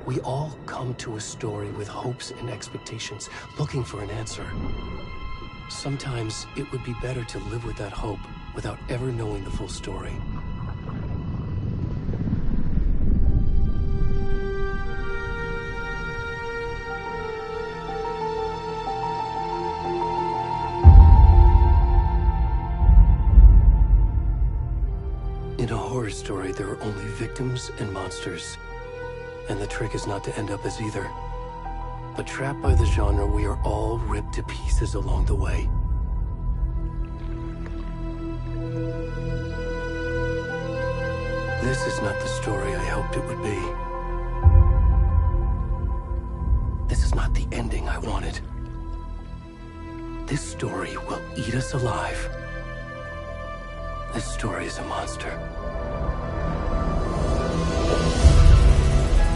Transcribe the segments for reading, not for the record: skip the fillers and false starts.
We all come to a story with hopes and expectations, looking for an answer. Sometimes it would be better to live with that hope without ever knowing the full story. In a horror story, there are only victims and monsters. And the trick is not to end up as either. But trapped by the genre, we are all ripped to pieces along the way. This is not the story I hoped it would be. This is not the ending I wanted. This story will eat us alive. This story is a monster.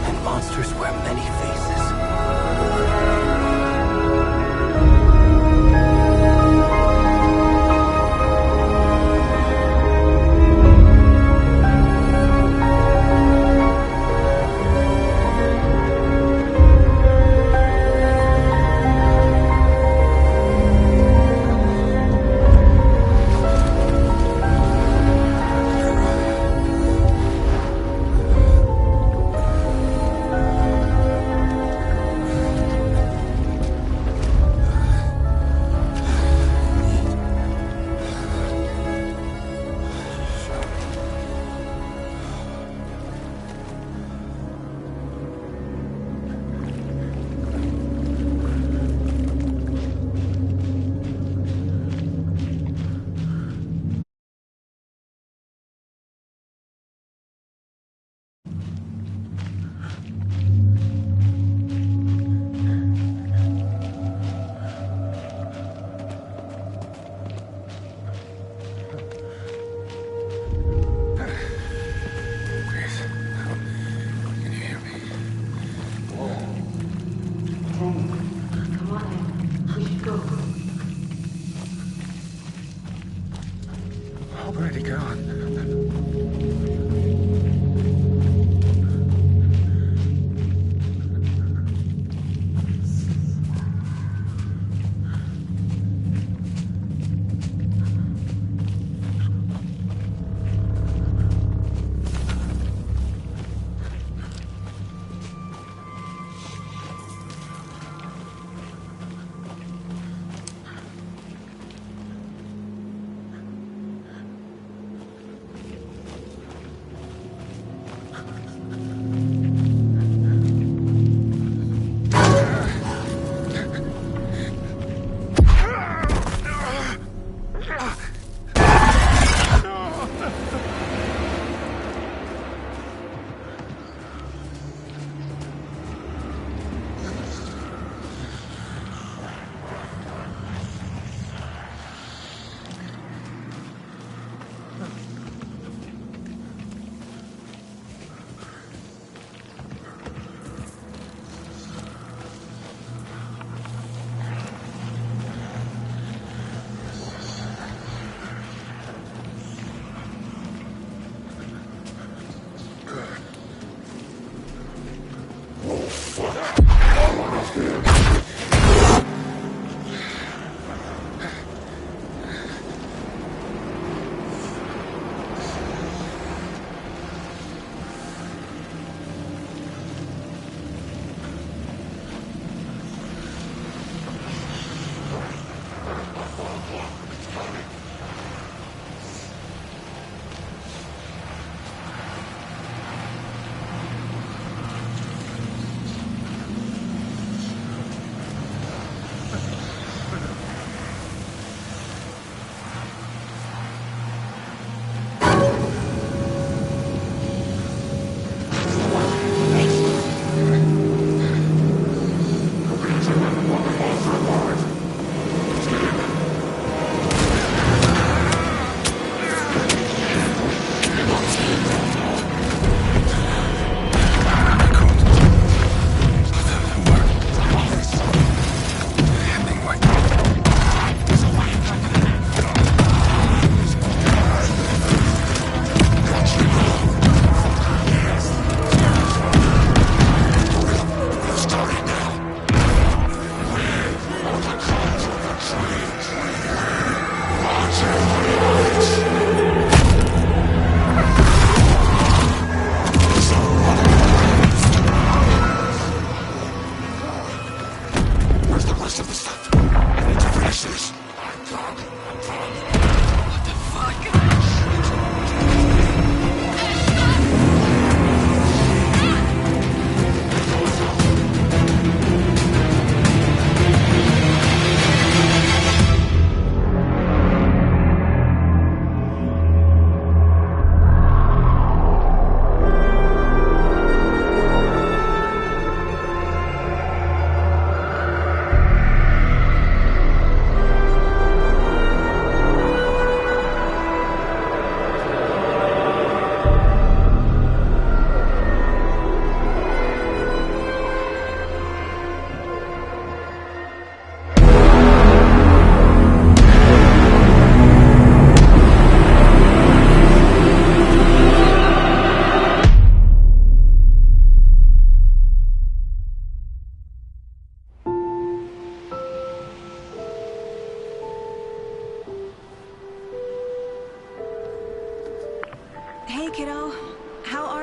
And monsters wear many faces.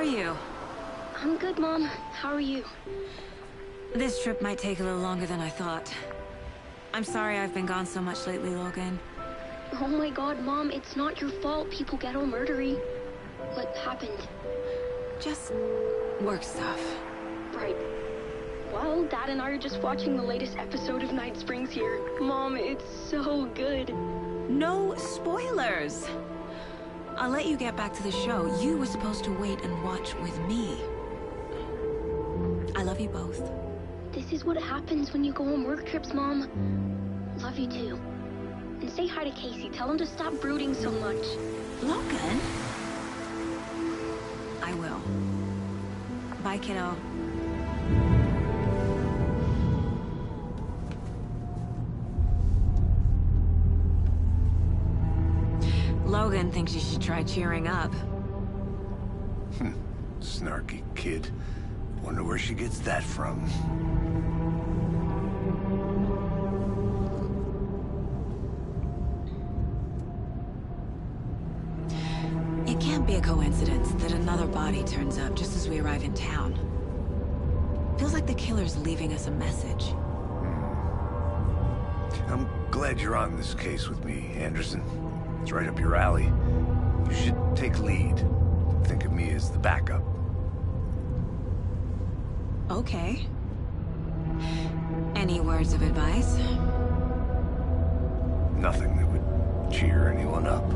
are you? I'm good, Mom. How are you? This trip might take a little longer than I thought. I'm sorry I've been gone so much lately, Logan. Oh my god, Mom, it's not your fault people get all murdery. What happened? Just work stuff. Right. Well, Dad and I are just watching the latest episode of Night Springs here. Mom, it's so good. No spoilers! I'll let you get back to the show. You were supposed to wait and watch with me. I love you both. This is what happens when you go on work trips, Mom. Love you too. And say hi to Casey. Tell him to stop brooding so much. Logan? I will. Bye, kiddo. Logan thinks you should try cheering up. Snarky kid. Wonder where she gets that from. It can't be a coincidence that another body turns up just as we arrive in town. Feels like the killer's leaving us a message. I'm glad you're on this case with me, Anderson. It's right up your alley. You should take lead. Think of me as the backup. Okay. Any words of advice? Nothing that would cheer anyone up.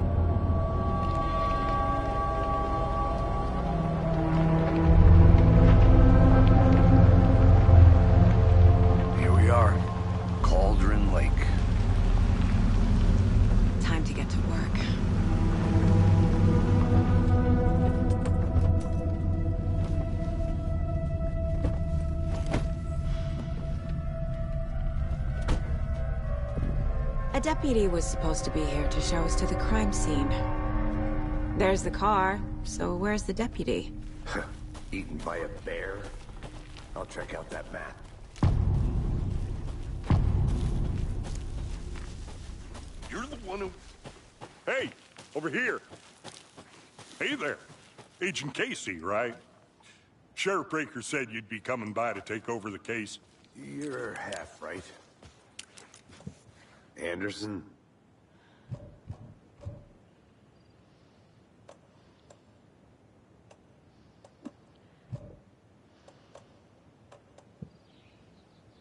Here we are. Cauldron Lake. Time to get to work. A deputy was supposed to be here to show us to the crime scene. There's the car, so where's the deputy? Eaten by a bear? I'll check out that map. You're the one who... Hey, over here. Hey there. Agent Casey, right? Sheriff Breaker said you'd be coming by to take over the case. You're half right. Anderson?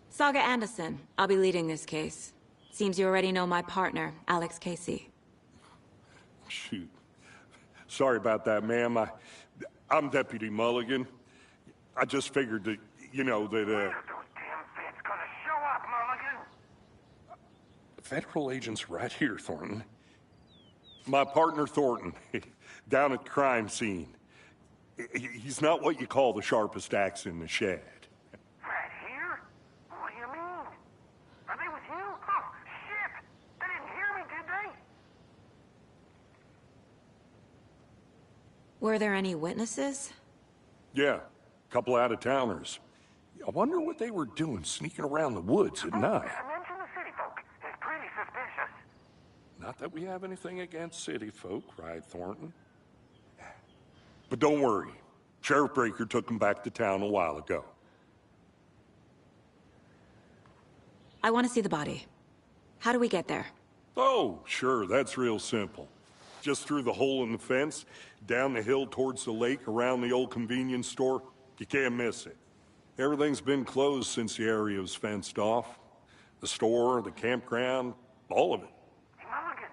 Saga Anderson. I'll be leading this case. Seems you already know my partner, Alex Casey. Shoot. Sorry about that, ma'am. I'm Deputy Mulligan. I just figured that, you know, that, Where's those damn feds gonna show up, Mulligan? Federal agent's right here, Thornton. My partner, Thornton, down at the crime scene. He's not what you call the sharpest axe in the shed. Right here? What do you mean? Are they with you? Oh, shit! They didn't hear me, did they? Were there any witnesses? Yeah, a couple out-of-towners. I wonder what they were doing sneaking around the woods at night. Mention the city folk. It's pretty suspicious. Not that we have anything against city folk, right, Thornton? But don't worry. Sheriff Breaker took them back to town a while ago. I want to see the body. How do we get there? Oh, sure, that's real simple. Just through the hole in the fence, down the hill towards the lake, around the old convenience store. You can't miss it. Everything's been closed since the area was fenced off. The store, the campground, all of it. Hey, Mulligan,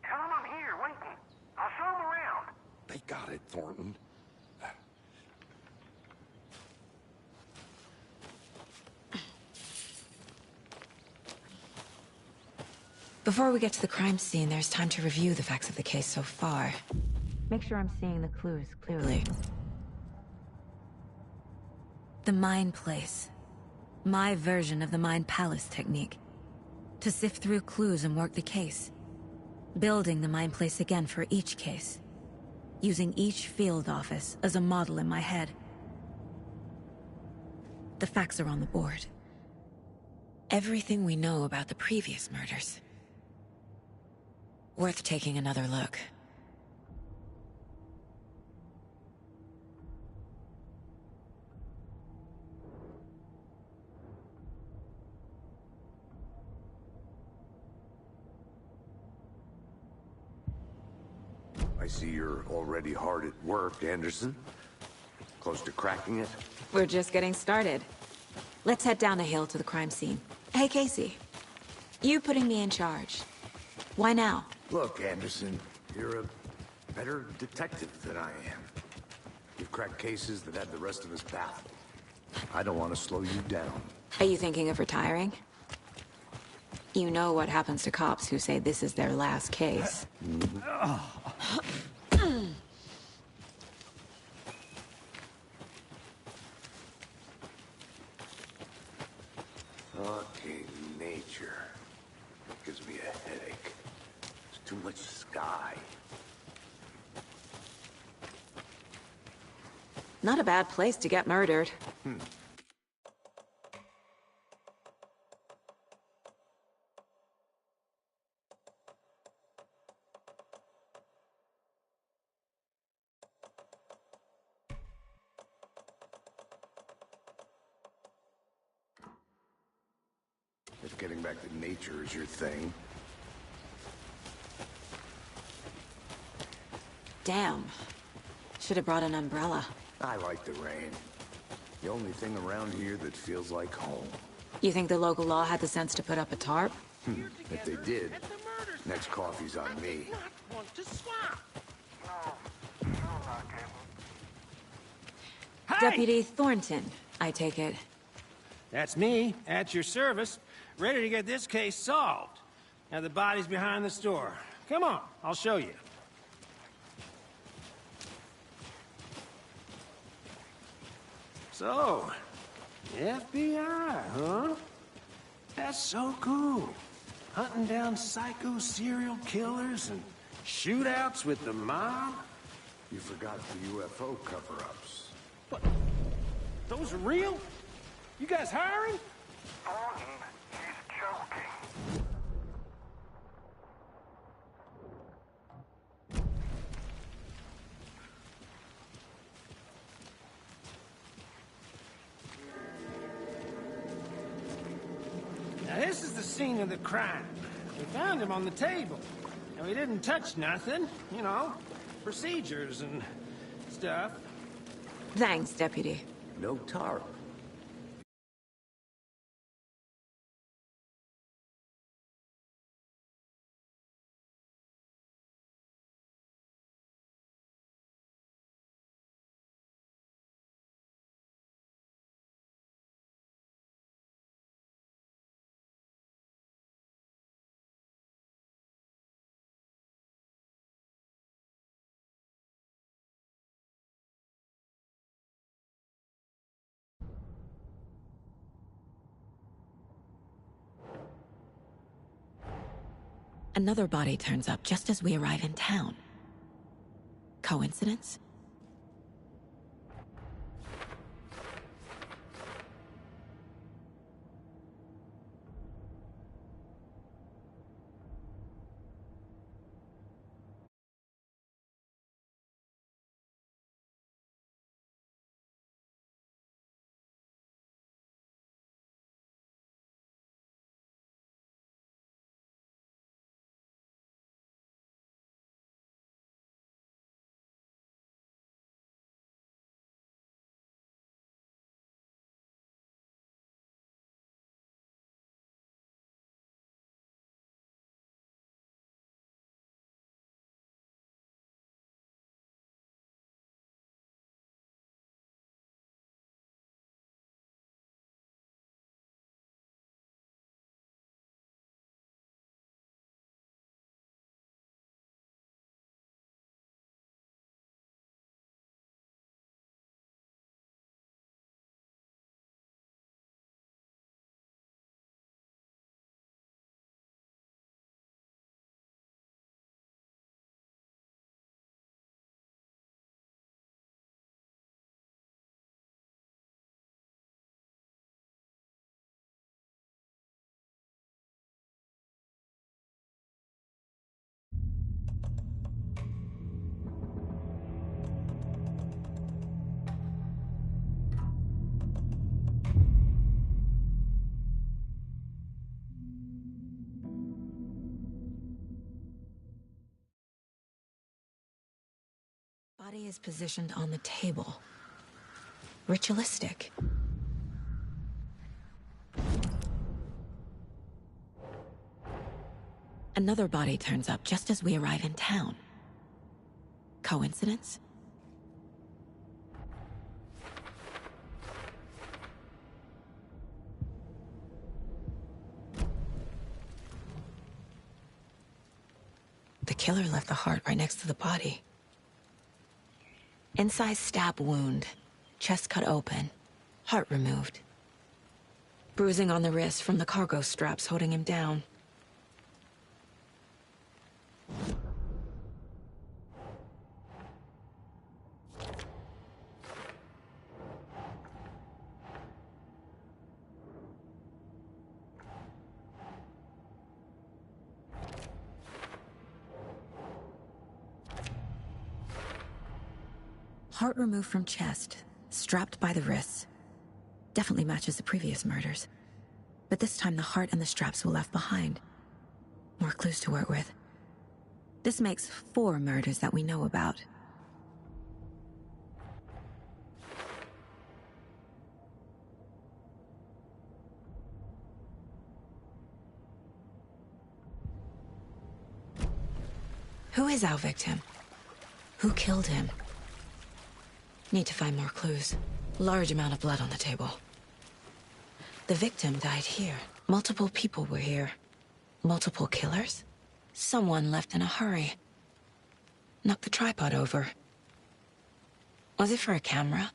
tell them I'm here, waiting. I'll show them around. They got it, Thornton. Before we get to the crime scene, there's time to review the facts of the case so far. Make sure I'm seeing the clues clearly. The Mind Place. My version of the Mind Palace technique. To sift through clues and work the case. Building the Mind Place again for each case. Using each field office as a model in my head. The facts are on the board. Everything we know about the previous murders. Worth taking another look. I see you're already hard at work, Anderson. Close to cracking it? We're just getting started. Let's head down the hill to the crime scene. Hey, Casey. You putting me in charge. Why now? Look, Anderson, you're a better detective than I am. You've cracked cases that had the rest of us baffled. I don't want to slow you down. Are you thinking of retiring? You know what happens to cops who say this is their last case. Fucking nature. Gives me a headache. There's too much sky. Not a bad place to get murdered. If getting back to nature is your thing. Damn. Should have brought an umbrella. I like the rain. The only thing around here that feels like home. You think the local law had the sense to put up a tarp? If they did, next coffee's on me. Want to swap? Deputy Thornton, I take it. That's me, at your service, ready to get this case solved. Now the body's behind the store. Come on, I'll show you. So, FBI, huh? That's so cool. Hunting down psycho serial killers and shootouts with the mob. You forgot the UFO cover-ups. What? Those are real? You guys hiring? Thornton, he's joking. Now this is the scene of the crime. We found him on the table. And we didn't touch nothing, you know, procedures and stuff. Thanks, Deputy. No tarp. Another body turns up just as we arrive in town. Coincidence? body is positioned on the table. Ritualistic. Another body turns up just as we arrive in town. Coincidence? The killer left the heart right next to the body. Incised stab wound, chest cut open, heart removed. Bruising on the wrist from the cargo straps holding him down. Heart removed from chest, strapped by the wrists. Definitely matches the previous murders. But this time the heart and the straps were left behind. More clues to work with. This makes 4 murders that we know about. Who is our victim? Who killed him? Need to find more clues. Large amount of blood on the table. The victim died here. Multiple people were here. Multiple killers? Someone left in a hurry. Knocked the tripod over. Was it for a camera?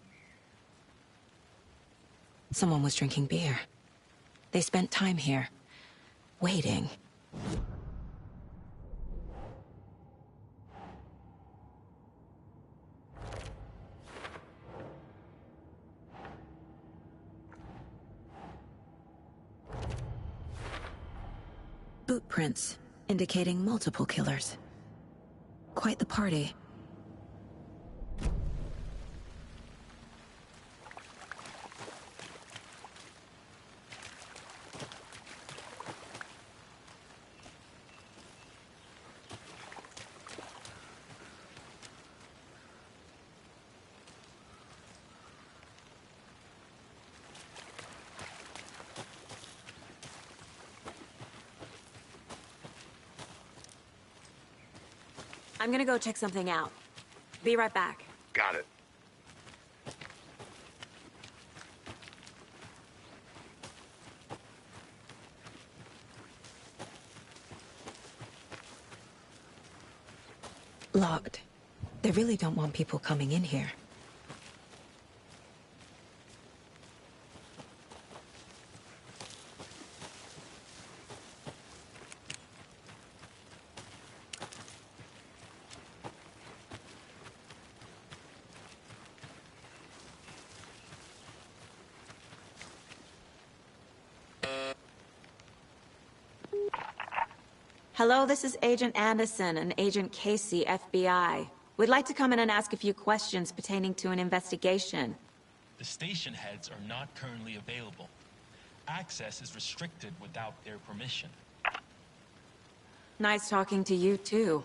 Someone was drinking beer. They spent time here. Waiting. Boot prints, indicating multiple killers. Quite the party. I'm gonna go check something out. Be right back. Got it. Locked. They really don't want people coming in here. Hello, this is Agent Anderson and Agent Casey, FBI. We'd like to come in and ask a few questions pertaining to an investigation. The station heads are not currently available. Access is restricted without their permission. Nice talking to you, too.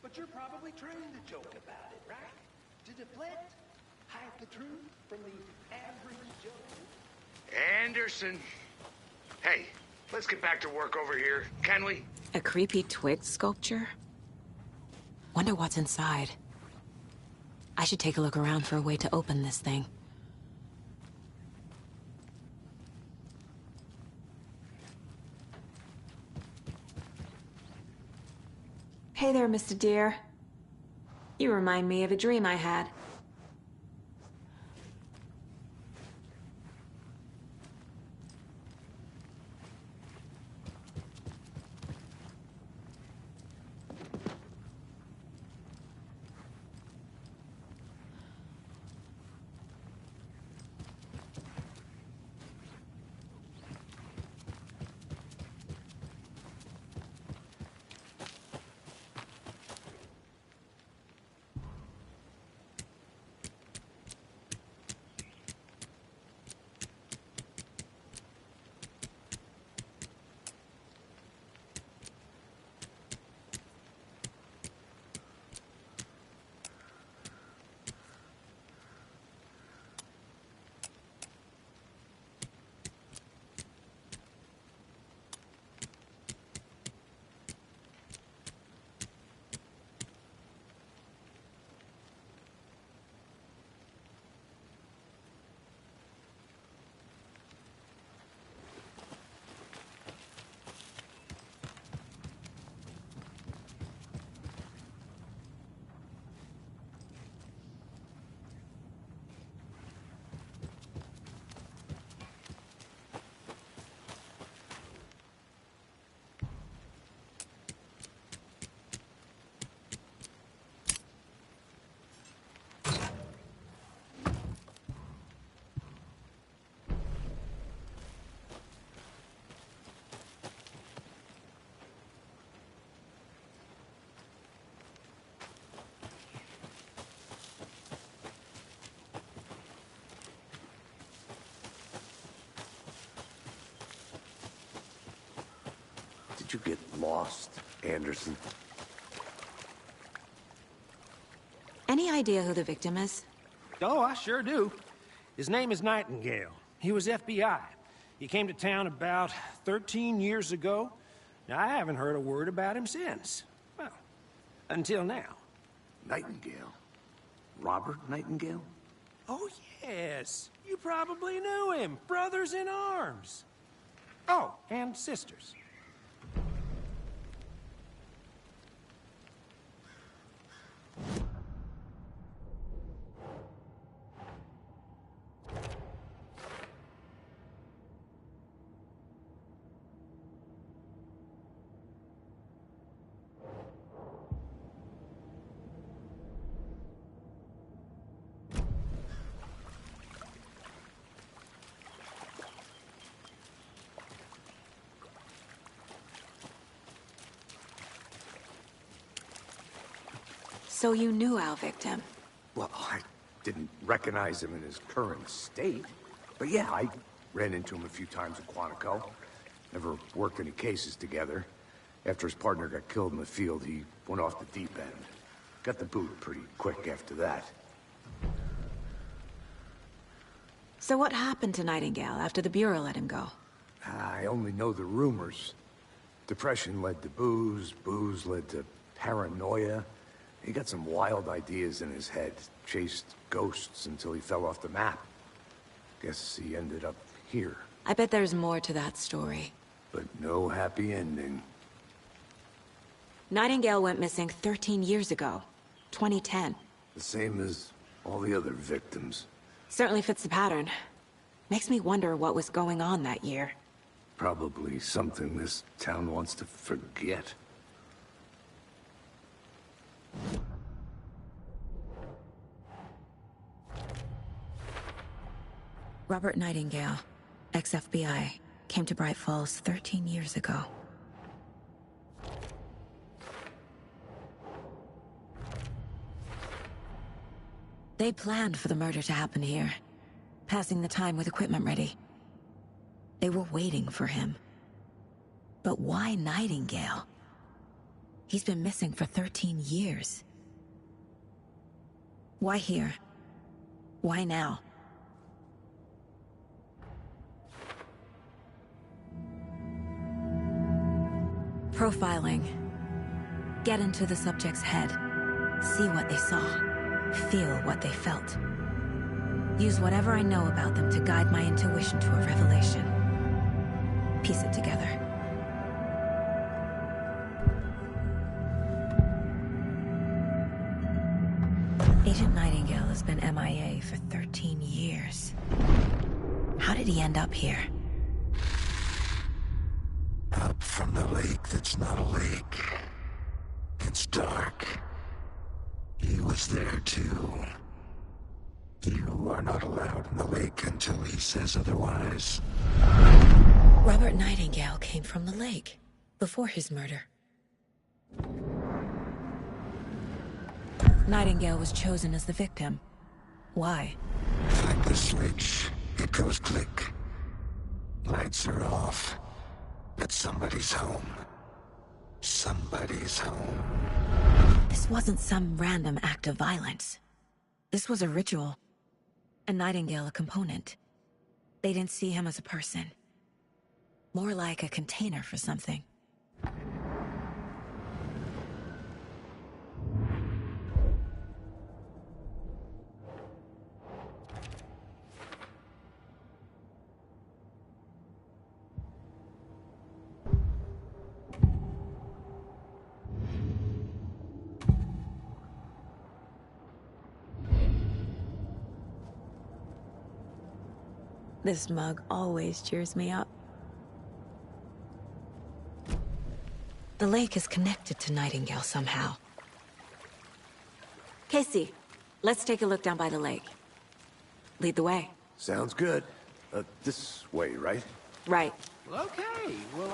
But you're probably trained to joke about it, right? To deflect, hide the truth from the average Joe. Anderson. Hey, let's get back to work over here, can we? A creepy twig sculpture? Wonder what's inside. I should take a look around for a way to open this thing. Hey there, Mr. Deere. You remind me of a dream I had. How'd you get lost, Anderson? Any idea who the victim is? Oh, I sure do. His name is Nightingale. He was FBI. He came to town about 13 years ago. Now, I haven't heard a word about him since. Well, until now. Nightingale? Robert Nightingale? Oh, yes. You probably knew him. Brothers in arms. Oh, and sisters. So you knew our victim? Well, I didn't recognize him in his current state. But yeah, I ran into him a few times in Quantico. Never worked any cases together. After his partner got killed in the field, he went off the deep end. Got the boot pretty quick after that. So what happened to Nightingale after the Bureau let him go? I only know the rumors. Depression led to booze, booze led to paranoia. He got some wild ideas in his head, chased ghosts until he fell off the map. Guess he ended up here. I bet there's more to that story. But no happy ending. Nightingale went missing 13 years ago, 2010. The same as all the other victims. Certainly fits the pattern. Makes me wonder what was going on that year. Probably something this town wants to forget. Robert Nightingale, ex-FBI, came to Bright Falls 13 years ago. They planned for the murder to happen here, passing the time with equipment ready. They were waiting for him. But why Nightingale? He's been missing for 13 years. Why here? Why now? Profiling. Get into the subject's head. See what they saw. Feel what they felt. Use whatever I know about them to guide my intuition to a revelation. Piece it together. Agent Nightingale has been MIA for 13 years. How did he end up here? Up from the lake that's not a lake. It's dark. He was there too. You are not allowed in the lake until he says otherwise. Robert Nightingale came from the lake, before his murder. Nightingale was chosen as the victim. Why? Like the switch, it goes click. Lights are off. But somebody's home. Somebody's home. This wasn't some random act of violence. This was a ritual. And Nightingale a component. They didn't see him as a person. More like a container for something. This mug always cheers me up. The lake is connected to Nightingale somehow. Casey, let's take a look down by the lake. Lead the way. Sounds good. This way, right? Right. Okay, well,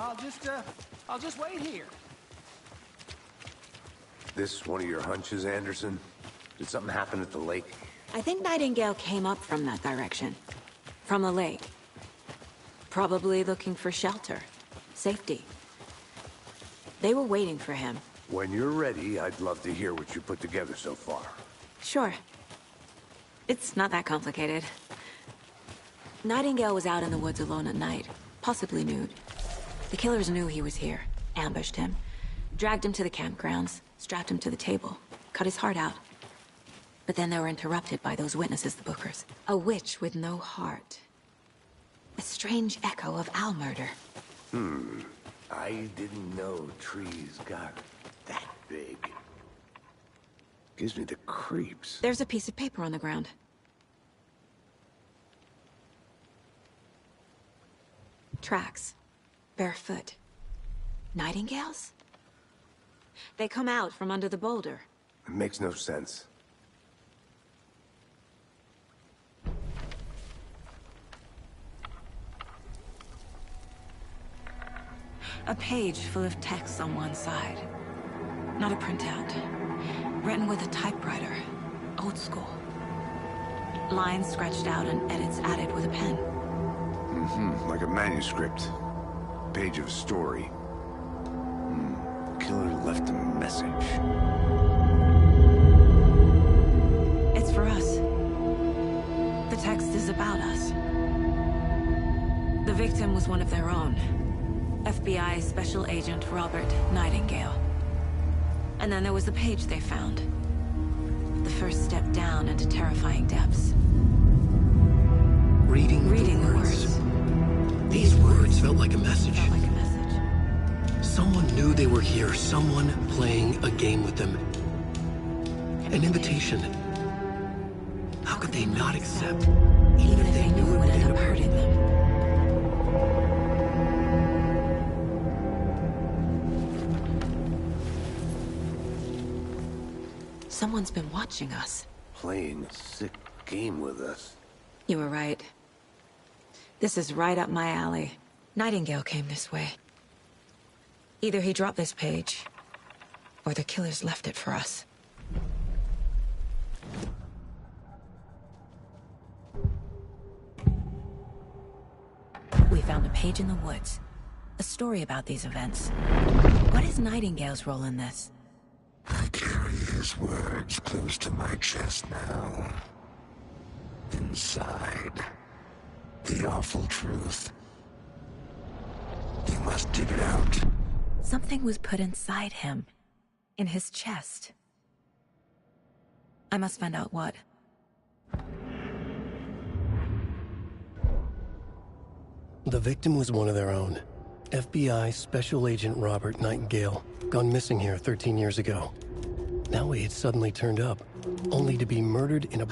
I'll just wait here. This one of your hunches, Anderson? Did something happen at the lake? I think Nightingale came up from that direction. From the lake. Probably looking for shelter. Safety. They were waiting for him. When you're ready, I'd love to hear what you put together so far. Sure. It's not that complicated. Nightingale was out in the woods alone at night, possibly nude. The killers knew he was here, ambushed him, dragged him to the campgrounds, strapped him to the table, cut his heart out. But then they were interrupted by those witnesses, the Bookers. A witch with no heart. A strange echo of owl murder. I didn't know trees got that big. Gives me the creeps. There's a piece of paper on the ground. Tracks. Barefoot. Nightingales? They come out from under the boulder. It makes no sense. A page full of text on one side. Not a printout. Written with a typewriter. Old school. Lines scratched out and edits added with a pen. Like a manuscript. Page of a story. Killer left a message. It's for us. The text is about us. The victim was one of their own. FBI Special Agent Robert Nightingale. And then there was the page they found. The first step down into terrifying depths. Reading the words. These words felt like a message. Someone knew they were here. Someone playing a game with them. An invitation. How could they not accept? Even if they knew it would end up hurting them. Someone's been watching us. Playing a sick game with us. You were right. This is right up my alley. Nightingale came this way. Either he dropped this page, or the killers left it for us. We found a page in the woods. A story about these events. What is Nightingale's role in this? I carry his words close to my chest now. Inside, the awful truth. You must dig it out. Something was put inside him. In his chest. I must find out what. The victim was one of their own. FBI Special Agent Robert Nightingale, gone missing here 13 years ago. Now he had suddenly turned up, only to be murdered in a...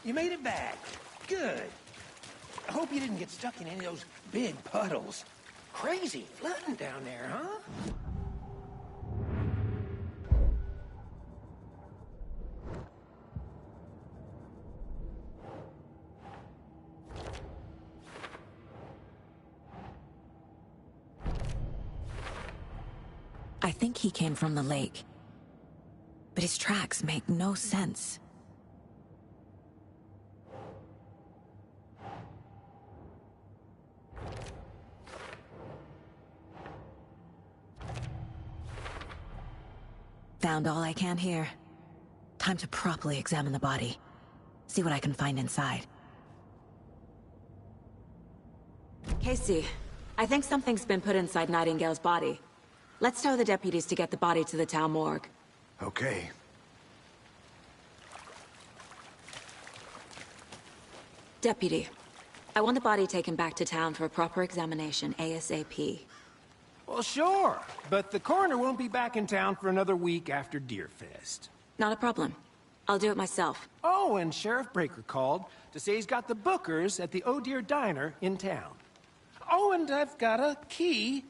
You made it back. Good. I hope you didn't get stuck in any of those big puddles. Crazy flooding down there, huh? I think he came from the lake. But his tracks make no sense. Found all I can here. Time to properly examine the body. See what I can find inside. Casey, I think something's been put inside Nightingale's body. Let's tell the deputies to get the body to the town morgue. Okay. Deputy, I want the body taken back to town for a proper examination ASAP. Well, sure, but the coroner won't be back in town for another week after Deerfest. Not a problem. I'll do it myself. Oh, and Sheriff Breaker called to say he's got the Bookers at the Oh Deer Diner in town. Oh, and I've got a key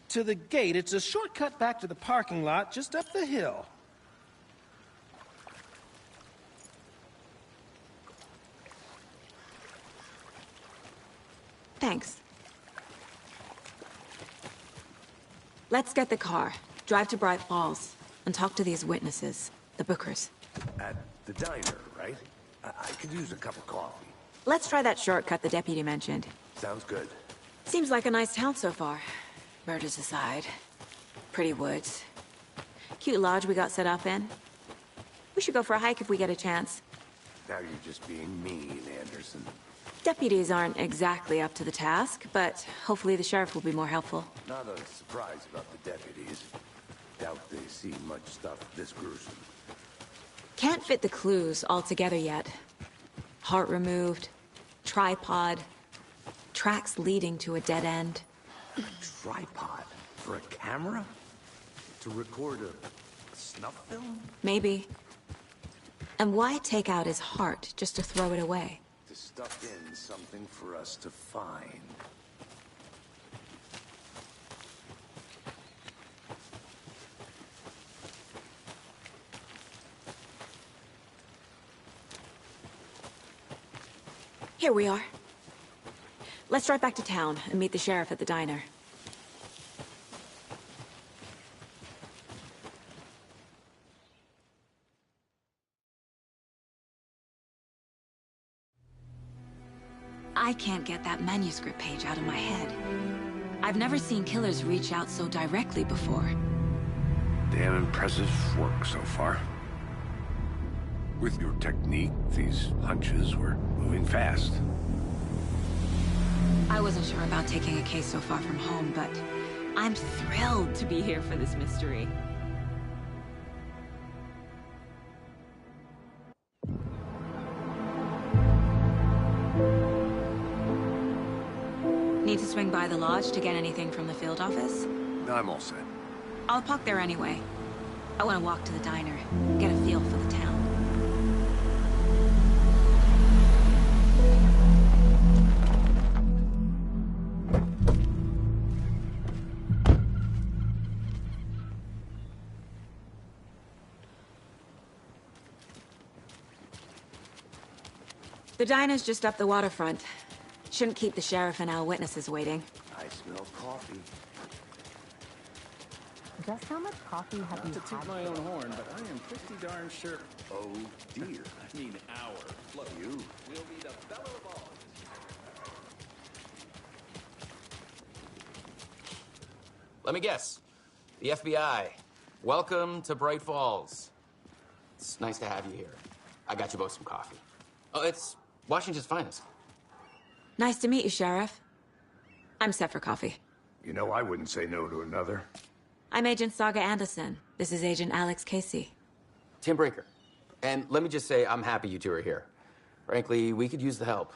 to the gate. It's a shortcut back to the parking lot just up the hill. Thanks. Let's get the car, drive to Bright Falls, and talk to these witnesses, the Bookers. At the diner, right? I could use a cup of coffee. Let's try that shortcut the deputy mentioned. Sounds good. Seems like a nice town so far. Murders aside. Pretty woods. Cute lodge we got set up in. We should go for a hike if we get a chance. Now you're just being mean, Anderson. Deputies aren't exactly up to the task, but hopefully the sheriff will be more helpful. Not a surprise about the deputies. Doubt they see much stuff this gruesome. Can't fit the clues all together yet. Heart removed, tripod, tracks leading to a dead end. Tripod? For a camera? To record a snuff film? Maybe. And why take out his heart just to throw it away? To stuff in something for us to find. Here we are. Let's drive back to town and meet the sheriff at the diner. I can't get that manuscript page out of my head. I've never seen killers reach out so directly before. Damn impressive work so far. With your technique, these hunches were moving fast. I wasn't sure about taking a case so far from home, but I'm thrilled to be here for this mystery. Need to swing by the lodge to get anything from the field office? I'm all set. I'll park there anyway. I want to walk to the diner, get a feel for the town. The diner's just up the waterfront. Shouldn't keep the sheriff and our witnesses waiting. I smell coffee. Just how much coffee have you had? Not to toot my own horn, but I am pretty darn sure. Oh, dear. I mean, our. Love you. We'll be the fellow of all. Let me guess. The FBI. Welcome to Bright Falls. It's nice to have you here. I got you both some coffee. Oh, it's Washington's finest. Nice to meet you, Sheriff. I'm set for coffee. You know, I wouldn't say no to another. I'm Agent Saga Anderson. This is Agent Alex Casey. Tim Breaker. And let me just say, I'm happy you two are here. Frankly, we could use the help.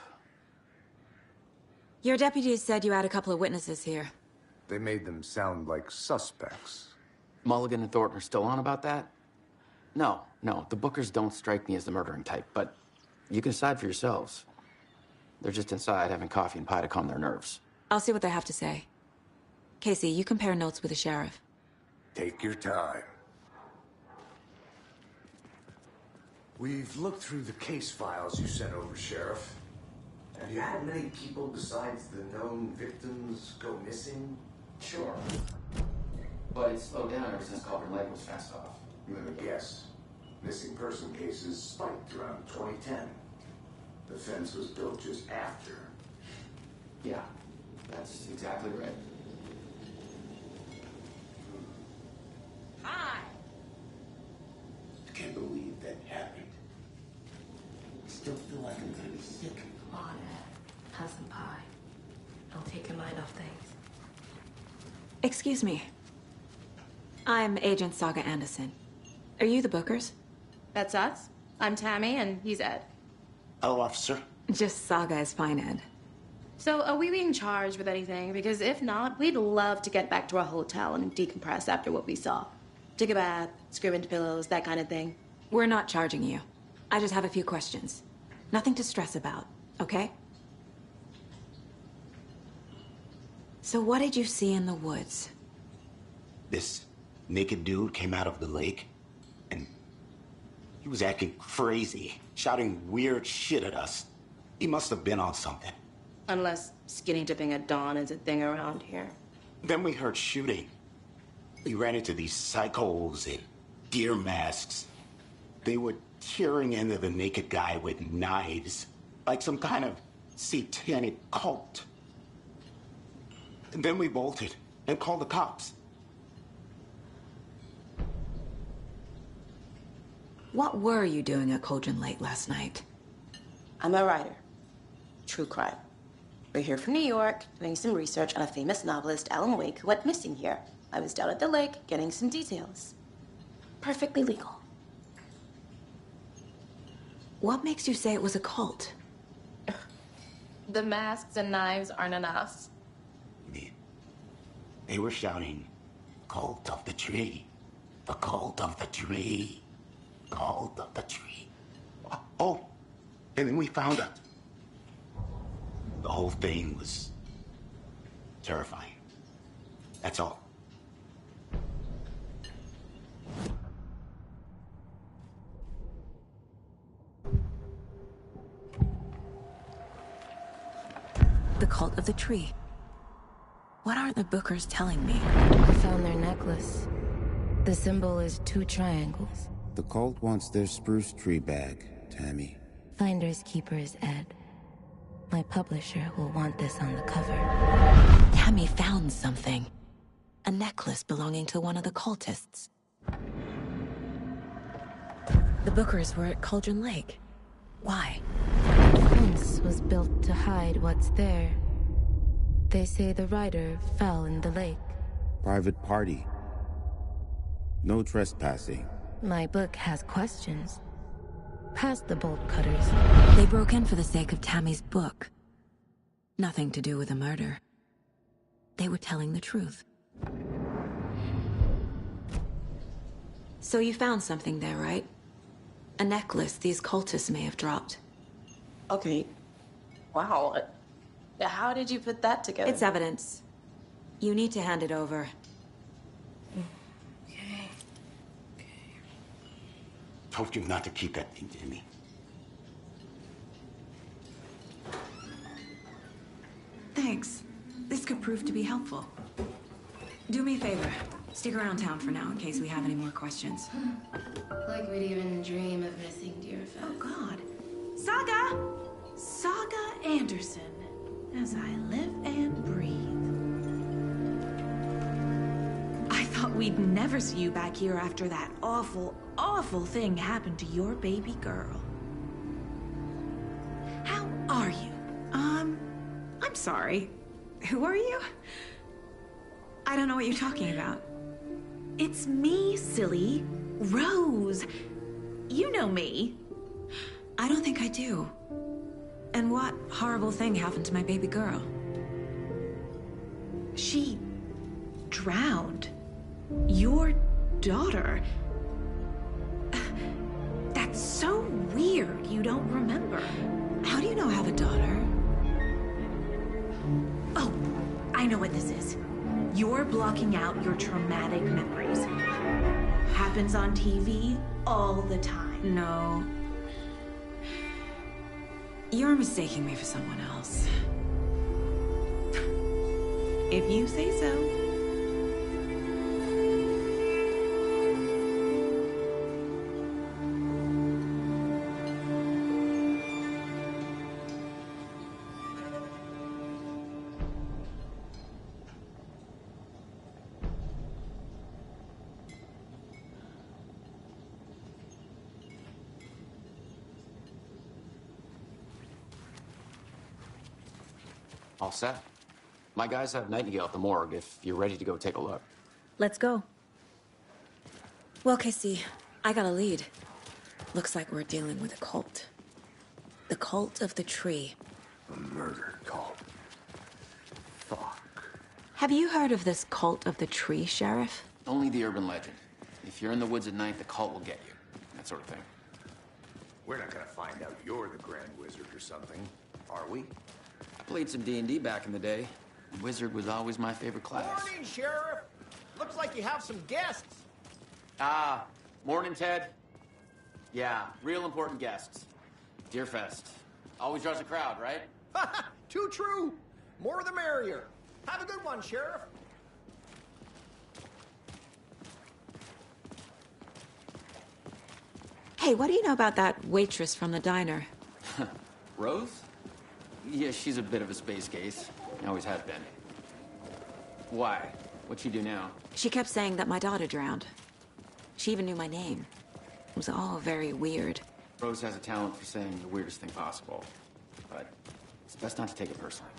Your deputies said you had a couple of witnesses here. They made them sound like suspects. Mulligan and Thornton are still on about that? No, the Bookers don't strike me as the murdering type, but you can decide for yourselves. They're just inside having coffee and pie to calm their nerves. I'll see what they have to say. Casey, you compare notes with the sheriff. Take your time. We've looked through the case files you sent over, Sheriff. Have you had many people besides the known victims go missing? Sure. But it's slowed down ever since Calder Lake was fenced off. Let me guess. Missing person cases spiked around 2010. The fence was built just after. Yeah, that's exactly right. Hi! I can't believe that happened. I still feel like I'm gonna be sick. Come on, Ed. Have some pie. Don't take your mind off things. Excuse me. I'm Agent Saga Anderson. Are you the Bookers? That's us. I'm Tammy, and he's Ed. Hello, officer. Just Saga is fine, Ed. So, are we being charged with anything? Because if not, we'd love to get back to our hotel and decompress after what we saw. Take a bath, scream into pillows, that kind of thing. We're not charging you. I just have a few questions. Nothing to stress about, okay? So what did you see in the woods? This naked dude came out of the lake, and he was acting crazy, shouting weird shit at us. He must have been on something. Unless skinny dipping at dawn is a thing around here. Then we heard shooting. We ran into these psychos in deer masks. They were tearing into the naked guy with knives, like some kind of satanic cult. And then we bolted and called the cops. What were you doing at Cauldron Lake last night? I'm a writer. True crime. We're here from New York, doing some research on a famous novelist, Alan Wake, who went missing here. I was down at the lake, getting some details. Perfectly legal. What makes you say it was a cult? The masks and knives aren't enough. They were shouting, "Cult of the tree, the cult of the tree, cult of the tree." Oh, and then we found out. The whole thing was terrifying. That's all. The cult of the tree. What are the Bookers telling me? I found their necklace. The symbol is 2 triangles. The cult wants their spruce tree back, Tammy. Finders keepers, Ed. My publisher will want this on the cover. Tammy found something. A necklace belonging to one of the cultists. The Bookers were at Cauldron Lake. Why? The fence was built to hide what's there. They say the rider fell in the lake. Private party. No trespassing. My book has questions. Past the bolt cutters. They broke in for the sake of Tammy's book. Nothing to do with a murder. They were telling the truth. So you found something there, right? A necklace these cultists may have dropped. Okay. Wow. How did you put that together? It's evidence. You need to hand it over. Okay. Told you not to keep that thing, Jimmy. Thanks. This could prove to be helpful. Do me a favor. Stick around town for now in case we have any more questions. Like we'd even dream of missing Deerfest. Oh, God. Saga! Saga Anderson. As I live and breathe. I thought we'd never see you back here after that awful, awful thing happened to your baby girl. How are you? I'm sorry. Who are you? I don't know what you're talking about. It's me, silly. Rose. You know me. I don't think I do. And what horrible thing happened to my baby girl? She drowned. Your daughter. That's so weird you don't remember. How do you know I have a daughter? Oh, I know what this is. You're blocking out your traumatic memories. Happens on TV all the time. No. You're mistaking me for someone else. If you say so. All set. My guys have Nightingale at the morgue if you're ready to go take a look. Let's go. Well, Casey, I got a lead. Looks like we're dealing with a cult. The cult of the tree. A murder cult. Have you heard of this cult of the tree, Sheriff? Only the urban legend. If you're in the woods at night, the cult will get you. That sort of thing. We're not gonna find out you're the Grand Wizard or something, are we? I played some D&D back in the day. Wizard was always my favorite class. Morning, Sheriff! Looks like you have some guests. Ah, morning, Ted. Yeah, real important guests. Deerfest. Always draws a crowd, right? Too true. More the merrier. Have a good one, Sheriff. Hey, what do you know about that waitress from the diner? Rose? Yeah, she's a bit of a space case. Always has been. Why? What'd she do now? She kept saying that my daughter drowned. She even knew my name. It was all very weird. Rose has a talent for saying the weirdest thing possible. But it's best not to take it personally.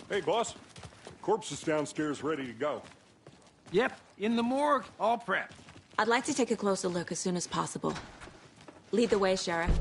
Hey, boss. Corpse is downstairs ready to go. Yep, in the morgue, all prepped. I'd like to take a closer look as soon as possible. Lead the way, Sheriff.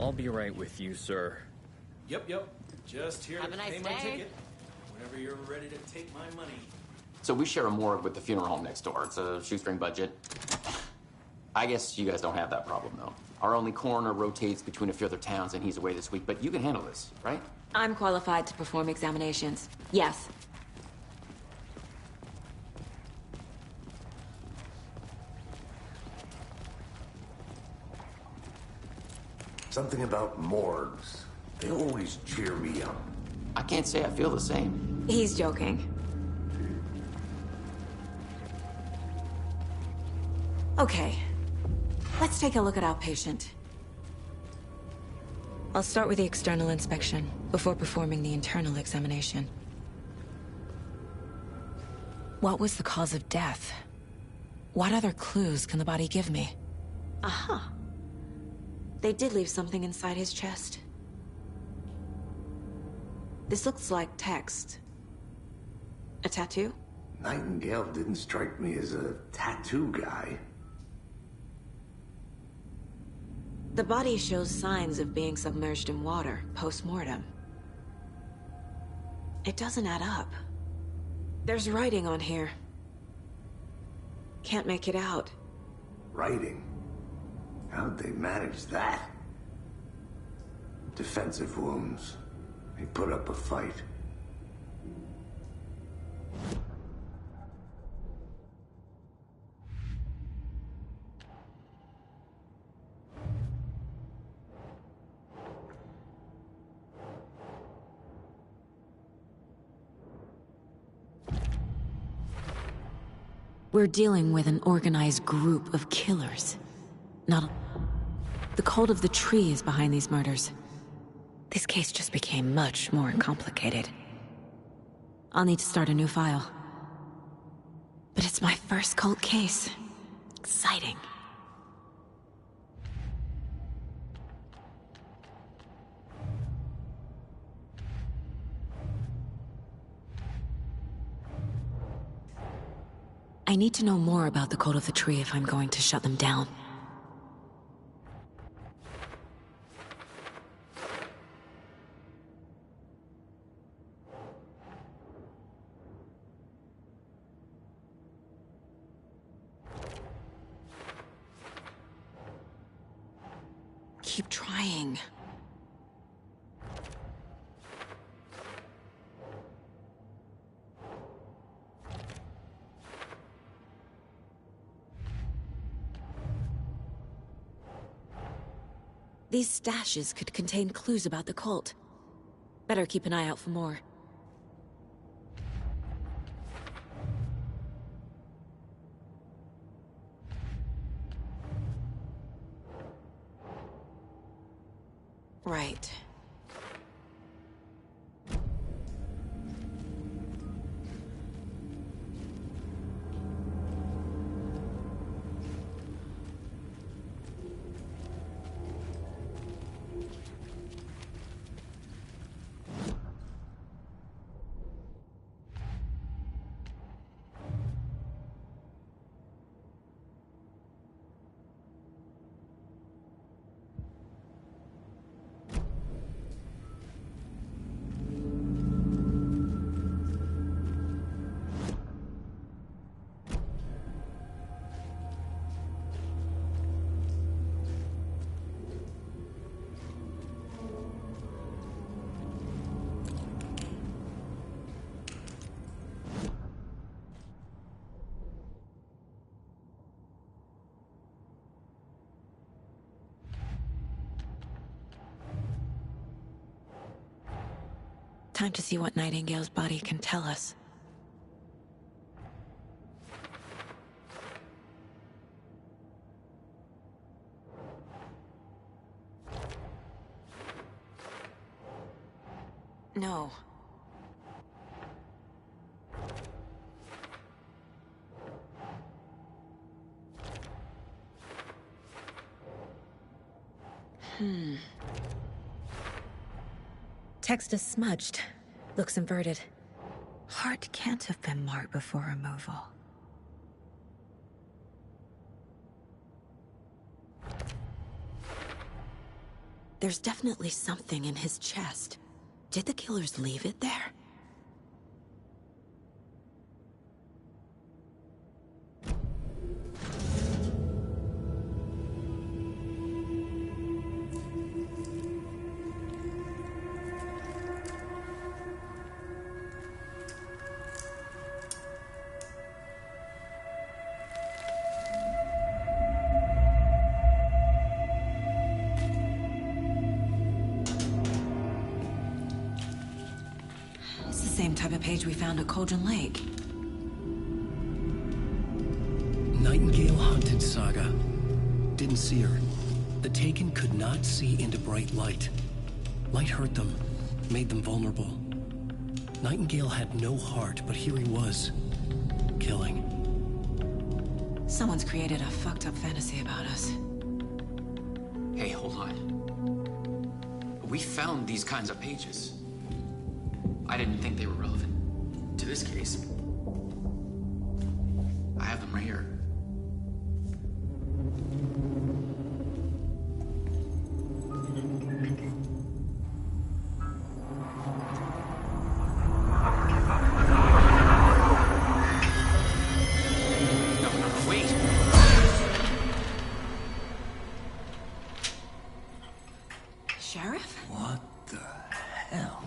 I'll be right with you, sir. Yep. Just here Have to a nice pay my day. ticket. Whenever you're ready to take my money. So we share a morgue with the funeral home next door. It's a shoestring budget. I guess you guys don't have that problem, though. Our only coroner rotates between a few other towns, and he's away this week. But you can handle this, right? I'm qualified to perform examinations. Yes. Something about morgues. They always cheer me up. I can't say I feel the same. He's joking. Okay. Let's take a look at our patient. I'll start with the external inspection before performing the internal examination. What was the cause of death? What other clues can the body give me? Aha. They did leave something inside his chest. This looks like text. A tattoo? Nightingale didn't strike me as a tattoo guy. The body shows signs of being submerged in water post-mortem. It doesn't add up. There's writing on here. Can't make it out. Writing? How'd they manage that? Defensive wounds. He put up a fight. We're dealing with an organized group of killers. Not a... The cult of the tree is behind these murders. This case just became much more complicated. I'll need to start a new file. But it's my first cult case. Exciting. I need to know more about the cult of the tree if I'm going to shut them down. Keep trying. These stashes could contain clues about the cult. Better keep an eye out for more. Right. Time to see what Nightingale's body can tell us. No. Text is smudged. Looks inverted. Heart can't have been marked before removal. There's definitely something in his chest. Did the killers leave it there? Same type of page we found at Cauldron Lake. Nightingale Hunted Saga. Didn't see her. The Taken could not see into bright light. Light hurt them, made them vulnerable. Nightingale had no heart, but here he was, killing. Someone's created a fucked up fantasy about us. Hey, hold on. We found these kinds of pages. I didn't think they were relevant to this case. I have them right here. No, wait! Sheriff? What the hell?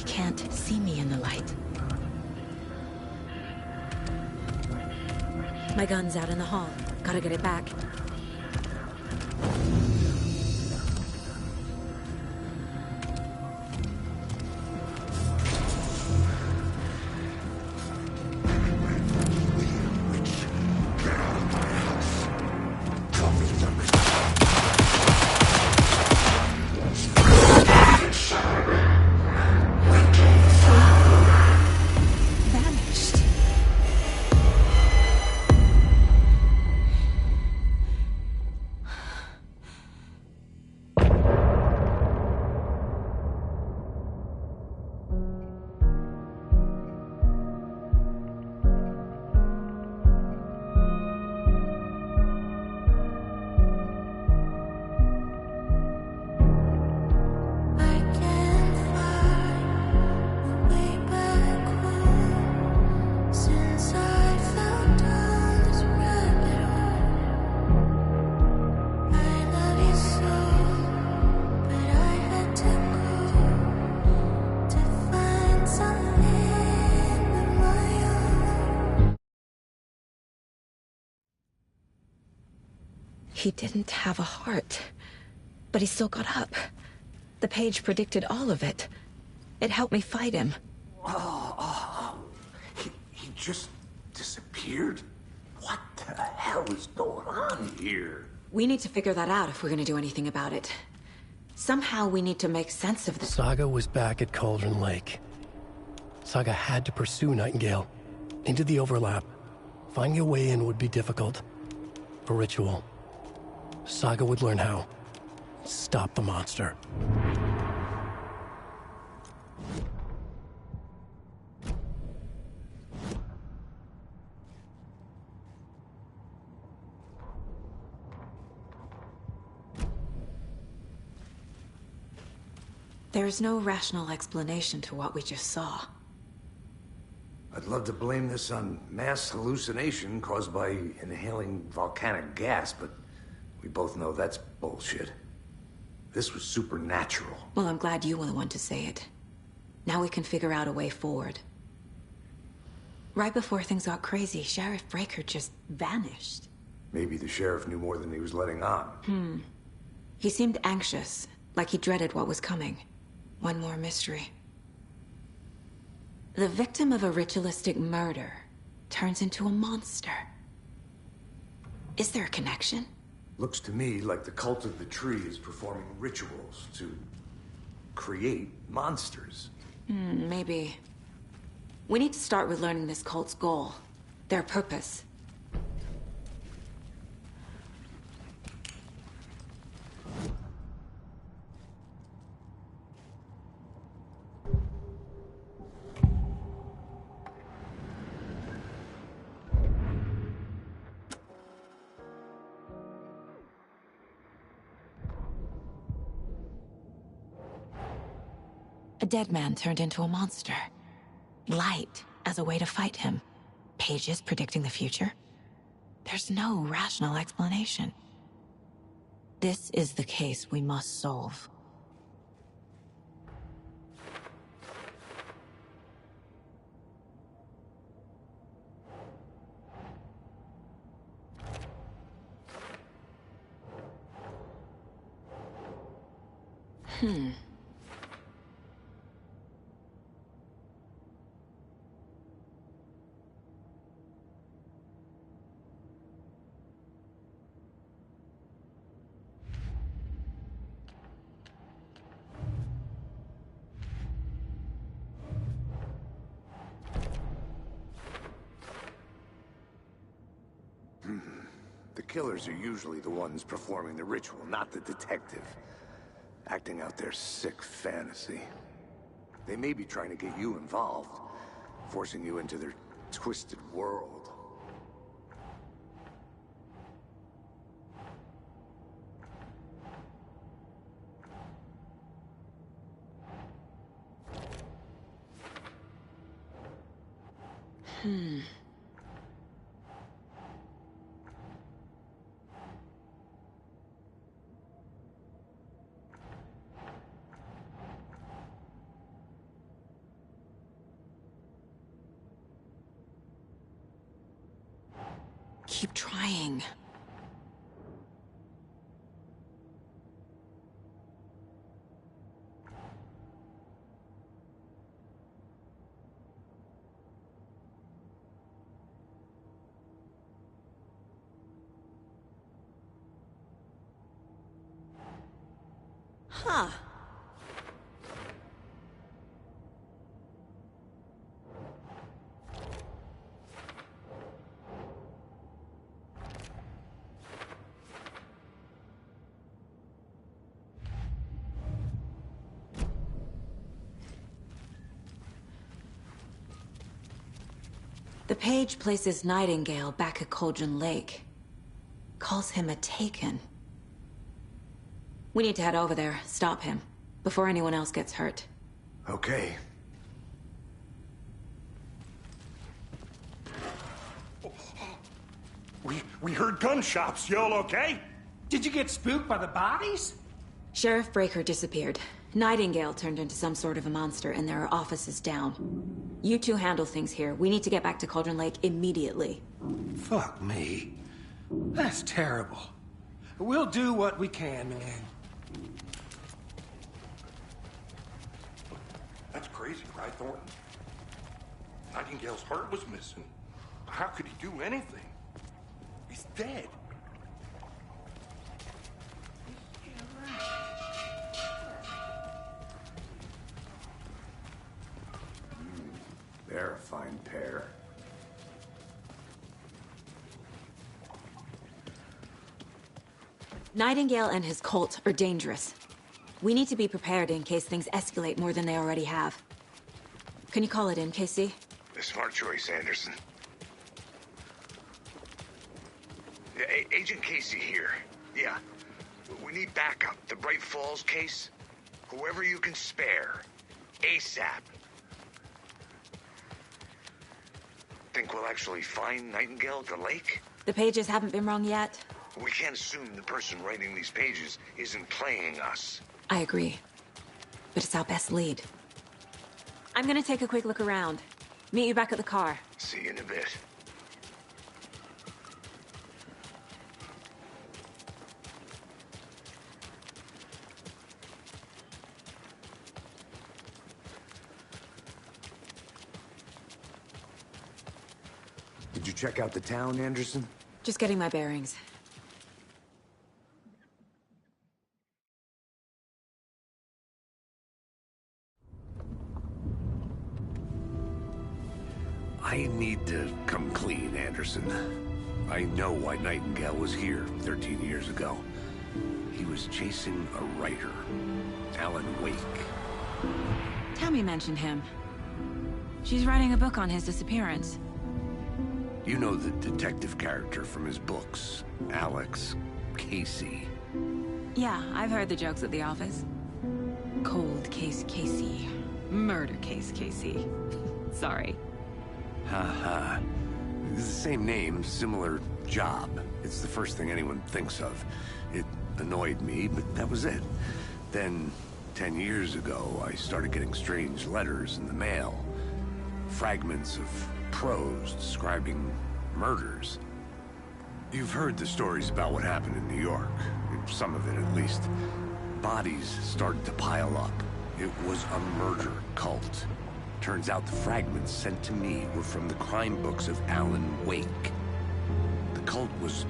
Can't see me in the light. My gun's out in the hall. Gotta get it back. He didn't have a heart, but he still got up. The page predicted all of it. It helped me fight him. He just disappeared? What the hell is going on here? We need to figure that out if we're gonna do anything about it. Somehow we need to make sense of this. Saga was back at Cauldron Lake. Saga had to pursue Nightingale into the overlap. Finding a way in would be difficult. A ritual. Saga would learn how. Stop the monster. There's no rational explanation to what we just saw. I'd love to blame this on mass hallucination caused by inhaling volcanic gas, but we both know that's bullshit. This was supernatural. Well, I'm glad you were the one to say it. Now we can figure out a way forward. Right before things got crazy, Sheriff Breaker just vanished. Maybe the sheriff knew more than he was letting on. He seemed anxious, like he dreaded what was coming. One more mystery. The victim of a ritualistic murder turns into a monster. Is there a connection? Looks to me like the cult of the tree is performing rituals to create monsters. Maybe. We need to start with learning this cult's goal, their purpose. A dead man turned into a monster. Light as a way to fight him. Pages predicting the future. There's no rational explanation. This is the case we must solve. The killers are usually the ones performing the ritual, not the detective. Acting out their sick fantasy. They may be trying to get you involved, forcing you into their twisted world. Keep trying. Huh. The page places Nightingale back at Cauldron Lake. Calls him a Taken. We need to head over there, stop him, before anyone else gets hurt. Okay. We heard gunshots. Y'all okay? Did you get spooked by the bodies? Sheriff Breaker disappeared. Nightingale turned into some sort of a monster, and there are offices down. You two handle things here. We need to get back to Cauldron Lake immediately. Fuck me. That's terrible. We'll do what we can, man. That's crazy, right, Thornton? Nightingale's heart was missing. How could he do anything? He's dead. They're a fine pair. Nightingale and his cult are dangerous. We need to be prepared in case things escalate more than they already have. Can you call it in, Casey? A smart choice, Anderson. Yeah, Agent Casey here. Yeah. We need backup. The Bright Falls case. Whoever you can spare. ASAP. Think we'll actually find Nightingale at the lake? The pages haven't been wrong yet. We can't assume the person writing these pages isn't playing us. I agree. But it's our best lead. I'm gonna take a quick look around. Meet you back at the car. See you in a bit. Did you check out the town, Anderson? Just getting my bearings. I need to come clean, Anderson. I know why Nightingale was here 13 years ago. He was chasing a writer, Alan Wake. Tammy mentioned him. She's writing a book on his disappearance. You know the detective character from his books, Alex Casey. Yeah, I've heard the jokes at the office. Cold case Casey. Murder case Casey. Sorry. Ha. It's the same name, similar job. It's the first thing anyone thinks of. It annoyed me, but that was it. Then, 10 years ago, I started getting strange letters in the mail. Fragments of prose describing murders. You've heard the stories about what happened in New York. Some of it, at least. Bodies started to pile up. It was a murder cult. Turns out the fragments sent to me were from the crime books of Alan Wake. The cult was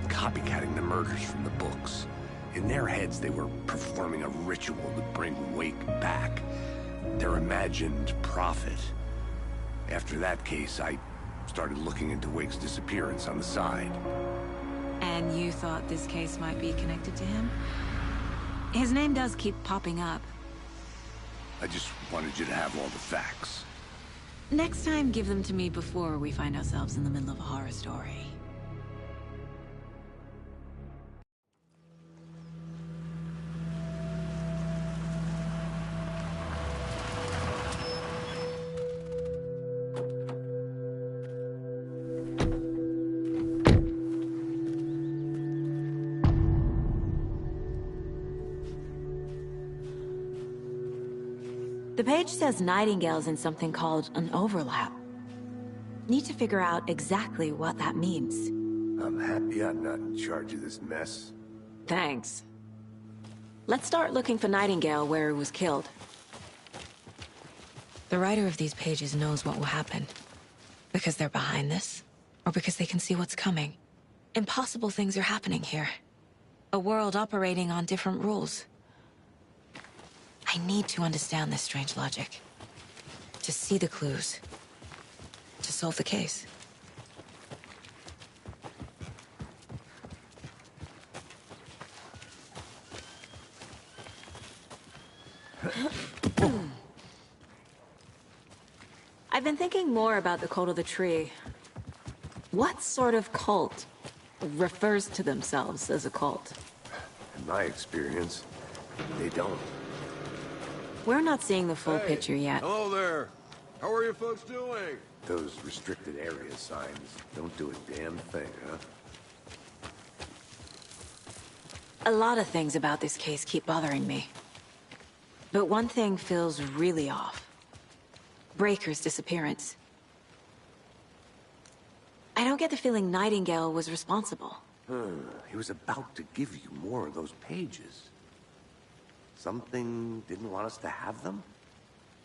copycatting the murders from the books. In their heads, they were performing a ritual to bring Wake back. Their imagined prophet. After that case, I started looking into Wake's disappearance on the side. And you thought this case might be connected to him? His name does keep popping up. I just wanted you to have all the facts. Next time, give them to me before we find ourselves in the middle of a horror story. The page says Nightingale's in something called an overlap. Need to figure out exactly what that means. I'm happy I'm not in charge of this mess. Thanks. Let's start looking for Nightingale where he was killed. The writer of these pages knows what will happen. Because they're behind this, or because they can see what's coming. Impossible things are happening here. A world operating on different rules. I need to understand this strange logic. To see the clues. To solve the case. I've been thinking more about the Cult of the Tree. What sort of cult refers to themselves as a cult? In my experience, they don't. We're not seeing the full picture yet. Hello there. How are you folks doing? Those restricted area signs don't do a damn thing, huh? A lot of things about this case keep bothering me. But one thing feels really off. Breaker's disappearance. I don't get the feeling Nightingale was responsible. He was about to give you more of those pages. Something didn't want us to have them?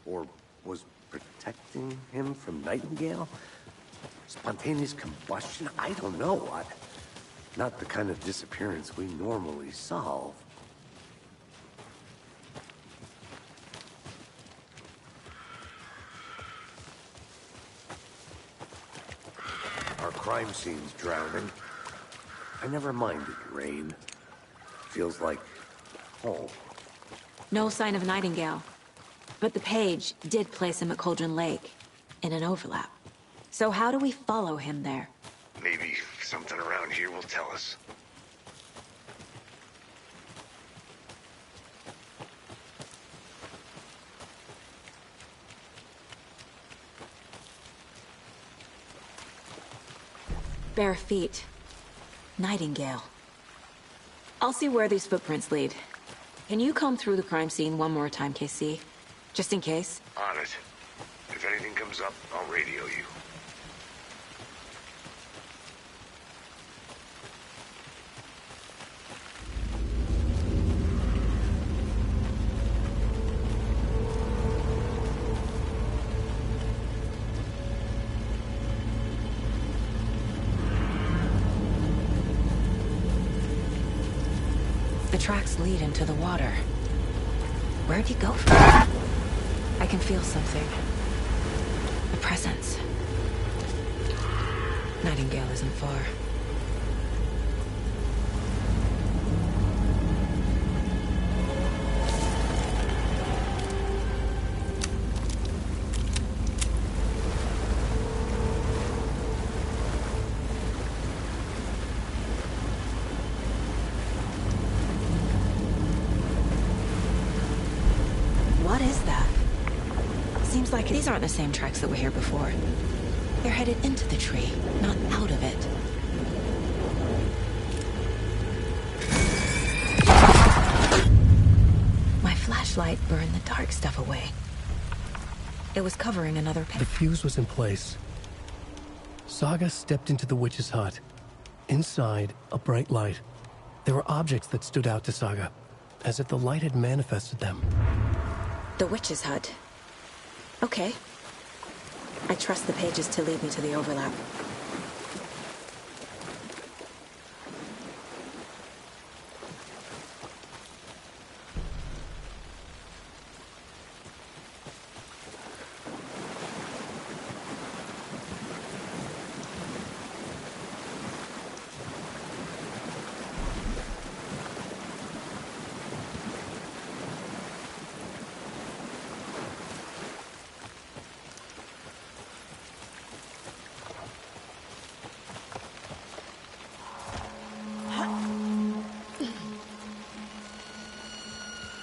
Or was protecting him from Nightingale? Spontaneous combustion? I don't know. Not the kind of disappearance we normally solve. Our crime scene's drowning. I never minded rain. Feels like home. No sign of Nightingale. But the page did place him at Cauldron Lake, in an overlap. So how do we follow him there? Maybe something around here will tell us. Bare feet. Nightingale. I'll see where these footprints lead. Can you comb through the crime scene one more time, KC? Just in case? On it. If anything comes up, I'll radio you. The tracks lead into the water. Where'd he go from there? I can feel something. A presence. Nightingale isn't far. What is that? Seems like these aren't the same tracks that were here before. They're headed into the tree, not out of it. My flashlight burned the dark stuff away. It was covering another The fuse was in place. Saga stepped into the witch's hut. Inside, a bright light. There were objects that stood out to Saga, as if the light had manifested them. The witch's hut. Okay. I trust the pages to lead me to the overlap.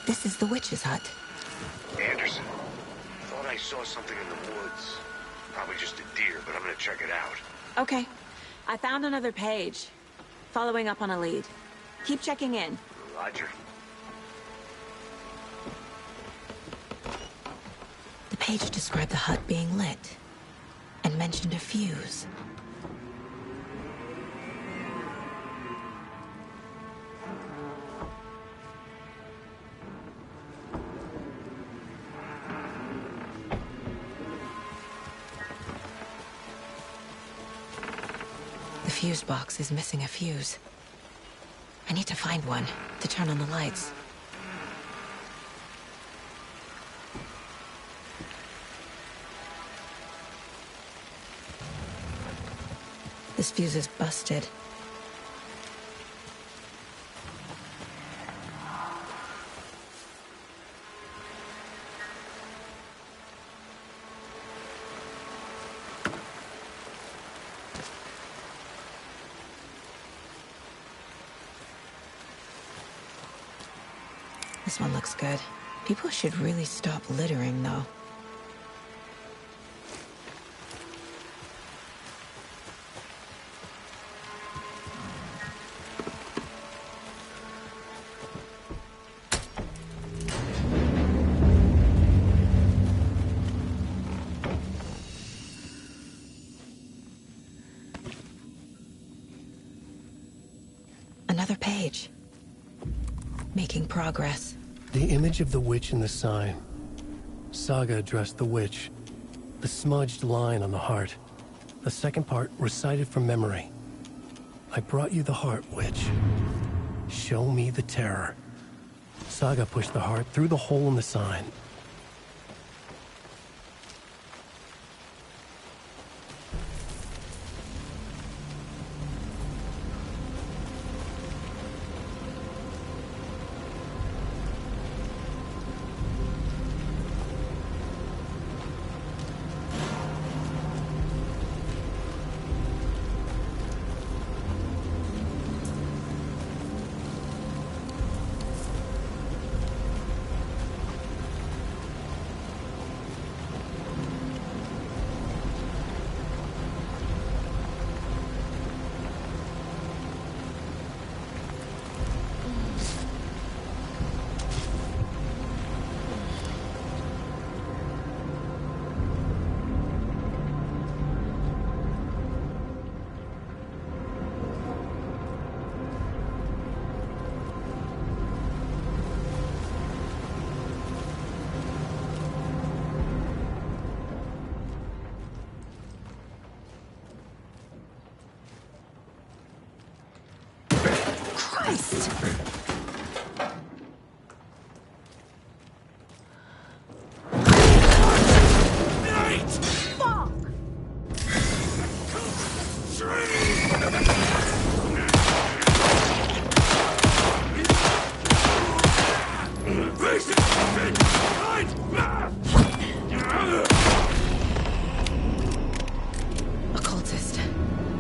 This is the witch's hut. Anderson, thought I saw something in the woods. Probably just a deer, but I'm gonna check it out. Okay. I found another page. Following up on a lead. Keep checking in. Roger. The page described the hut being lit, and mentioned a fuse. The fuse box is missing a fuse. I need to find one to turn on the lights. This fuse is busted. This one looks good. People should really stop littering, though. page. Making progress. The image of the witch in the sign. Saga addressed the witch. The smudged line on the heart. The second part recited from memory. I brought you the heart, witch. Show me the terror. Saga pushed the heart through the hole in the sign. Occultist.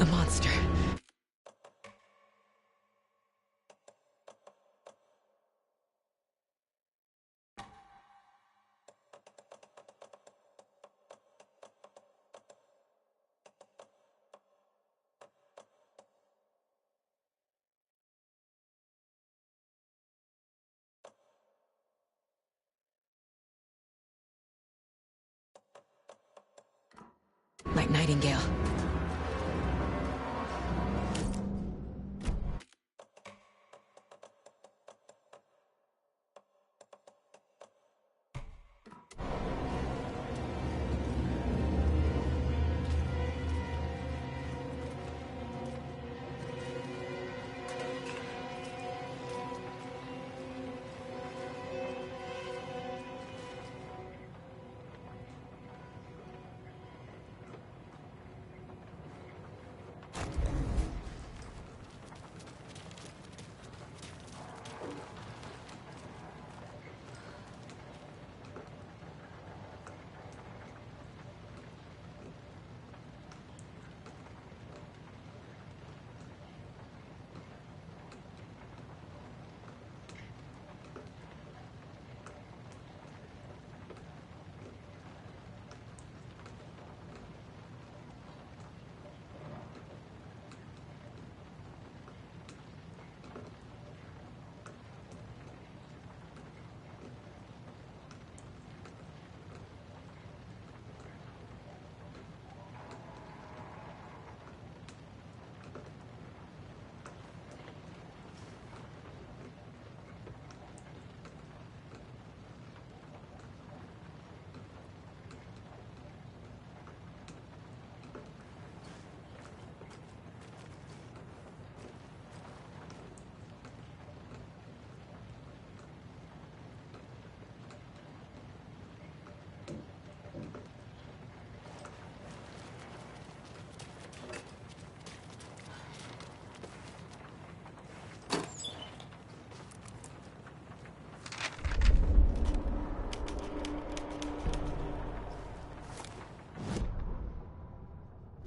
A monster. Like Nightingale.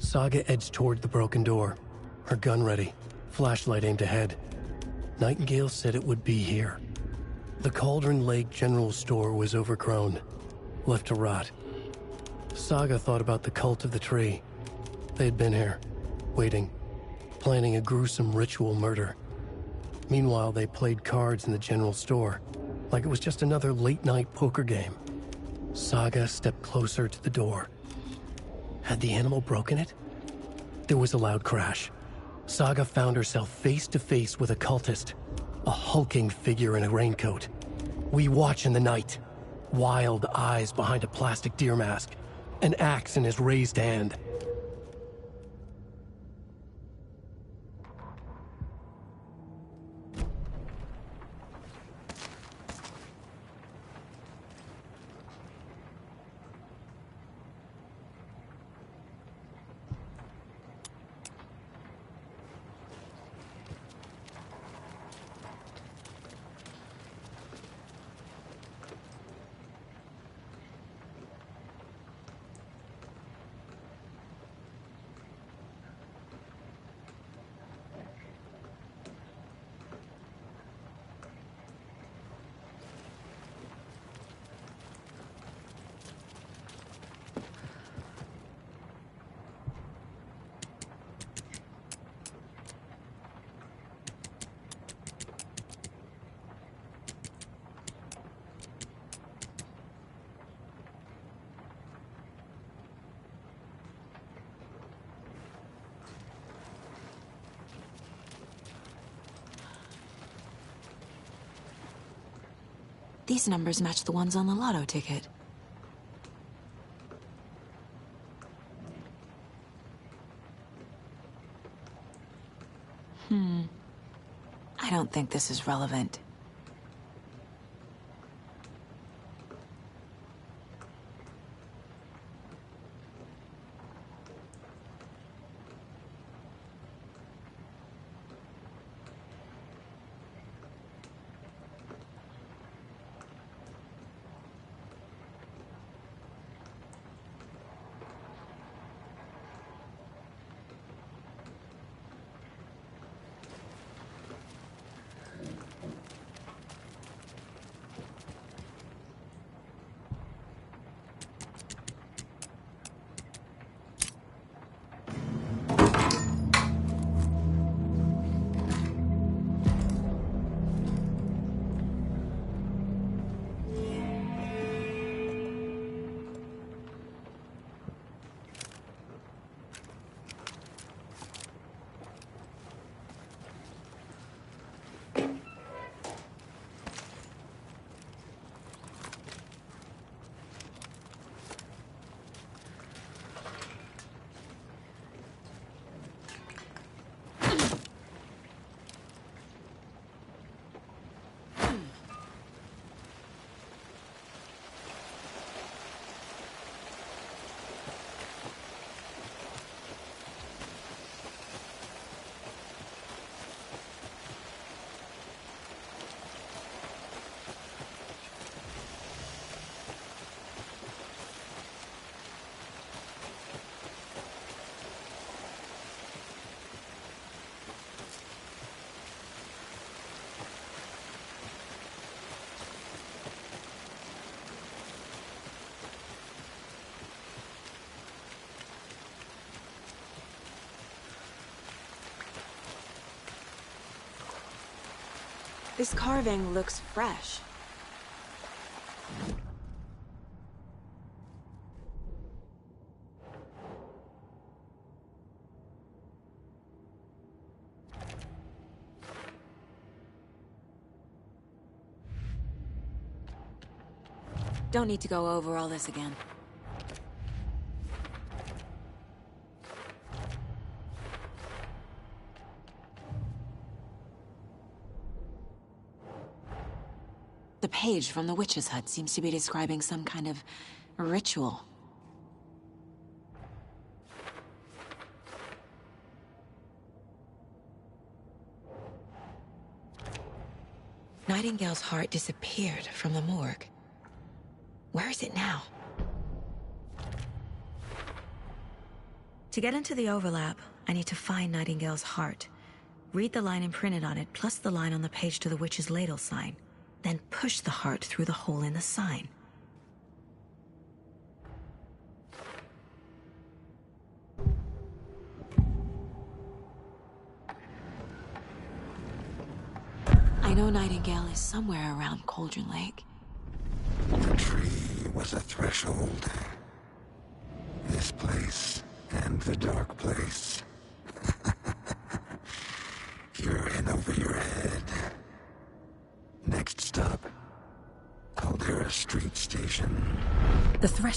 Saga edged toward the broken door, her gun ready, flashlight aimed ahead. Nightingale said it would be here. The Cauldron Lake General Store was overgrown, left to rot. Saga thought about the cult of the tree. They had been here, waiting, planning a gruesome ritual murder. Meanwhile, they played cards in the general store, like it was just another late-night poker game. Saga stepped closer to the door. Had the animal broken it? There was a loud crash. Saga found herself face to face with a cultist, a hulking figure in a raincoat. We watch in the night, wild eyes behind a plastic deer mask, an axe in his raised hand. These numbers match the ones on the lotto ticket. I don't think this is relevant. This carving looks fresh. Don't need to go over all this again. The page from the witch's hut seems to be describing some kind of ritual. Nightingale's heart disappeared from the morgue. Where is it now? To get into the overlap, I need to find Nightingale's heart. Read the line imprinted on it, plus the line on the page to the witch's ladle sign. Then push the heart through the hole in the sign. I know Nightingale is somewhere around Cauldron Lake. The tree was a threshold. This place and the dark place.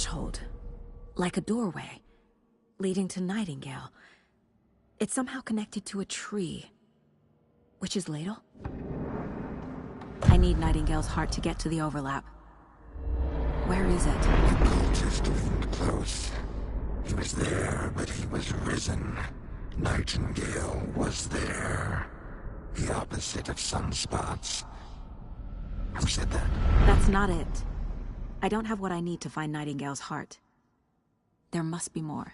threshold. Like a doorway. Leading to Nightingale. It's somehow connected to a tree. Witch's Ladle? I need Nightingale's heart to get to the overlap. Where is it? The cultist isn't close. He was there, but he was risen. Nightingale was there. The opposite of sunspots. Who said that? That's not it. I don't have what I need to find Nightingale's heart. There must be more.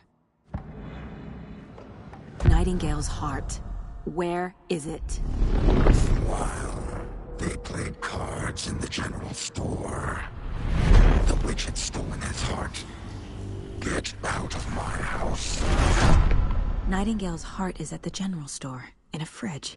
Nightingale's heart. Where is it? While they played cards in the general store, the witch had stolen his heart. Get out of my house. Nightingale's heart is at the general store, in a fridge.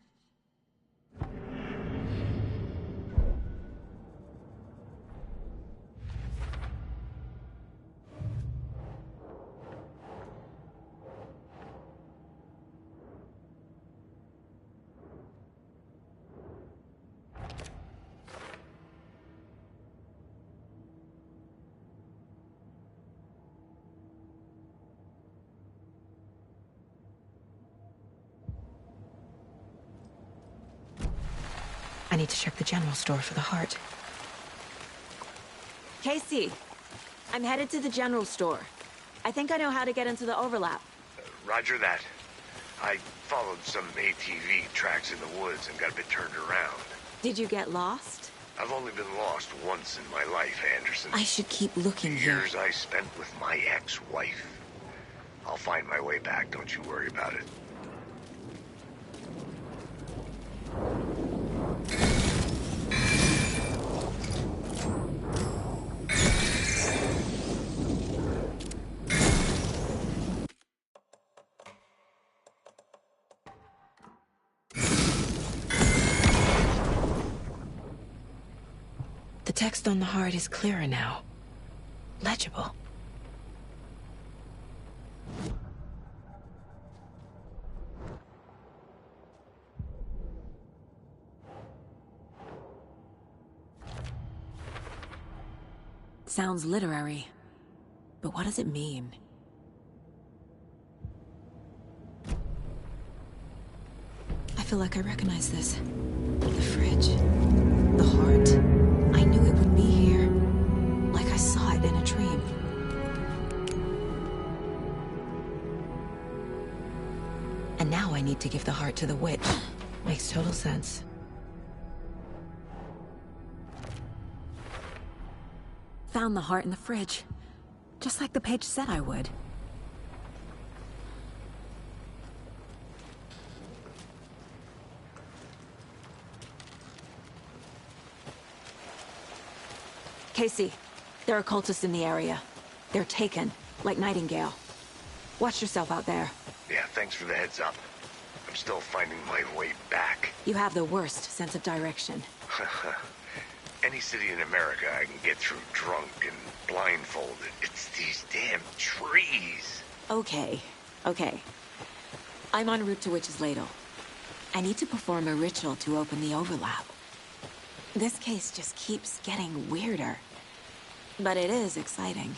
I need to check the general store for the heart. Casey, I'm headed to the general store. I think I know how to get into the overlap. Roger that. I followed some ATV tracks in the woods and got a bit turned around. Did you get lost? I've only been lost once in my life, Anderson. I should keep looking here. Years I spent with my ex-wife. I'll find my way back, don't you worry about it. The text on the heart is clearer now. Legible. Sounds literary, but what does it mean? I feel like I recognize this. The fridge. The heart. I knew it would be here. Like I saw it in a dream. And now I need to give the heart to the witch. Makes total sense. Found the heart in the fridge. Just like the page said I would. Casey, there are cultists in the area. They're taken, like Nightingale. Watch yourself out there. Yeah, thanks for the heads up. I'm still finding my way back. You have the worst sense of direction. Any city in America I can get through drunk and blindfolded. It's these damn trees. Okay. I'm en route to Witch's Ladle. I need to perform a ritual to open the overlap. This case just keeps getting weirder. But it is exciting.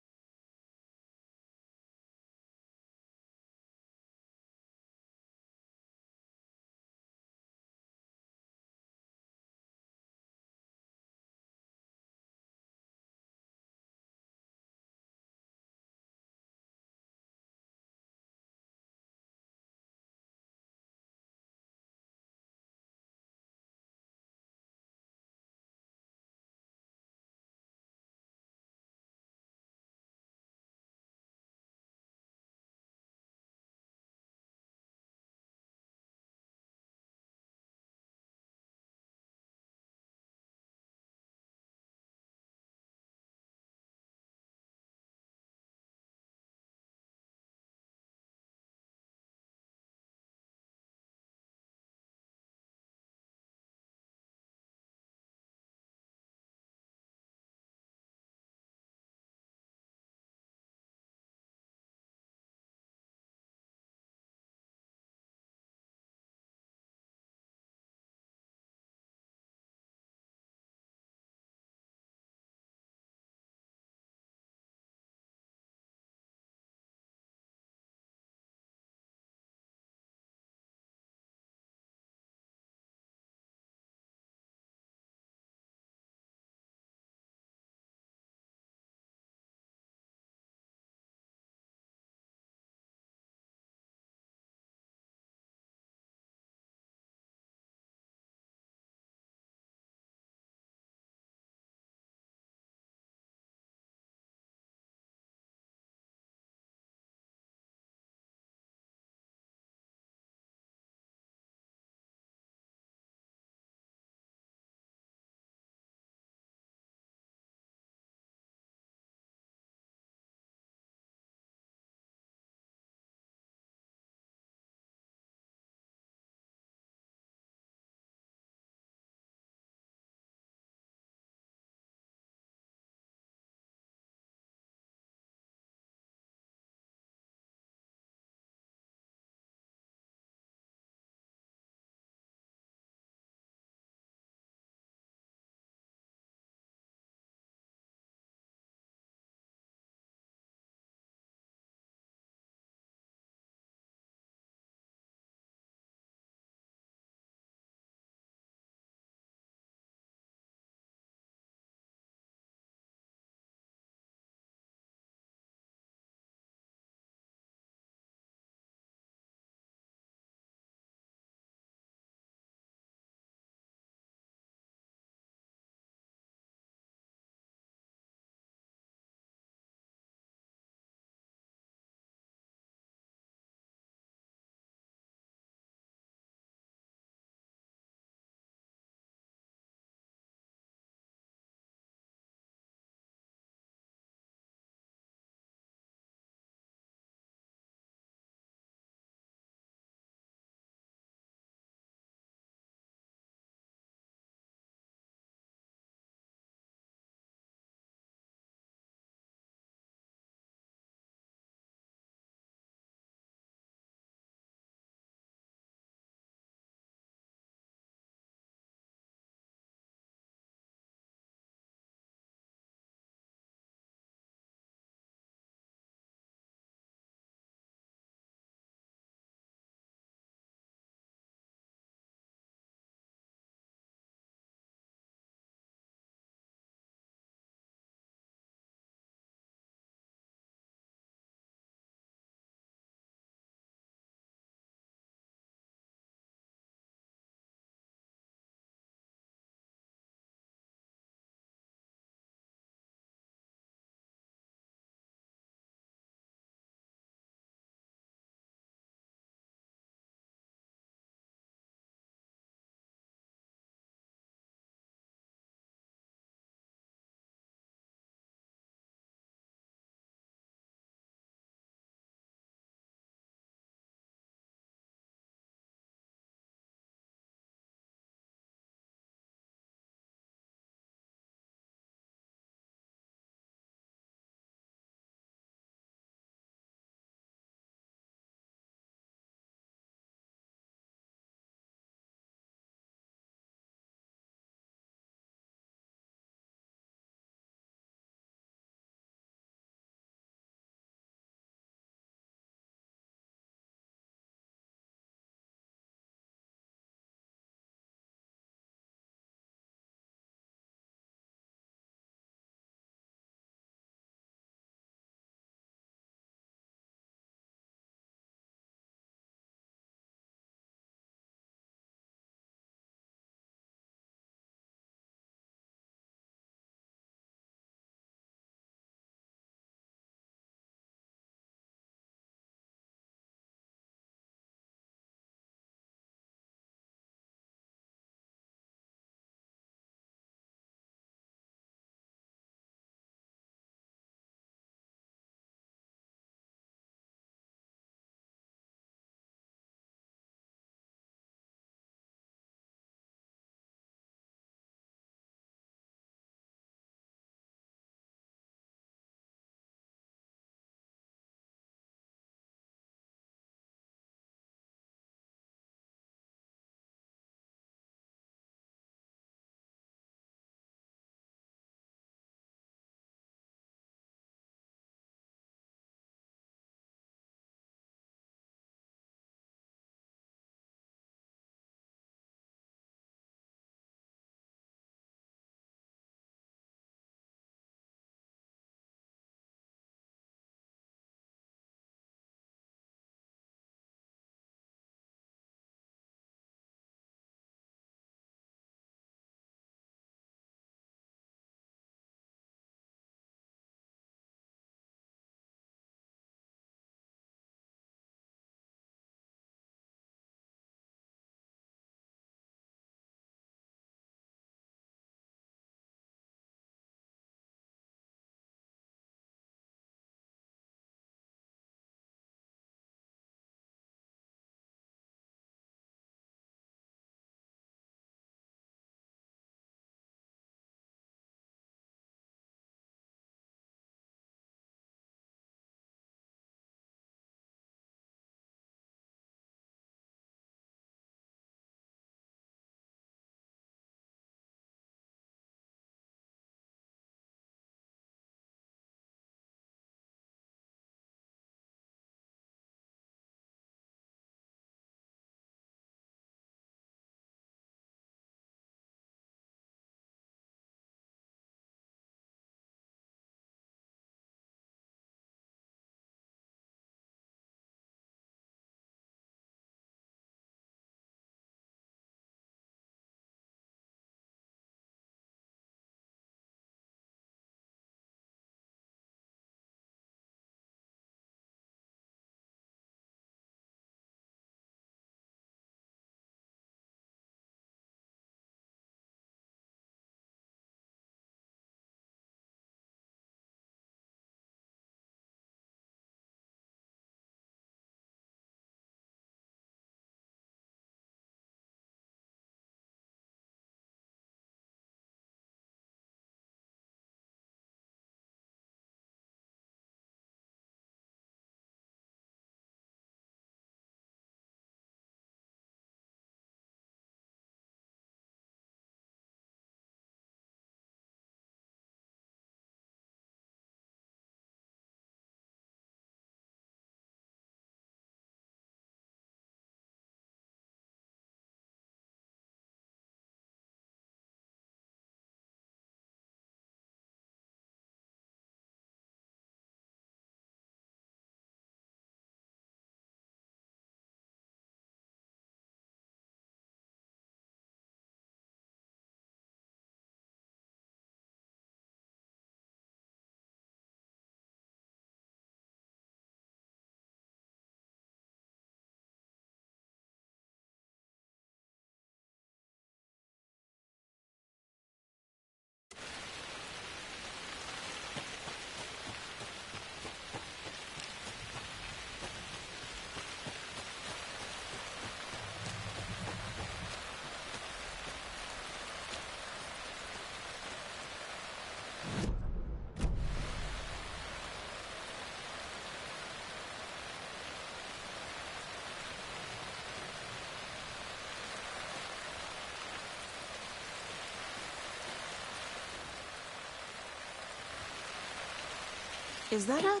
Is that a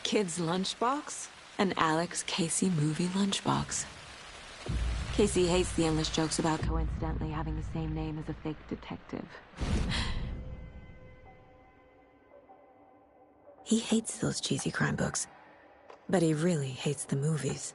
kid's lunchbox? An Alex Casey movie lunchbox. Casey hates the endless jokes about coincidentally having the same name as a fake detective. He hates those cheesy crime books, but he really hates the movies.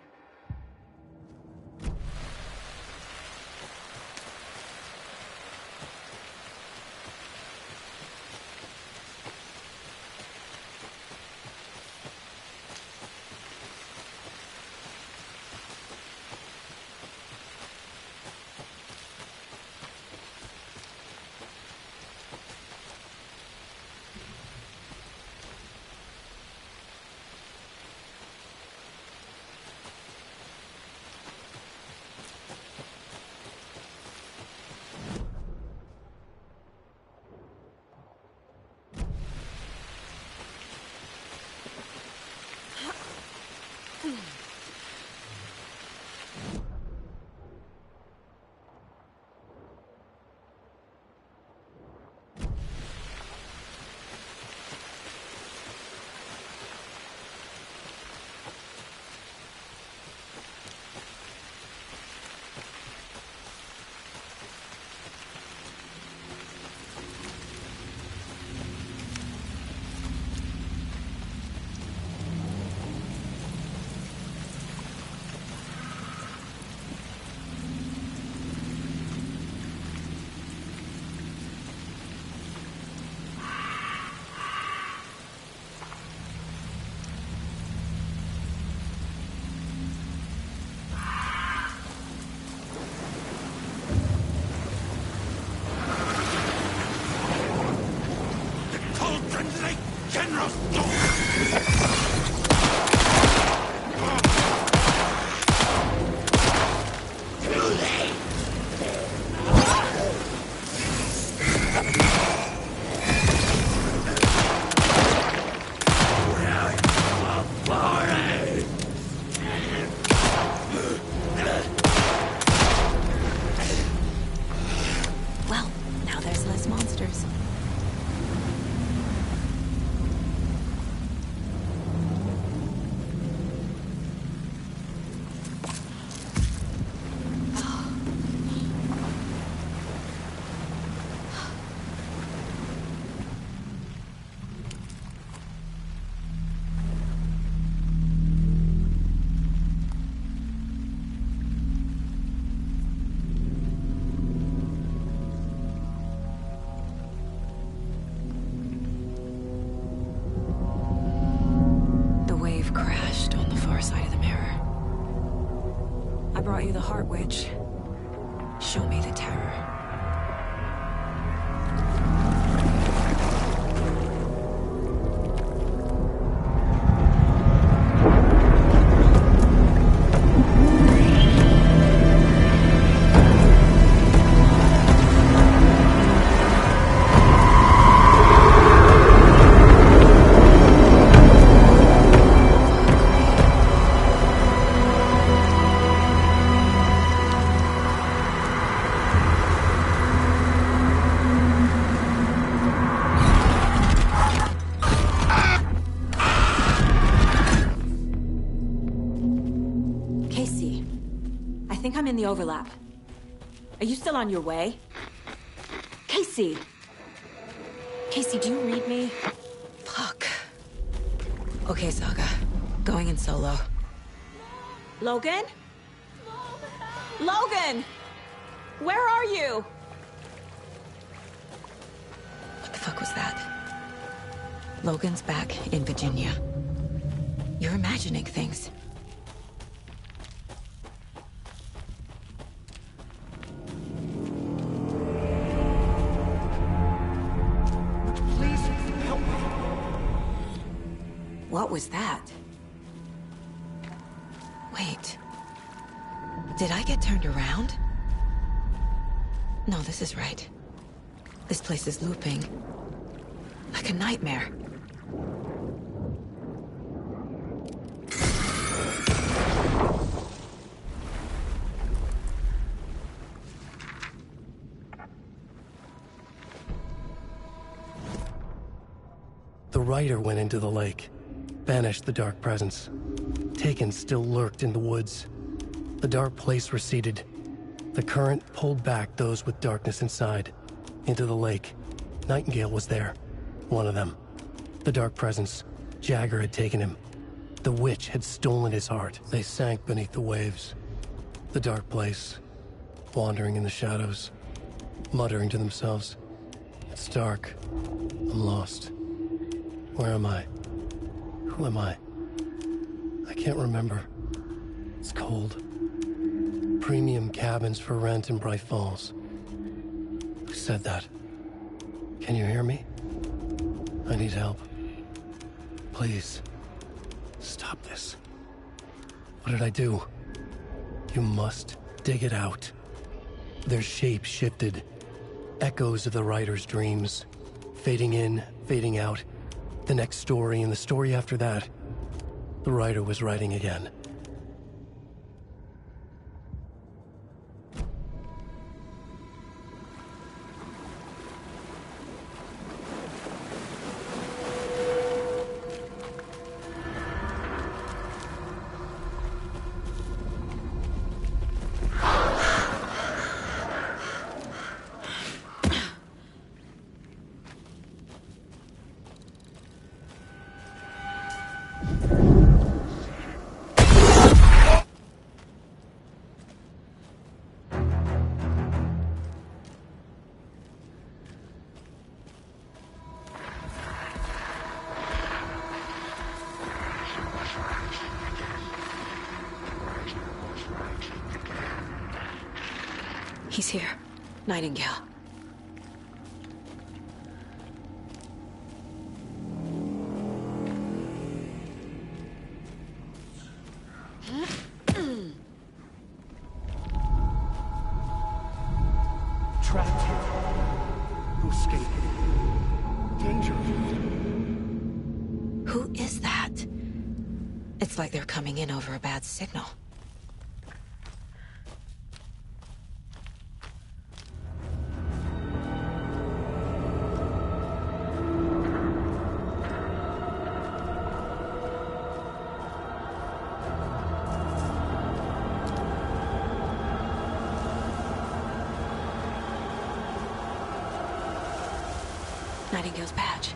Well, now there's less monsters. Crashed on the far side of the mirror. I brought you the Heart Witch. Show me the terror. I think I'm in the overlap. Are you still on your way? Casey! Casey, do you read me? Fuck. Okay, Saga. Going in solo. Logan? Logan! Where are you? What the fuck was that? Logan's back in Virginia. You're imagining things. What was that? Wait. Did I get turned around? No, this is right. This place is looping. Like a nightmare. The Rider went into the lake, banished the Dark Presence. Taken still lurked in the woods. The dark place receded. The current pulled back those with darkness inside, into the lake. Nightingale was there, one of them. The Dark Presence, Jagger had taken him. The witch had stolen his heart. They sank beneath the waves. The dark place, wandering in the shadows, muttering to themselves. It's dark. I'm lost. Where am I? Who am I? I can't remember. It's cold. Premium cabins for rent in Bright Falls. Who said that? Can you hear me? I need help. Please. Stop this. What did I do? You must dig it out. Their shape shifted. Echoes of the writer's dreams. Fading in, fading out. The next story and the story after that. The writer was writing again. He's here. Nightingale. Trapped here. Who escaped? Danger. Who is that? It's like they're coming in over a bad signal. Nightingale's badge.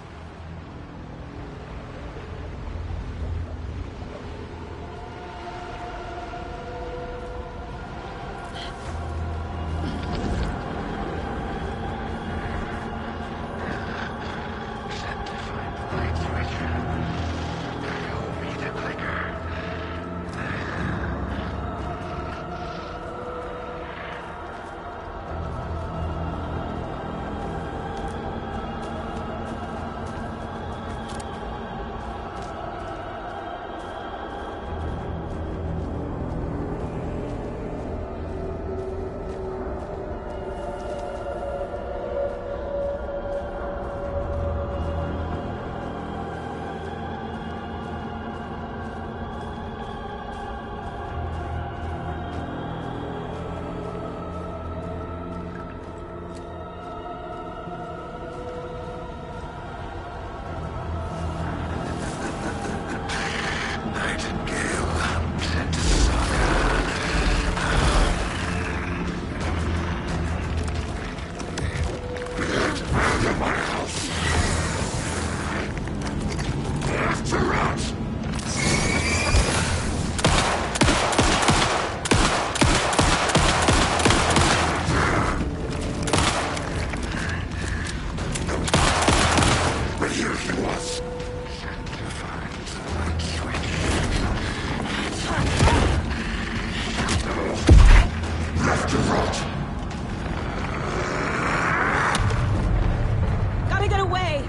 Gotta get away!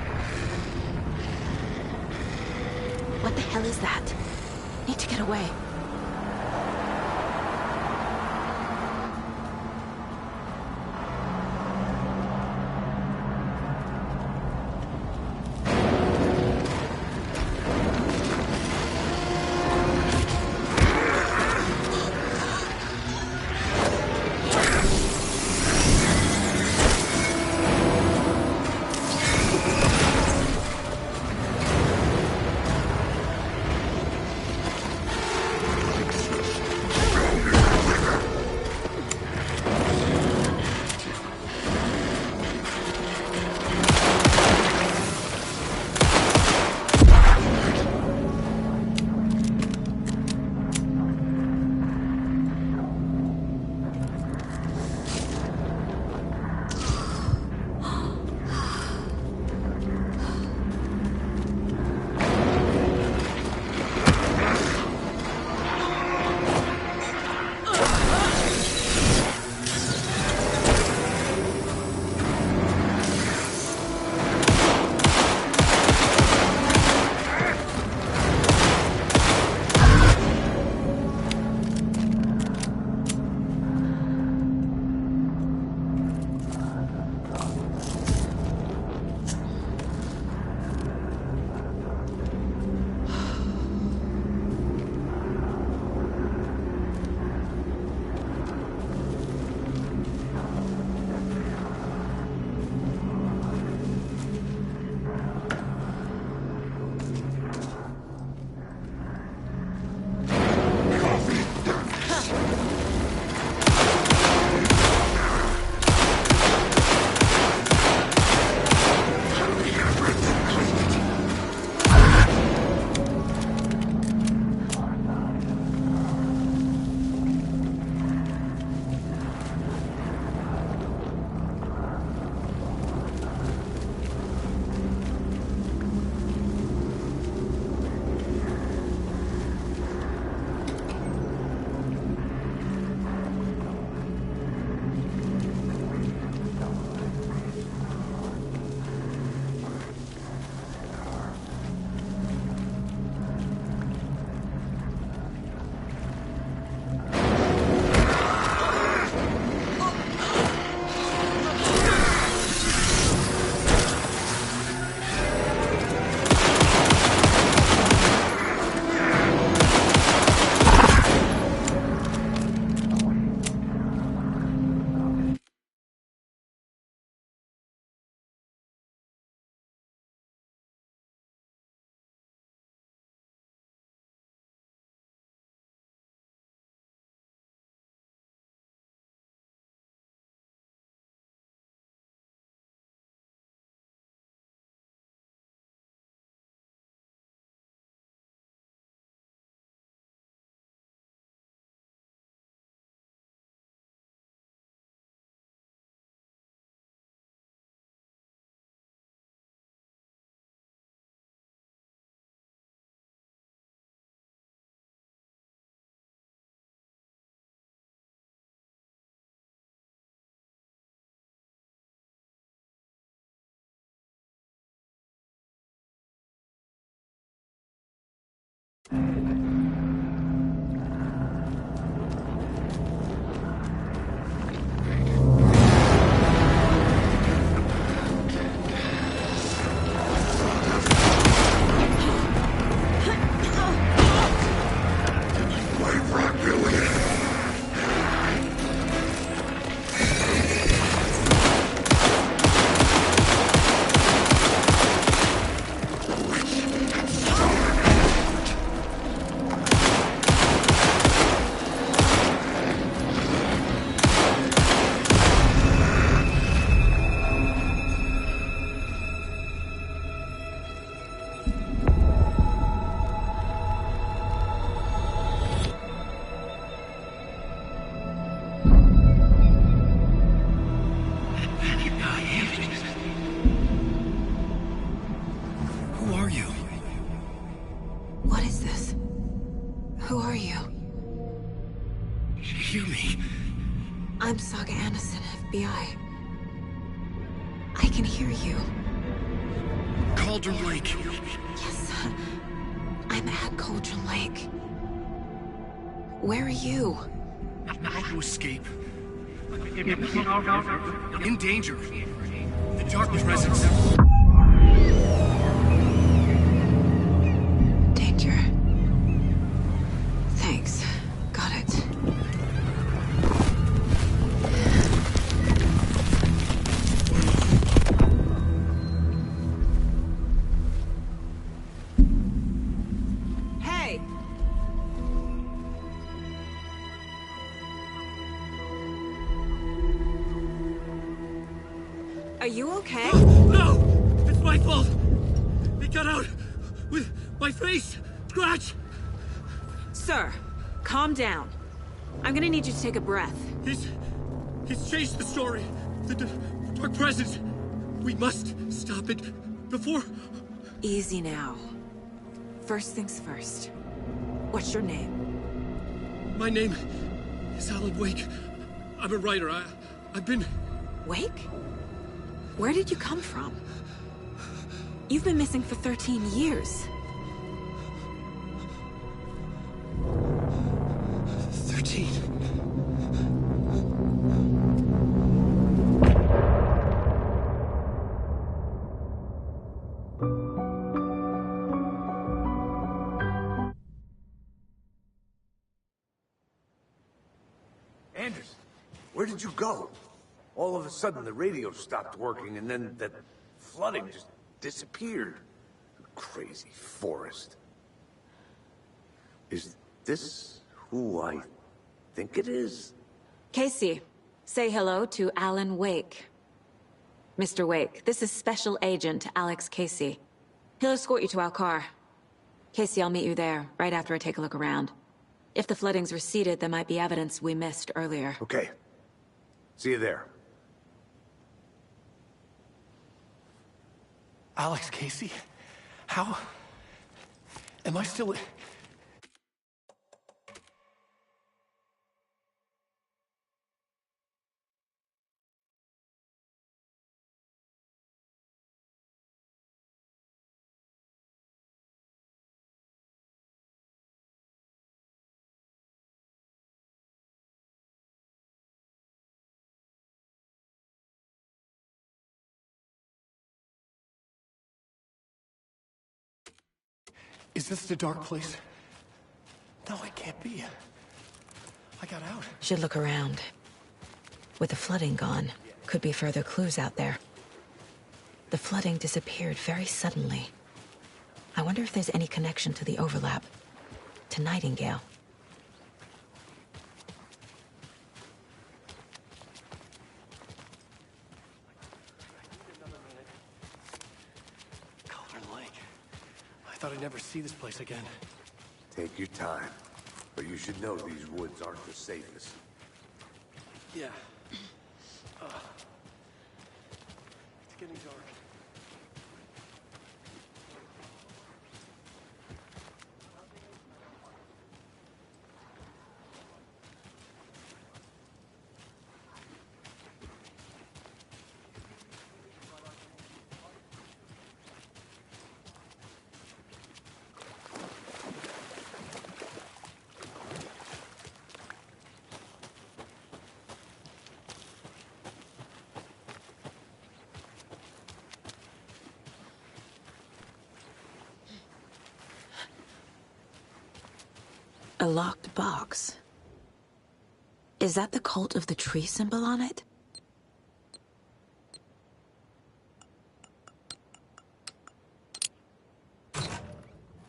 What the hell is that? Need to get away. FBI. I can hear you. Cauldron Lake. Yes, I'm at Cauldron Lake. Where are you? How to escape? In danger. The Dark Presence. Danger. Thanks. Got it. Hey! Are you okay? No! It's my fault! It got out with my face! Scratch! Sir, calm down. I'm gonna need you to take a breath. He's changed the story. The Dark Presence. We must stop it before... Easy now. First things first. What's your name? My name is Alan Wake. I'm a writer. I've been... Wake? Where did you come from? You've been missing for 13 years. 13. Anders, where did you go? All of a sudden, the radio stopped working, and then that flooding just disappeared. Crazy forest. Is this who I think it is? Casey, say hello to Alan Wake. Mr. Wake, this is Special Agent Alex Casey. He'll escort you to our car. Casey, I'll meet you there, right after I take a look around. If the flooding's receded, there might be evidence we missed earlier. Okay. See you there. Alex Casey? How? Am I still... Is this the dark place? No, it can't be. I got out. Should look around. With the flooding gone, could be further clues out there. The flooding disappeared very suddenly. I wonder if there's any connection to the overlap. To Nightingale. Cauldron Lake. I thought I'd never see this place again. Take your time. But you should know these woods aren't the safest. Yeah. It's getting dark. A locked box. Is that the Cult of the Tree symbol on it?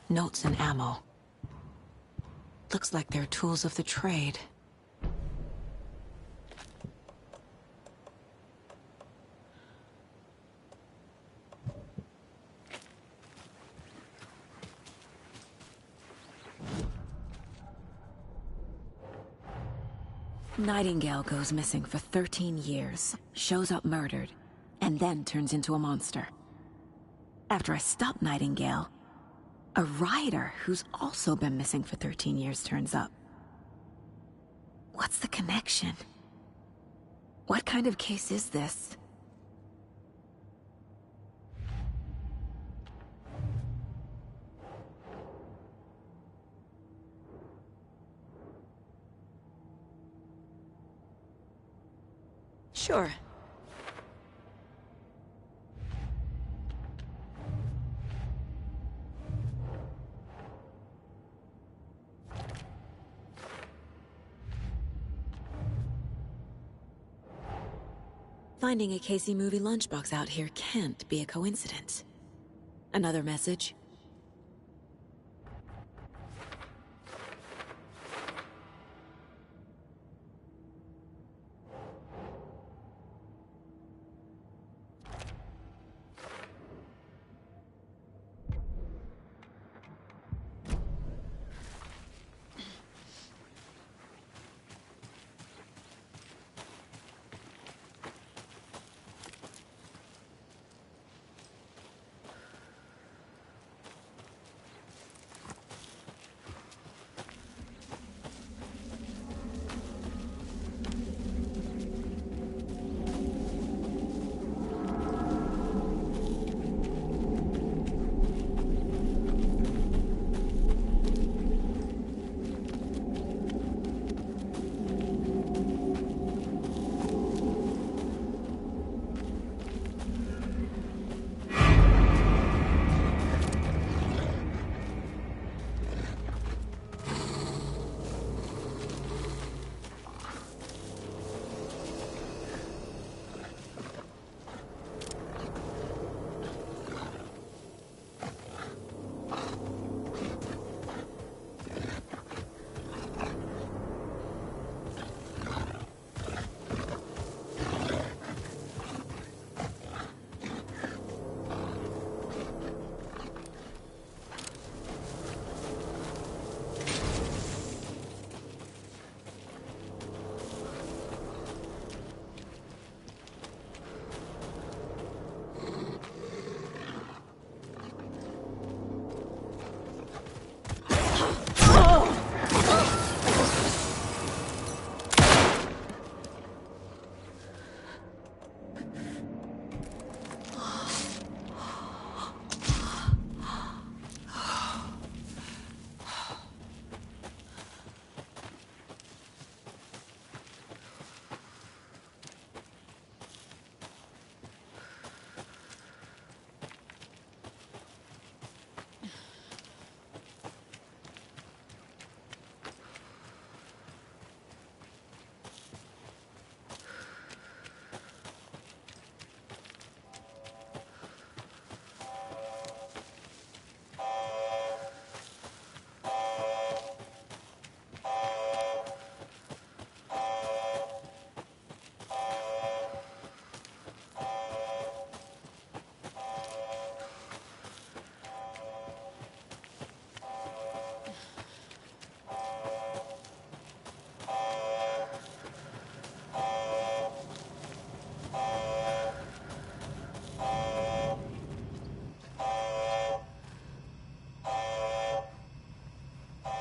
Notes and ammo. Looks like they're tools of the trade. Nightingale goes missing for 13 years, shows up murdered, and then turns into a monster. After I stop Nightingale, a rider who's also been missing for 13 years turns up. What's the connection? What kind of case is this? Sure. Finding a Casey movie lunchbox out here can't be a coincidence. Another message?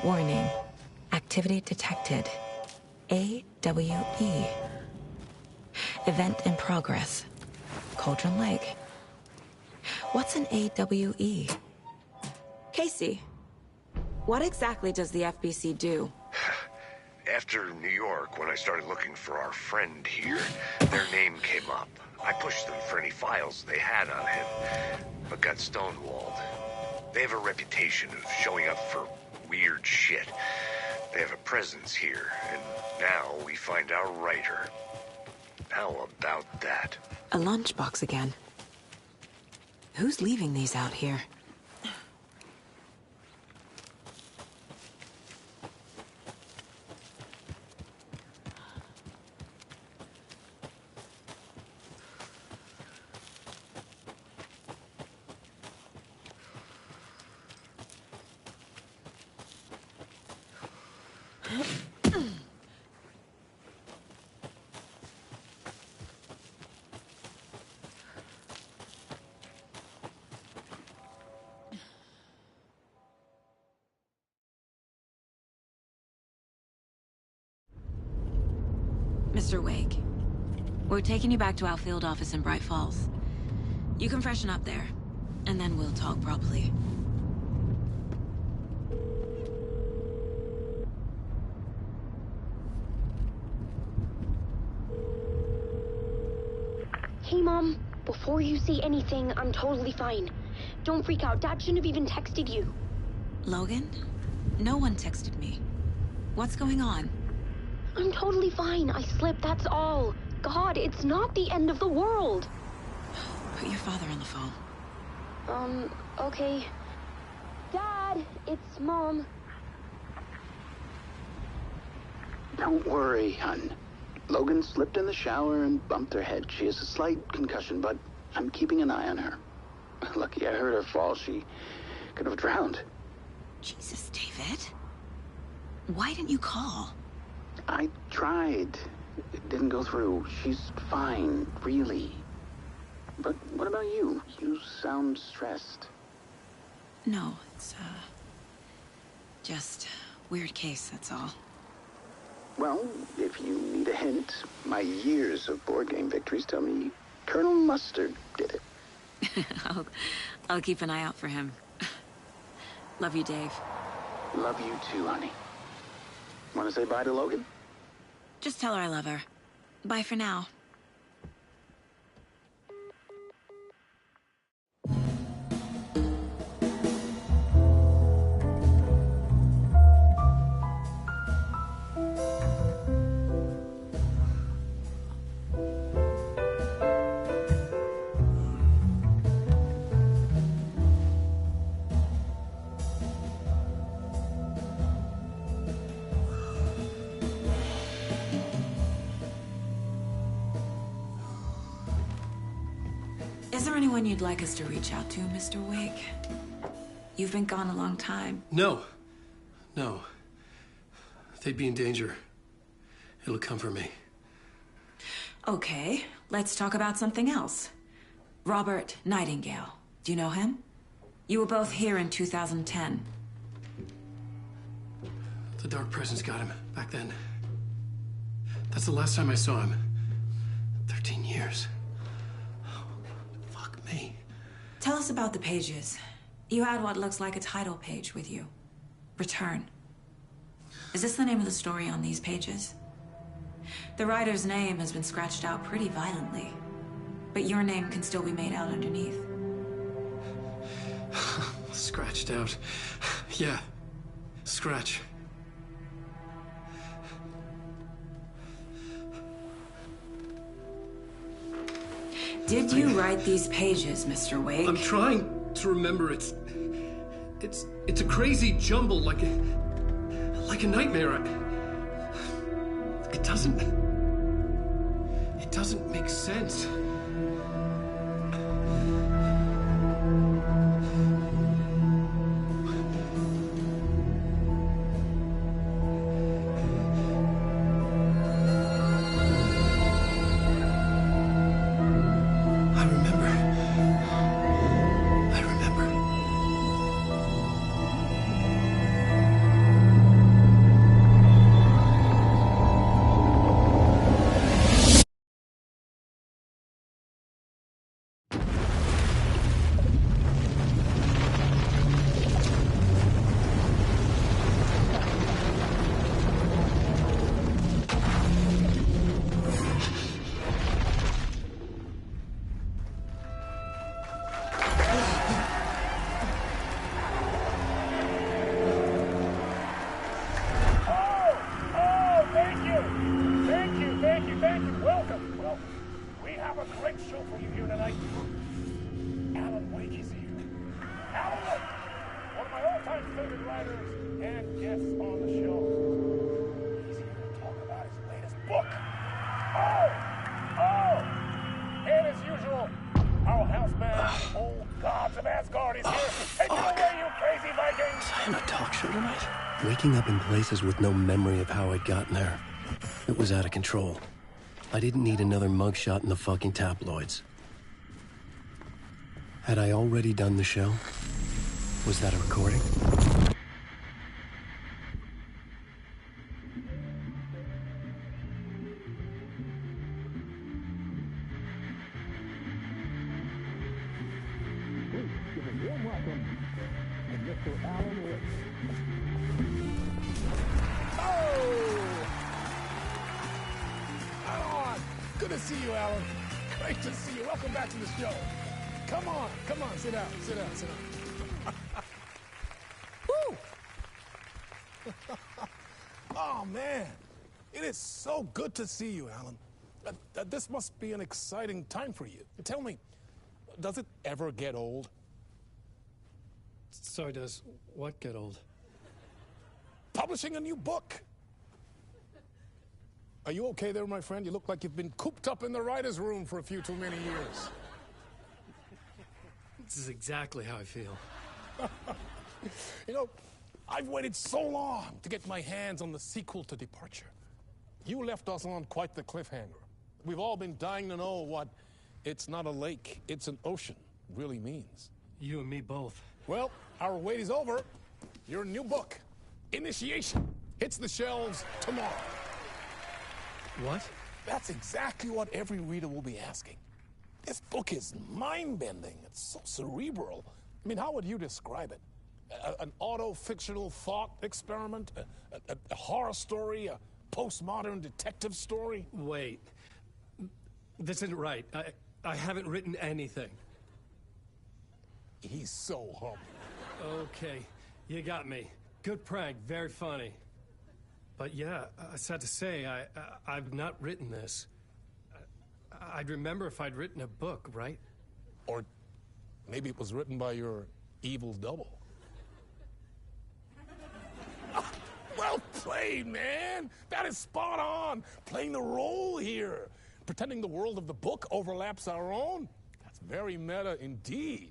Warning. Activity detected. AWE. Event in progress. Cauldron Lake. What's an AWE? Casey, what exactly does the FBC do? After New York, when I started looking for our friend here, their name came up. I pushed them for any files they had on him, but got stonewalled. They have a reputation of showing up for weird shit. They have a presence here, and now we find our writer. How about that? A lunchbox again. Who's leaving these out here? Mr. Wake, We're taking you back to our field office in Bright Falls. You can freshen up there, and then we'll talk properly. Hey, Mom. Before you say anything, I'm totally fine. Don't freak out. Dad shouldn't have even texted you. Logan? No one texted me. What's going on? I'm totally fine. I slipped, that's all. God, it's not the end of the world. Put your father on the phone. Okay. Dad, it's Mom. Don't worry, hon. Logan slipped in the shower and bumped her head. She has a slight concussion, but I'm keeping an eye on her. Lucky I heard her fall. She could have drowned. Jesus, David. Why didn't you call? I tried. It didn't go through. She's fine, really. But what about you? You sound stressed. No, it's, just weird case, that's all. Well, if you need a hint, my years of board game victories tell me Colonel Mustard did it. I'll keep an eye out for him. Love you, Dave. Love you too, honey. Want to say bye to Logan? Just tell her I love her. Bye for now. Is there anyone you'd like us to reach out to, Mr. Wake? You've been gone a long time. No. No. They'd be in danger. It'll come for me. Okay, let's talk about something else. Robert Nightingale. Do you know him? You were both here in 2010. The Dark Presence got him back then. That's the last time I saw him. 13 years. Fuck me. Tell us about the pages. You had what looks like a title page with you. Return. Is this the name of the story on these pages? The writer's name has been scratched out pretty violently, but your name can still be made out underneath. Scratched out. Yeah. Scratch. Did you write these pages, Mr. Wake? I'm trying to remember. It's a crazy jumble, like a nightmare. It doesn't make sense. Waking up in places with no memory of how I'd gotten there. It was out of control. I didn't need another mugshot in the fucking tabloids. Had I already done the show? Was that a recording? a warm welcome to Mr. Alan Wake. Oh! Good to see you, Alan. Great to see you. Welcome back to the show. Come on, sit down. Woo! Oh, man. It is so good to see you, Alan. This must be an exciting time for you. Tell me, does it ever get old? So does what get old? Publishing a new book. Are you okay there, my friend? You look like you've been cooped up in the writer's room for a few too many years. This is exactly how I feel. You know, I've waited so long to get my hands on the sequel to Departure. You left us on quite the cliffhanger. We've all been dying to know what "it's not a lake, it's an ocean" really means. You and me both. Well, our wait is over. Your new book, Initiation, hits the shelves tomorrow. What? That's exactly what every reader will be asking. This book is mind-bending. It's so cerebral. I mean, how would you describe it? An auto-fictional thought experiment? A horror story? A postmodern detective story? Wait. This isn't right. I haven't written anything. He's so humble. Okay, you got me. Good prank, very funny. But yeah, sad to say, I've not written this. I'd remember if I'd written a book, right? Or maybe it was written by your evil double. Well played, man! That is spot on! Playing the role here. Pretending the world of the book overlaps our own. That's very meta indeed.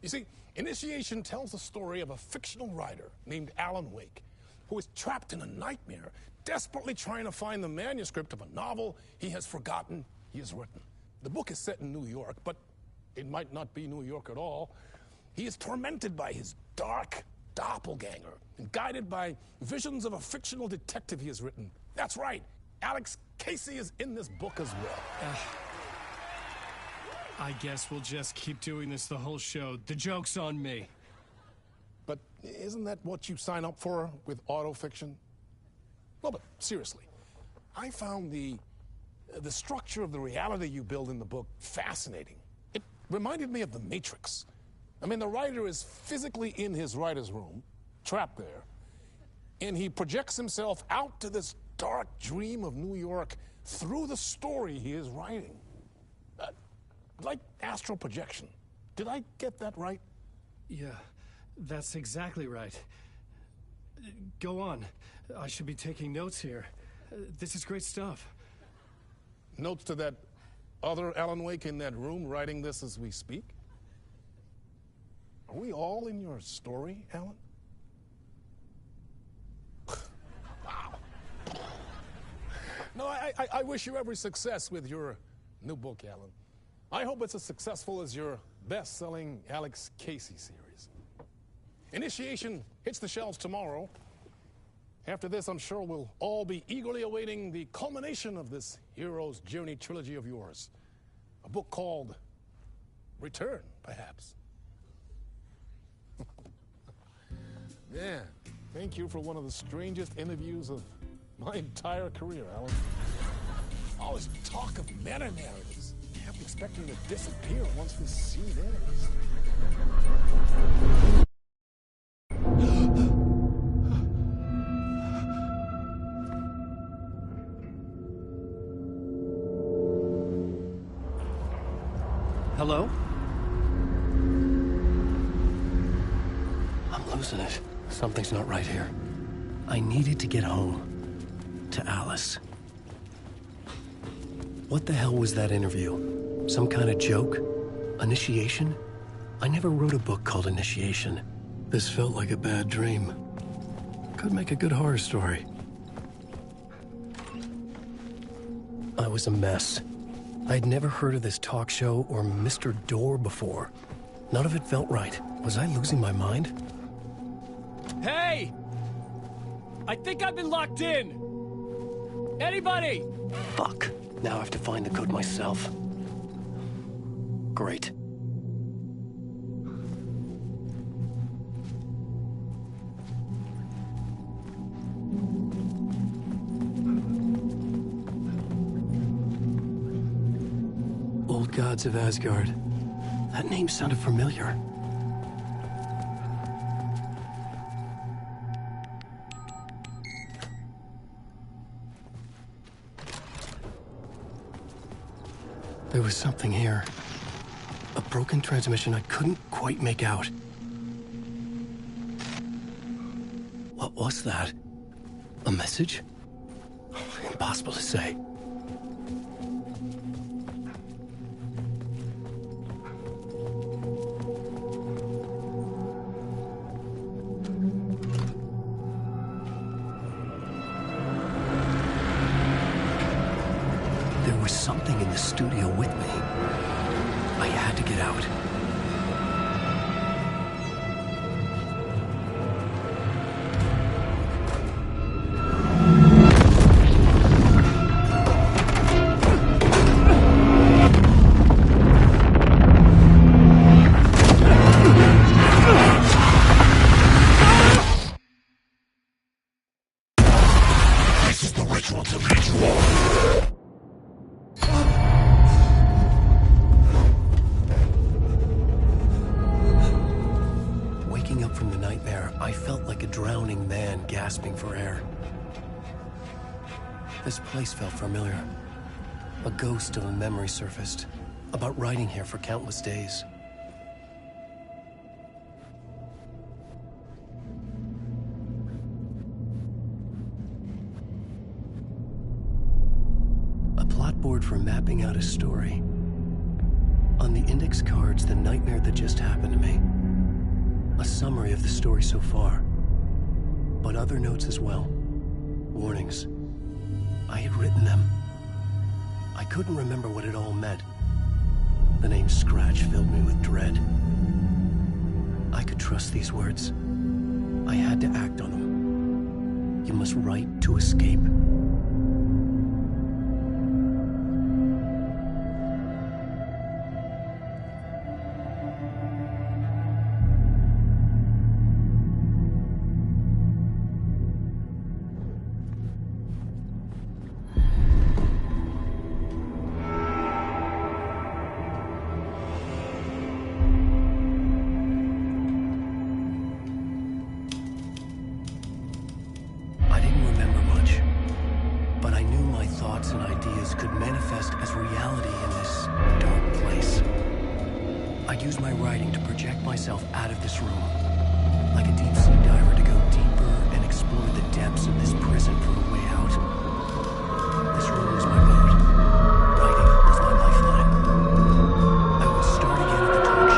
You see, Initiation tells the story of a fictional writer named Alan Wake, who is trapped in a nightmare, desperately trying to find the manuscript of a novel he has forgotten he has written. The book is set in New York, but it might not be New York at all. He is tormented by his dark doppelganger and guided by visions of a fictional detective he has written. That's right, Alex Casey is in this book as well. I guess we'll just keep doing this the whole show. The joke's on me. But isn't that what you sign up for with autofiction? Well, but seriously, I found the structure of the reality you build in the book fascinating. It reminded me of The Matrix. I mean, the writer is physically in his writer's room, trapped there, and he projects himself out to this dark dream of New York through the story he is writing. Like astral projection. Did I get that right? Yeah, that's exactly right. Go on. I should be taking notes here. This is great stuff. Notes to that other Alan Wake in that room writing this as we speak? Are we all in your story, Alan? Wow. No, I wish you every success with your new book, Alan. I hope it's as successful as your best-selling Alex Casey series. Initiation hits the shelves tomorrow. After this, I'm sure we'll all be eagerly awaiting the culmination of this hero's journey trilogy of yours. A book called Return, perhaps. Man, thank you for one of the strangest interviews of my entire career, Alan. All this talk of meta-narratives. I'm expecting to disappear once this scene ends. Hello? I'm losing it. Something's not right here. I needed to get home. To Alice. What the hell was that interview? Some kind of joke? Initiation? I never wrote a book called Initiation. This felt like a bad dream. Could make a good horror story. I was a mess. I'd never heard of this talk show or Mr. Door before. None of it felt right. Was I losing my mind? Hey! I think I've been locked in! Anybody? Fuck. Now I have to find the code myself. Great. gods of Asgard. That name sounded familiar. There was something here. A broken transmission I couldn't quite make out. What was that? A message? Impossible to say. There was something in the studio with me. I had to get out. This is the ritual to lead you all. Waking up from the nightmare, I felt like a drowning man gasping for air. This place felt familiar. A ghost of a memory surfaced, about riding here for countless days. A plot board for mapping out a story. On the index cards, the nightmare that just happened to me. A summary of the story so far, but other notes as well. Warnings. I had written them. I couldn't remember what it all meant. The name Scratch filled me with dread. I could trust these words. I had to act on them. You must write to escape. Thoughts and ideas could manifest as reality in this dark place. I'd use my writing to project myself out of this room, like a deep-sea diver to go deeper and explore the depths of this prison for a way out. This room was my boat. Writing was my lifeline. I would start again at the talk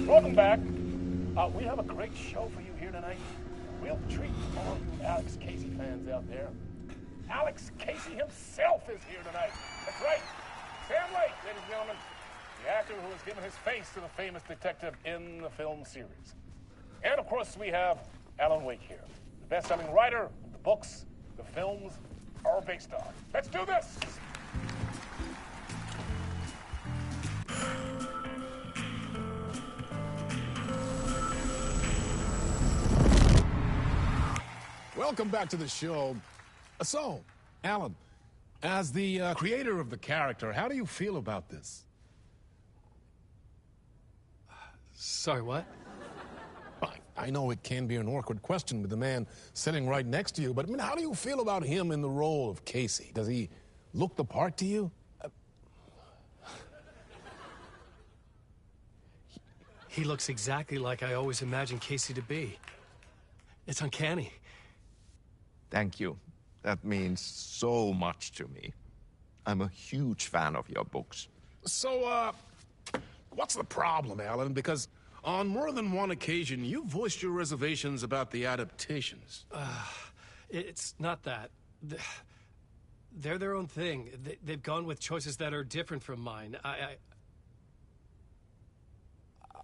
Welcome back. We have a great show for you here tonight. Real treat for all you Alex Casey fans out there. Alex Casey himself is here tonight. That's right. Sam Lake, ladies and gentlemen. The actor who has given his face to the famous detective in the film series. And of course, we have Alan Wake here. The best-selling writer of the books the films are based on. Let's do this! Welcome back to the show. So, Alan, as the creator of the character, how do you feel about this? Sorry, what? I know it can be an awkward question with the man sitting right next to you, but I mean, how do you feel about him in the role of Casey? Does he look the part to you? He looks exactly like I always imagined Casey to be. It's uncanny. Thank you. That means so much to me. I'm a huge fan of your books. So, what's the problem, Alan? Because on more than one occasion, you voiced your reservations about the adaptations. It's not that. They're their own thing. They've gone with choices that are different from mine.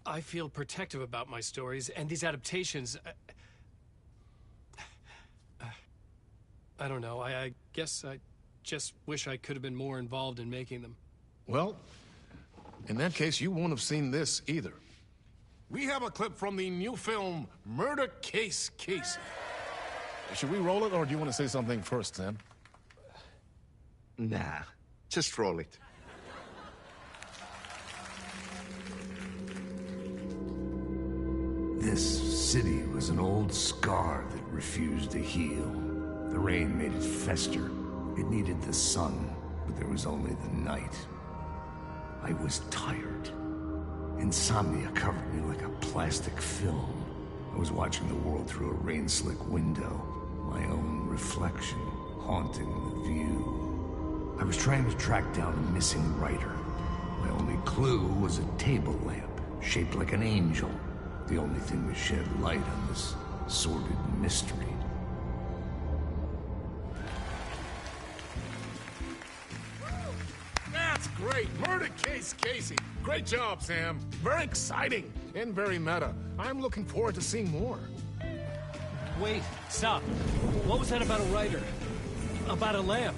I feel protective about my stories, and these adaptations, I don't know. I guess I just wish I could have been more involved in making them. Well, in that case, you won't have seen this either. We have a clip from the new film, Murder Case Casey. Should we roll it, or do you want to say something first, Sam? Nah, just roll it. This city was an old scar that refused to heal. The rain made it fester. It needed the sun, but there was only the night. I was tired. Insomnia covered me like a plastic film. I was watching the world through a rain-slick window, my own reflection haunting the view. I was trying to track down a missing writer. My only clue was a table lamp, shaped like an angel. The only thing that shed light on this sordid mystery. That's great! Murder Case Casey! Great job, Sam. Very exciting and very meta. I'm looking forward to seeing more. Wait, stop. What was that about a writer? About a lamp?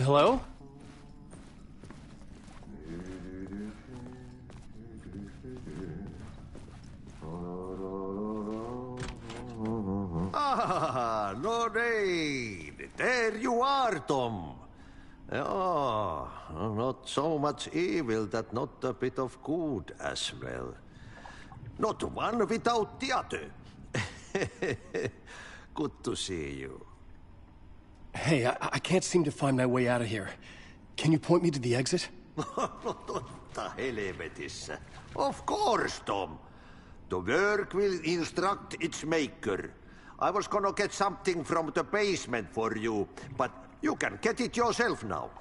Hello? Ah, Lorraine! There you are, Tom. Oh, not so much evil that not a bit of good as well. Not one without the other. Good to see you. Hey, I can't seem to find my way out of here. Can you point me to the exit? Totta helvetissä. Of course, Tom. The work will instruct its maker. I was gonna get something from the basement for you, but you can get it yourself now.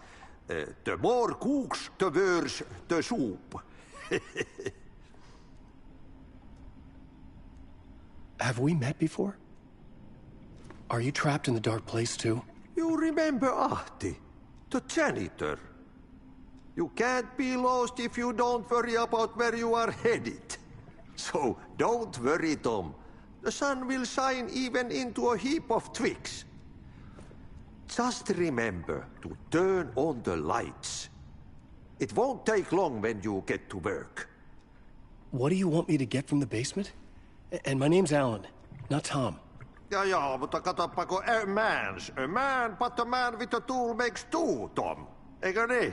The more cooks, the worse the soup. Have we met before? Are you trapped in the dark place too? You remember Ahti, the janitor. You can't be lost if you don't worry about where you are headed. So don't worry, Tom. The sun will shine even into a heap of twigs. Just remember to turn on the lights. It won't take long when you get to work. What do you want me to get from the basement? And my name's Alan, not Tom. Ja, mutta katsopako a man, but a man with a tool makes two, Tom. Eikö niin?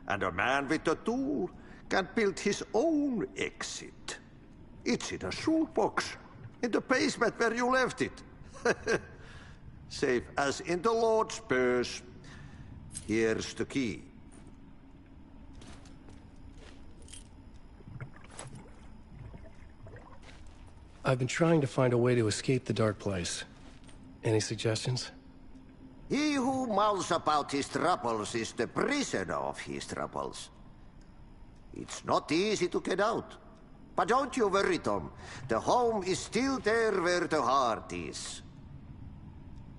And a man with a tool can build his own exit. It's in a shoebox, in the basement where you left it. Safe as in the Lord's purse. Here's the key. I've been trying to find a way to escape the dark place. Any suggestions? He who mouths about his troubles is the prisoner of his troubles. It's not easy to get out. But don't you worry, Tom. The home is still there where the heart is.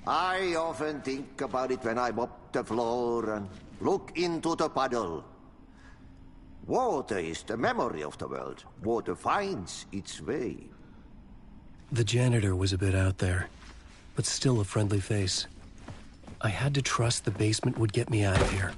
I often think about it when I mop the floor and look into the puddle. Water is the memory of the world. Water finds its way. The janitor was a bit out there, but still a friendly face. I had to trust the basement would get me out of here.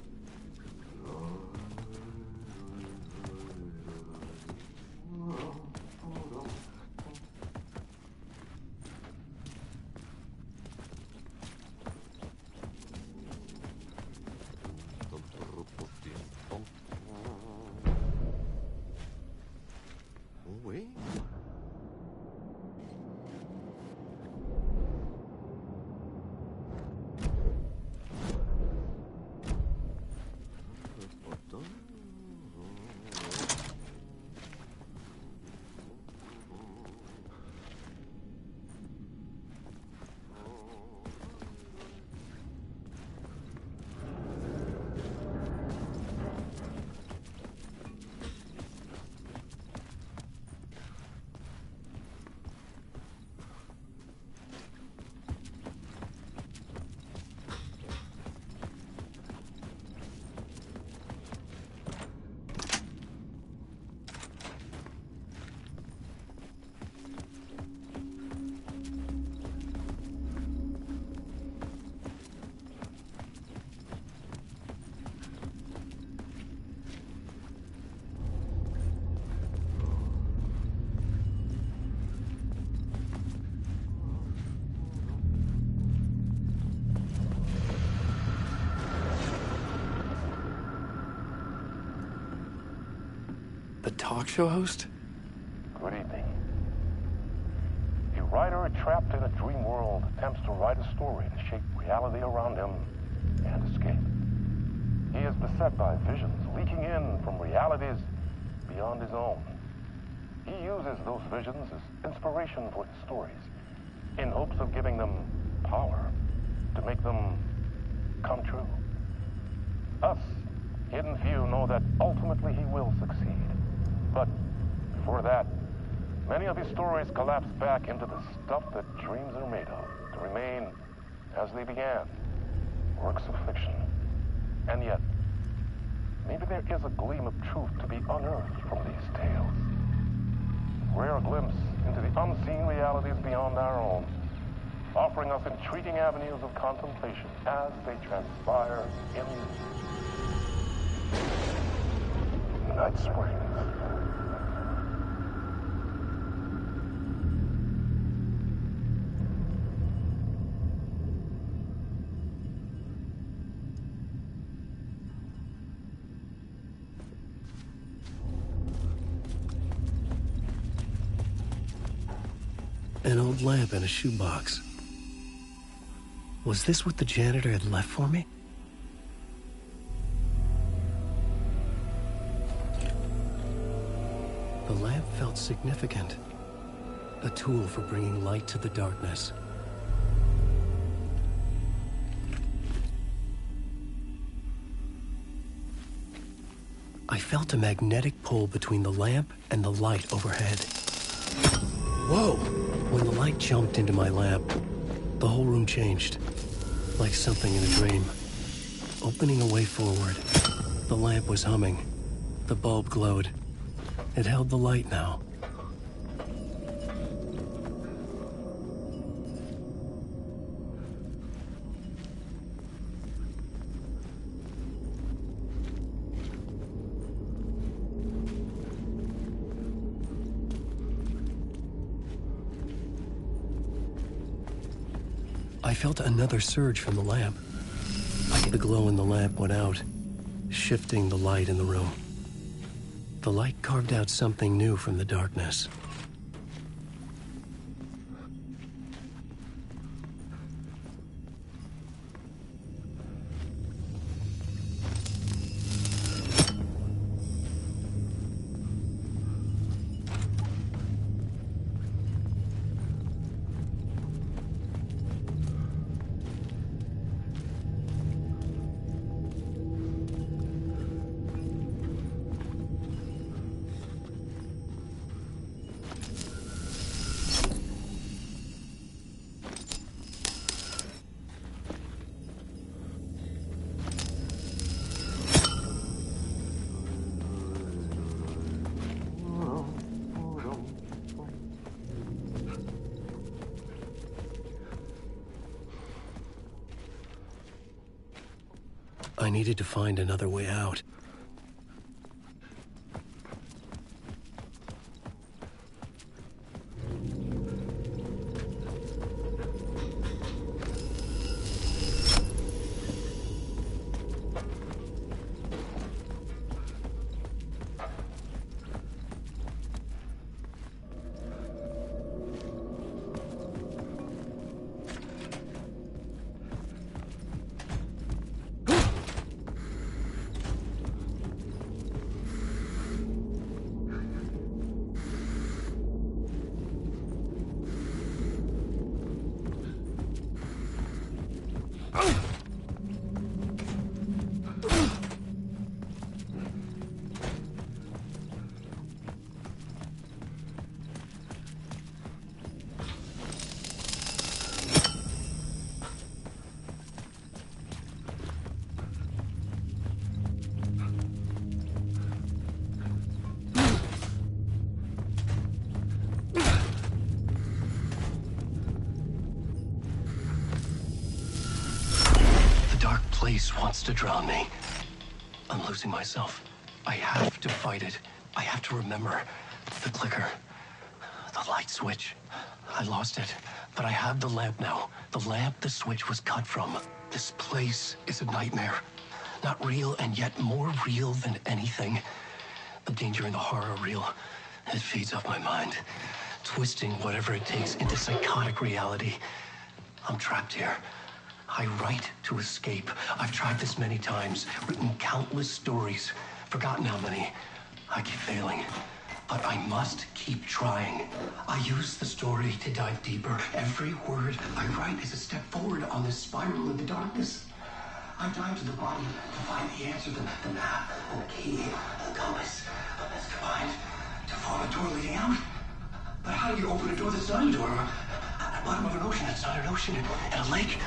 The talk show host? Good evening. A writer trapped in a dream world attempts to write a story to shape reality around him and escape. He is beset by visions leaking in from realities beyond his own. He uses those visions as inspiration for his stories, in hopes of giving them power to make them come true. Us, hidden few, know that ultimately he will succeed. But before that, many of his stories collapse back into the stuff that dreams are made of, to remain as they began, works of fiction. And yet, maybe there is a gleam of truth to be unearthed from these tales. A rare glimpse into the unseen realities beyond our own, offering us intriguing avenues of contemplation as they transpire in Night Springs. An old lamp in a shoebox. Was this what the janitor had left for me? The lamp felt significant. A tool for bringing light to the darkness. I felt a magnetic pull between the lamp and the light overhead. Whoa! When the light jumped into my lamp, the whole room changed, like something in a dream. Opening a way forward, the lamp was humming. The bulb glowed. It held the light now. I felt another surge from the lamp. The glow in the lamp went out, shifting the light in the room. The light carved out something new from the darkness. I needed to find another way out. Place wants to drown me. I'm losing myself. I have to fight it. I have to remember. The clicker. The light switch. I lost it. But I have the lamp now. The lamp the switch was cut from. This place is a nightmare. Not real, and yet more real than anything. The danger in the horror reel. It feeds off my mind. Twisting whatever it takes into psychotic reality. I'm trapped here. I write to escape. I've tried this many times, written countless stories, forgotten how many. I keep failing, but I must keep trying. I use the story to dive deeper. Every word I write is a step forward on this spiral in the darkness. I dive to the body to find the answer, the map, and the key, and the compass. But that's combined to form a door leading out. But how do you open a door that's not a door? At the bottom of an ocean that's not an ocean, and a lake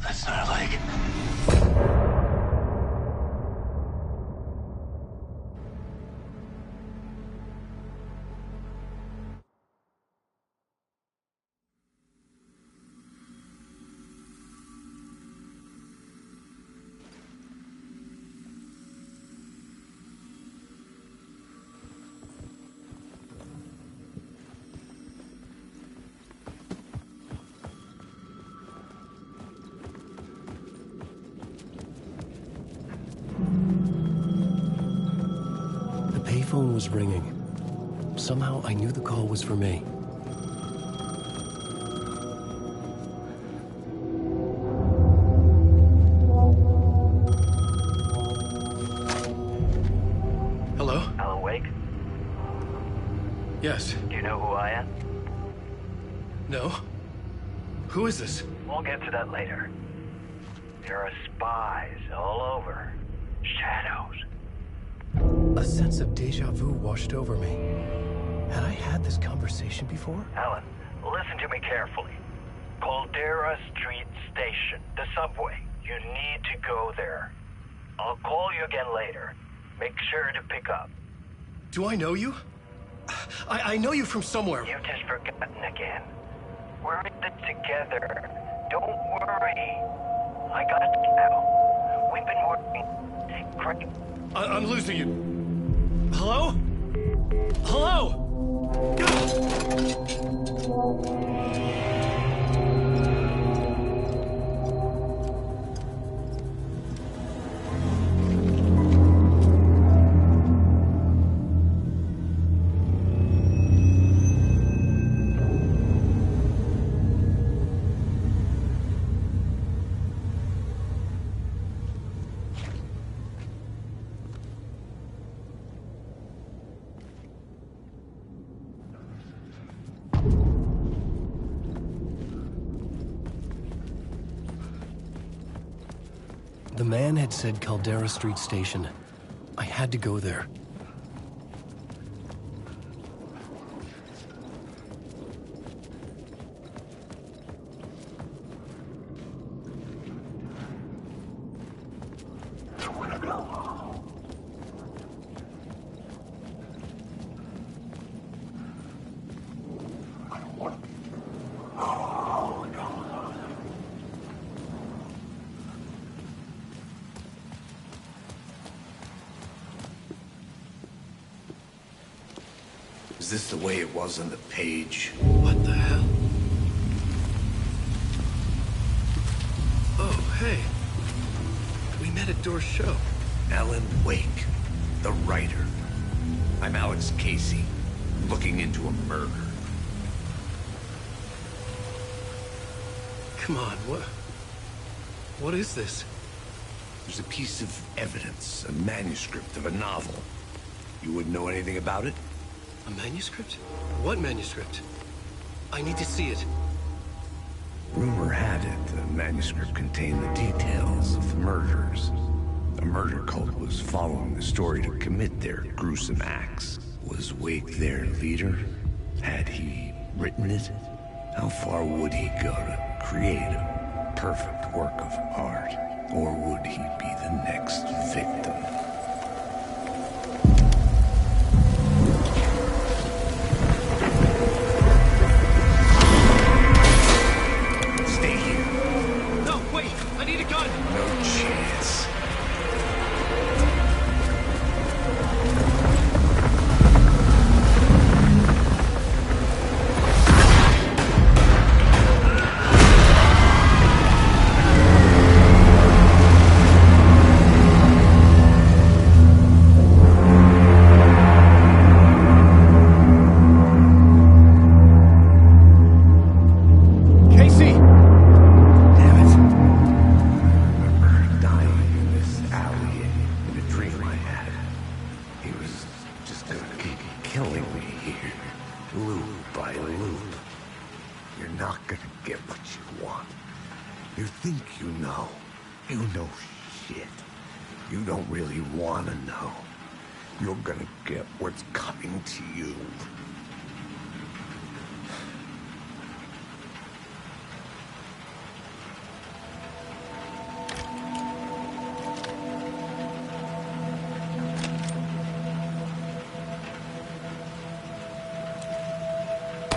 that's not a lake. The phone was ringing. Somehow I knew the call was for me. Hello? Alan Wake? Yes. Do you know who I am? No. Who is this? We'll get to that later. There are spies all over. Shadows. A sense of deja vu washed over me. Had I had this conversation before? Alan, listen to me carefully. Caldera Street Station, the subway. You need to go there. I'll call you again later. Make sure to pick up. Do I know you? I know you from somewhere. You've just forgotten again. We're in it together. Don't worry. I got you now. We've been working great. I'm losing you. Hello? Hello? The man had said Caldera Street Station. I had to go there. Is this the way it was on the page? What the hell? Oh, hey. We met at Door's show. Alan Wake, the writer. I'm Alex Casey, looking into a murder. Come on, what is this? There's a piece of evidence, a manuscript of a novel. You wouldn't know anything about it? A manuscript? What manuscript? I need to see it. Rumor had it the manuscript contained the details of the murders. A murder cult was following the story to commit their gruesome acts. Was Wake their leader? Had he written it? How far would he go to create a perfect work of art? Or would he be the next victim? Stay here. No, wait! I need a gun! No chance.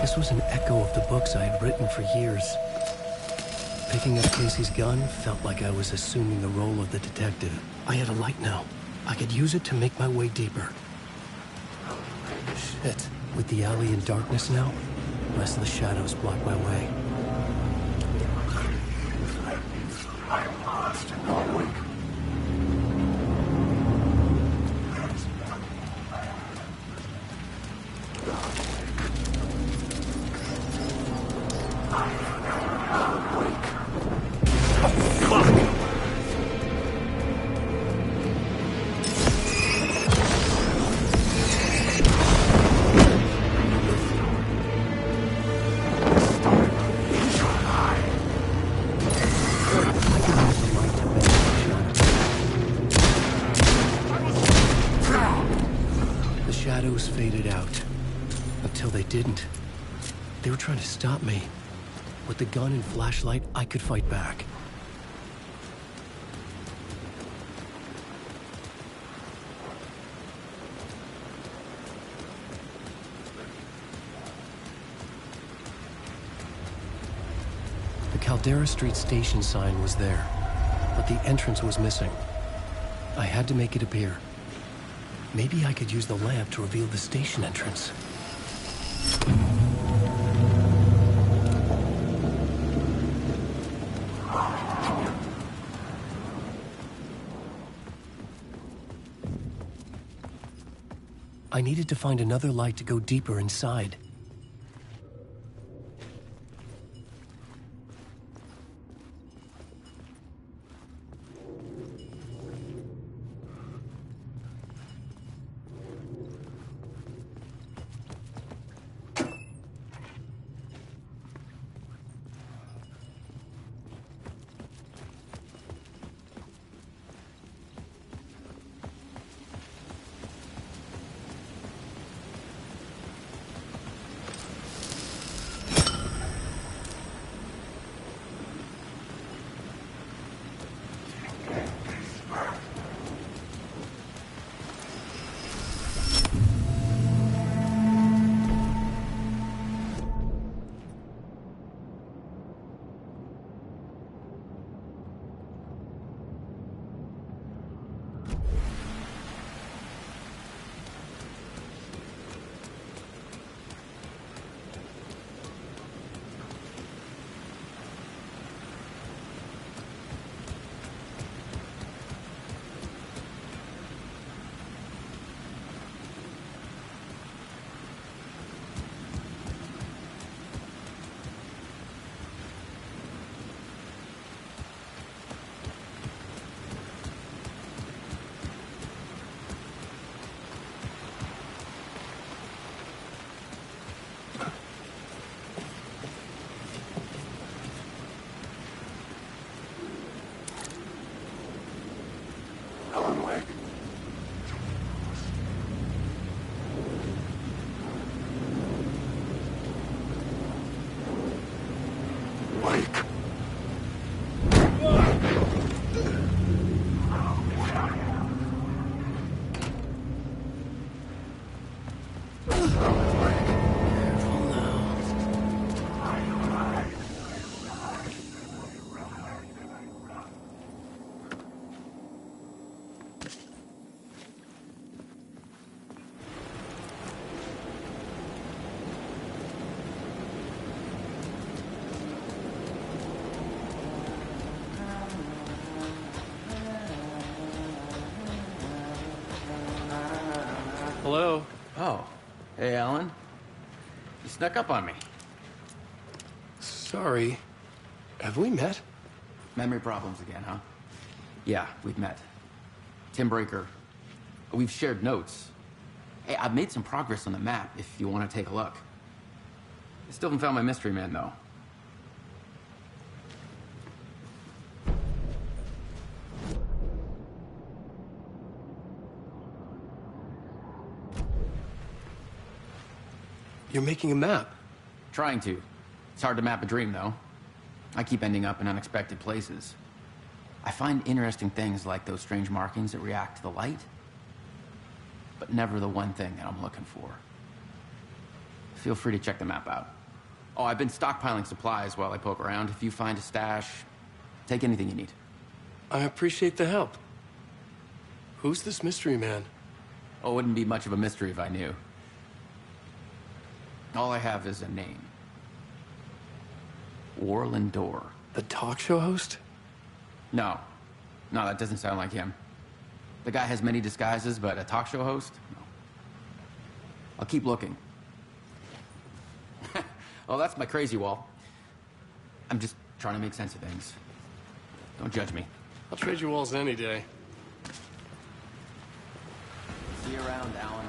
This was an echo of the books I had written for years. Picking up Casey's gun felt like I was assuming the role of the detective. I had a light now. I could use it to make my way deeper. Shit. With the alley in darkness now, restless shadows block my way. I'm lost and not awake. Faded out. Until they didn't. They were trying to stop me. With the gun and flashlight, I could fight back. The Caldera Street station sign was there, but the entrance was missing. I had to make it appear. Maybe I could use the lamp to reveal the station entrance. I needed to find another light to go deeper inside. Hello? Oh. Hey, Alan. You snuck up on me. Sorry. Have we met? Memory problems again, huh? Yeah, we've met. Tim Breaker. We've shared notes. Hey, I've made some progress on the map if you want to take a look. I still haven't found my mystery man, though. You're making a map? Trying to. It's hard to map a dream, though. I keep ending up in unexpected places. I find interesting things like those strange markings that react to the light, but never the one thing that I'm looking for. Feel free to check the map out. Oh, I've been stockpiling supplies while I poke around. If you find a stash, take anything you need. I appreciate the help. Who's this mystery man? Oh, it wouldn't be much of a mystery if I knew. All I have is a name. Warlin Door. The talk show host? No. No, that doesn't sound like him. The guy has many disguises, but a talk show host? No. I'll keep looking. Oh, that's my crazy wall. I'm just trying to make sense of things. Don't judge me. I'll trade you walls any day. See you around, Alan.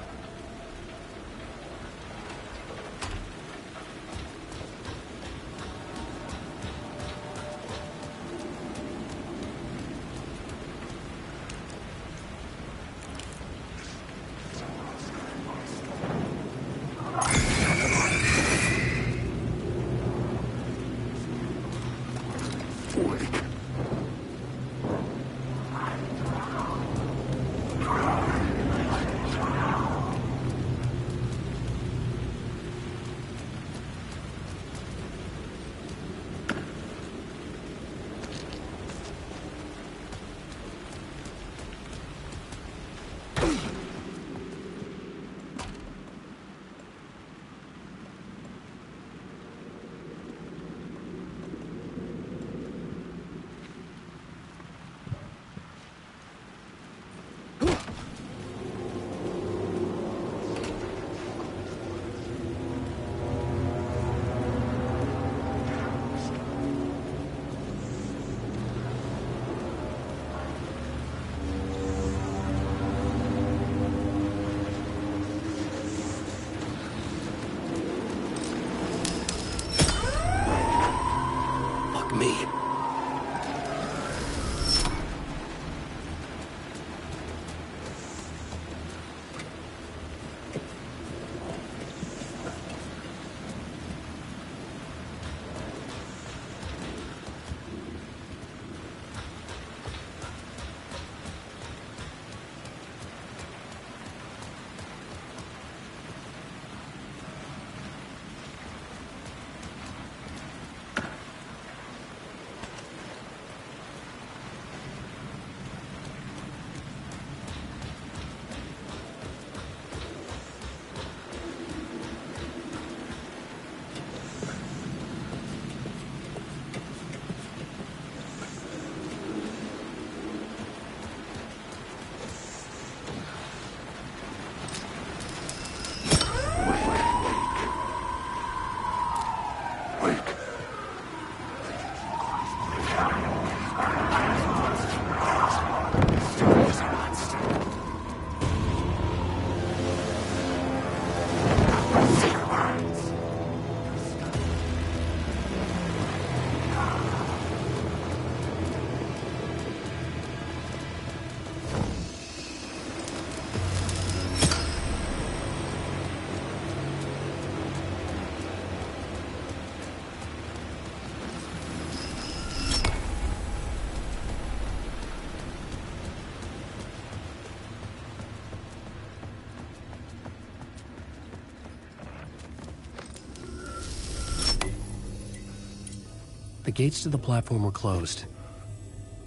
gates to the platform were closed.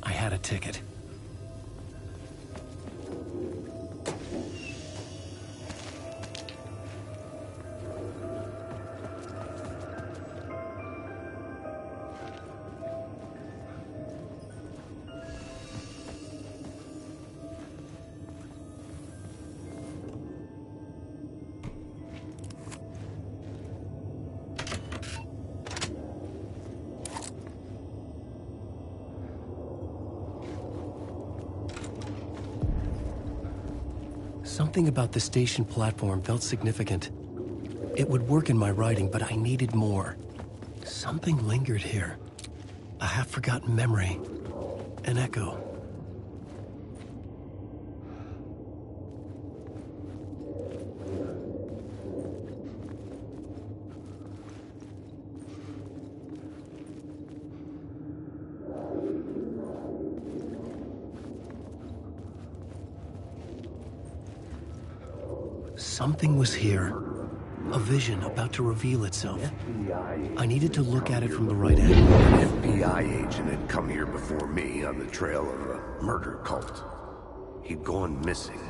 I had a ticket. Something about the station platform felt significant. It would work in my writing, but I needed more. Something lingered here. A half-forgotten memory. An echo. Something was here. A vision about to reveal itself. I needed to look at it from the right angle. An FBI agent had come here before me on the trail of a murder cult. He'd gone missing,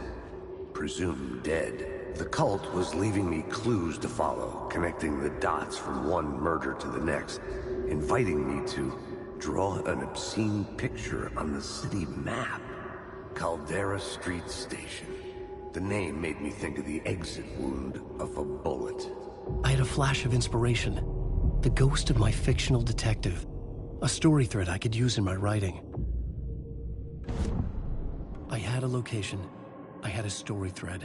presumed dead. The cult was leaving me clues to follow, connecting the dots from one murder to the next, inviting me to draw an obscene picture on the city map. Caldera Street Station. The name made me think of the exit wound of a bullet. I had a flash of inspiration. The ghost of my fictional detective. A story thread I could use in my writing. I had a location. I had a story thread.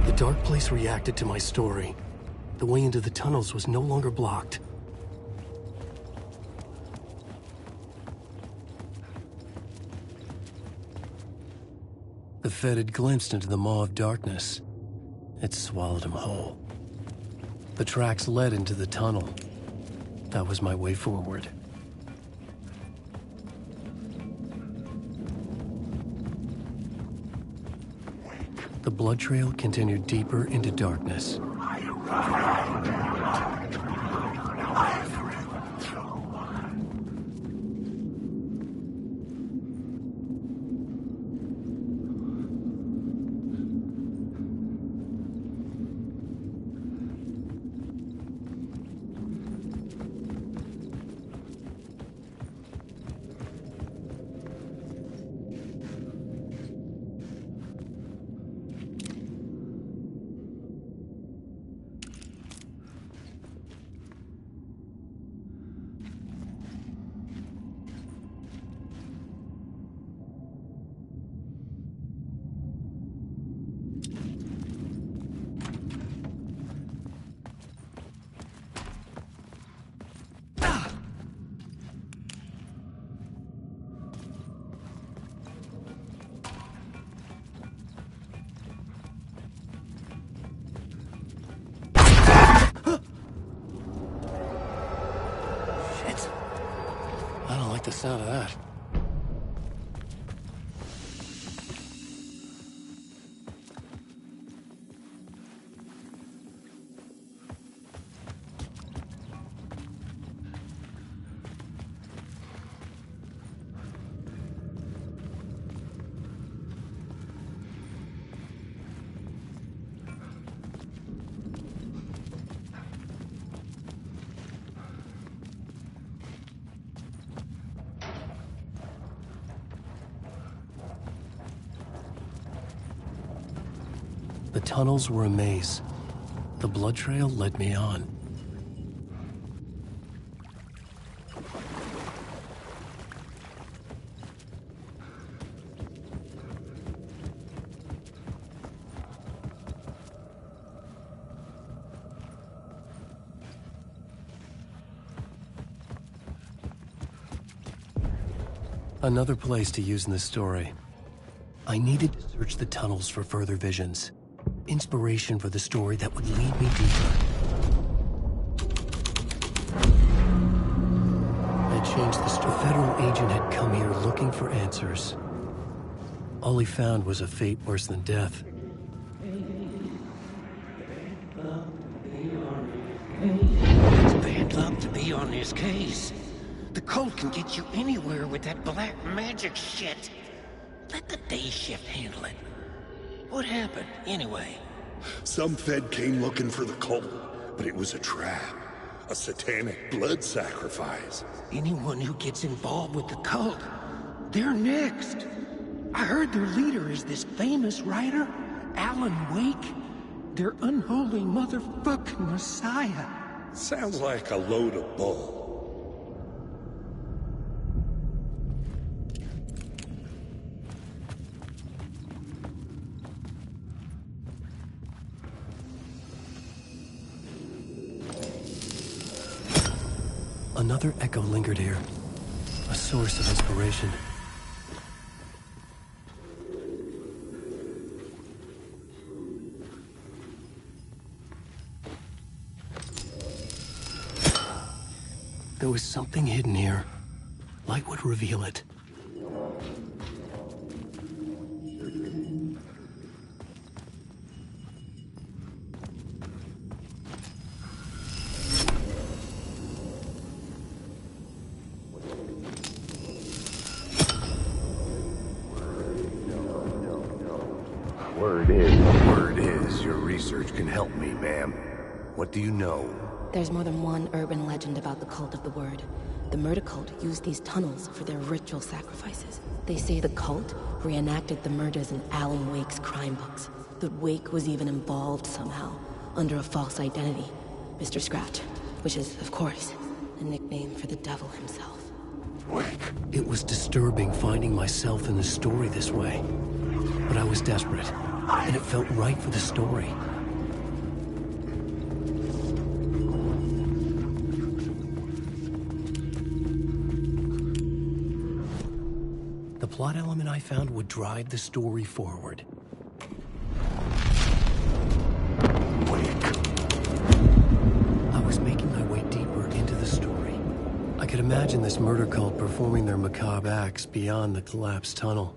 The dark place reacted to my story. The way into the tunnels was no longer blocked. The Fed had glimpsed into the maw of darkness. It swallowed him whole. The tracks led into the tunnel. That was my way forward. The blood trail continued deeper into darkness. The sound of that. The tunnels were a maze. The blood trail led me on. Another place to use in this story. I needed to search the tunnels for further visions. Inspiration for the story that would lead me deeper. I changed the story. A federal agent had come here looking for answers. All he found was a fate worse than death. key on this case. The cult can get you anywhere with that black magic shit. Let the day shift handle it. What happened, anyway? Some Fed came looking for the cult, but it was a trap. A satanic blood sacrifice. Anyone who gets involved with the cult, they're next. I heard their leader is this famous writer, Alan Wake. Their unholy motherfucking messiah. Sounds like a load of bull. Another echo lingered here, a source of inspiration. There was something hidden here. Light would reveal it. Word is, your research can help me, ma'am. What do you know? There's more than one urban legend about the Cult of the Word. The murder cult used these tunnels for their ritual sacrifices. They say the cult reenacted the murders in Alan Wake's crime books. That Wake was even involved somehow, under a false identity. Mr. Scratch, which is, of course, a nickname for the devil himself. It was disturbing finding myself in the story this way. But I was desperate, and it felt right for the story. The plot element I found would drive the story forward. I was making my way deeper into the story. I could imagine this murder cult performing their macabre acts beyond the collapsed tunnel.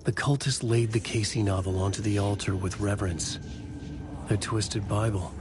The cultists laid the Casey novel onto the altar with reverence. Their twisted Bible.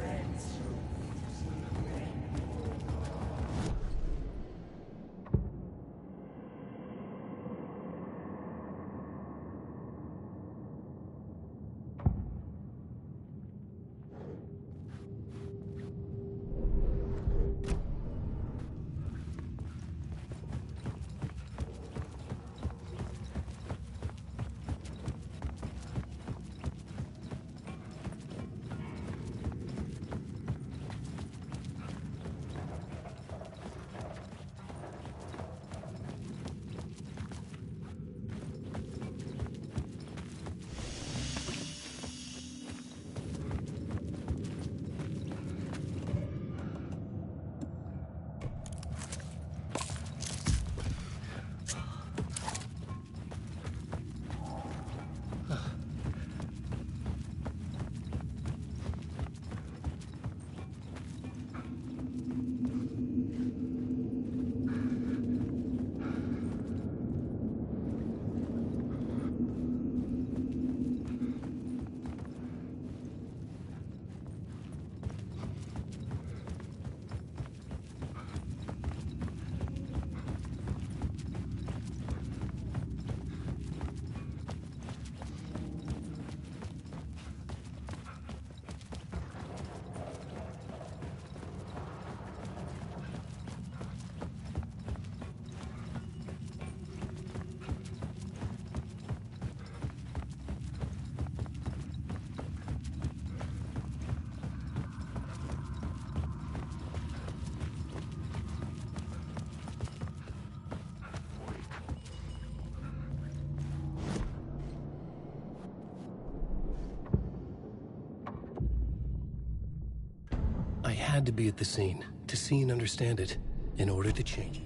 I had to be at the scene, to see and understand it, in order to change it.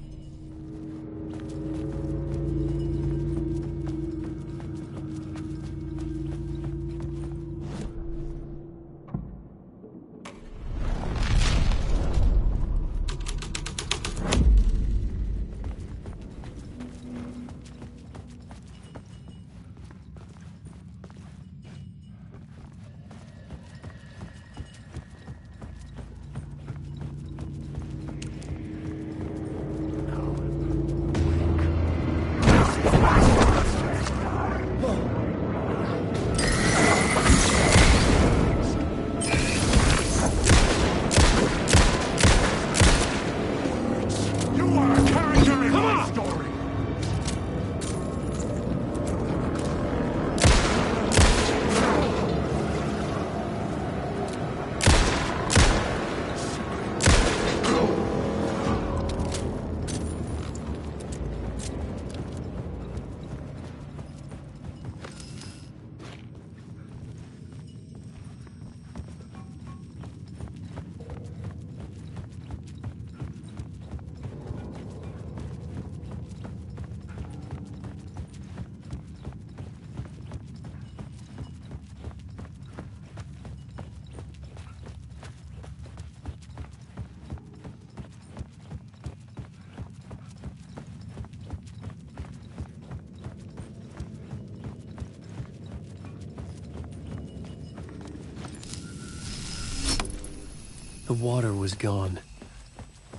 The water was gone.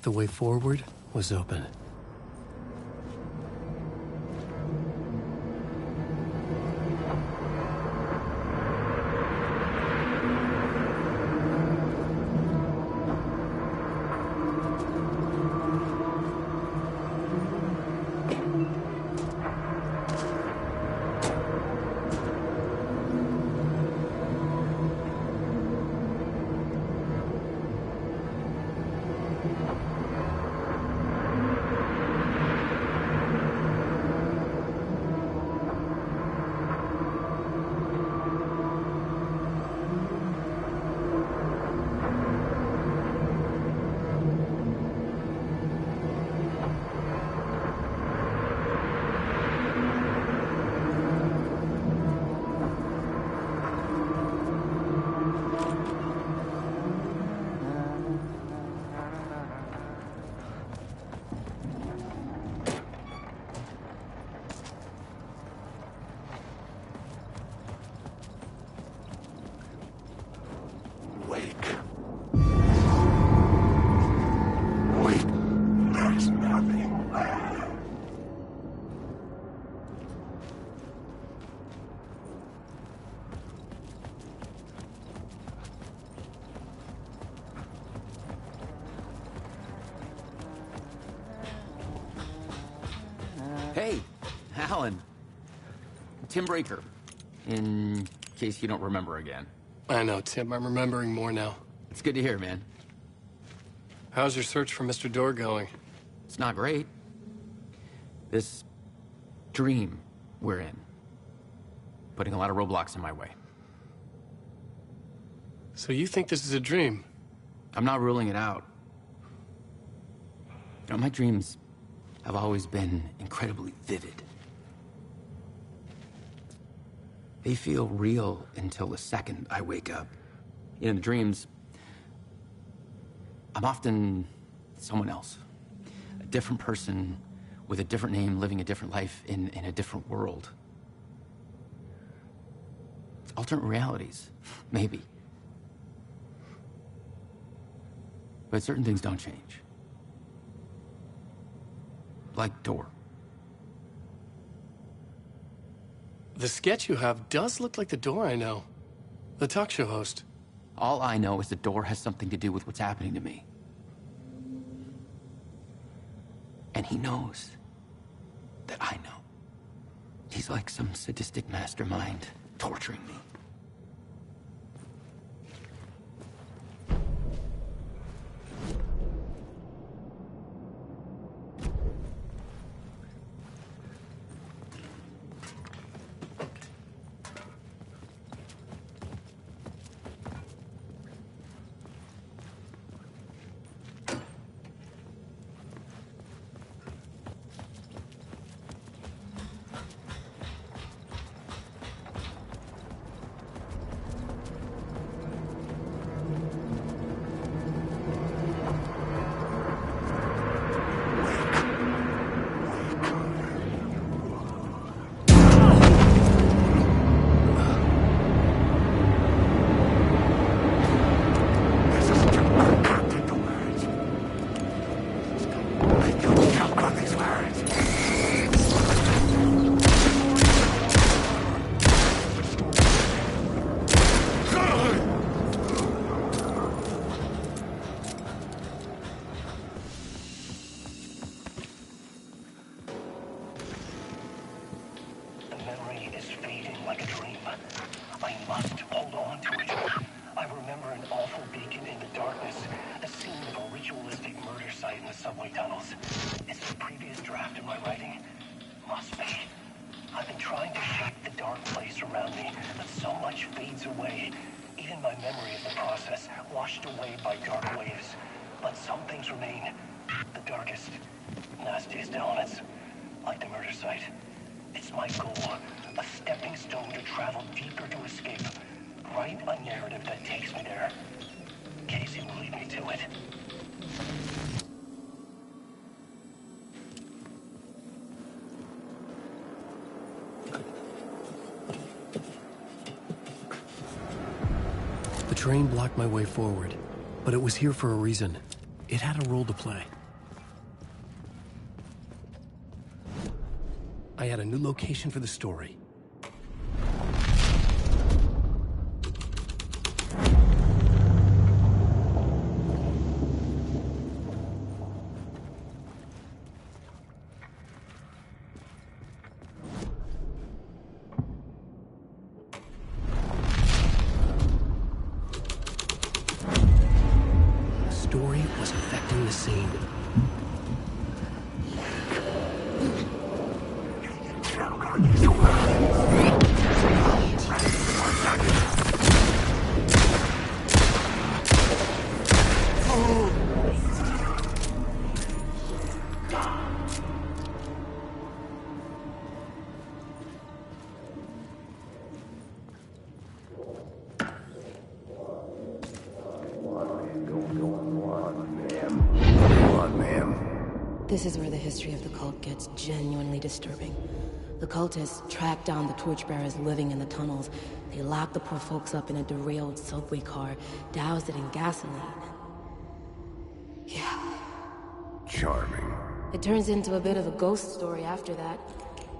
The way forward was open. Hey, Alan. Tim Breaker, in case you don't remember again. I know, Tim. I'm remembering more now. It's good to hear, man. How's your search for Mr. Door going? It's not great. This dream we're in, putting a lot of roadblocks in my way. So you think this is a dream? I'm not ruling it out. You know, my dreams have always been incredibly vivid. They feel real until the second I wake up. In the dreams, I'm often someone else. A different person with a different name, living a different life in a different world. Alternate realities, maybe. But certain things don't change. Like Door. The sketch you have does look like the Door I know. The talk show host. All I know is the Door has something to do with what's happening to me. And he knows that I know. He's like some sadistic mastermind torturing me. The train blocked my way forward. But it was here for a reason. It had a role to play. I had a new location for the story. Was affecting the scene. This is where the history of the cult gets genuinely disturbing. The cultists tracked down the torchbearers living in the tunnels. They locked the poor folks up in a derailed subway car, doused it in gasoline. Yeah. Charming. It turns into a bit of a ghost story after that.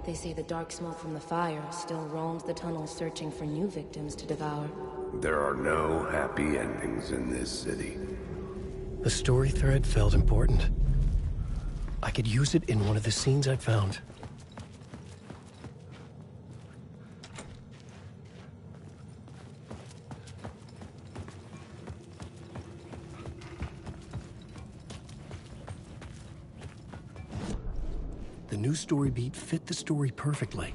They say the dark smoke from the fire still roams the tunnels searching for new victims to devour. There are no happy endings in this city. The story thread felt important. I could use it in one of the scenes I'd found. The new story beat fit the story perfectly.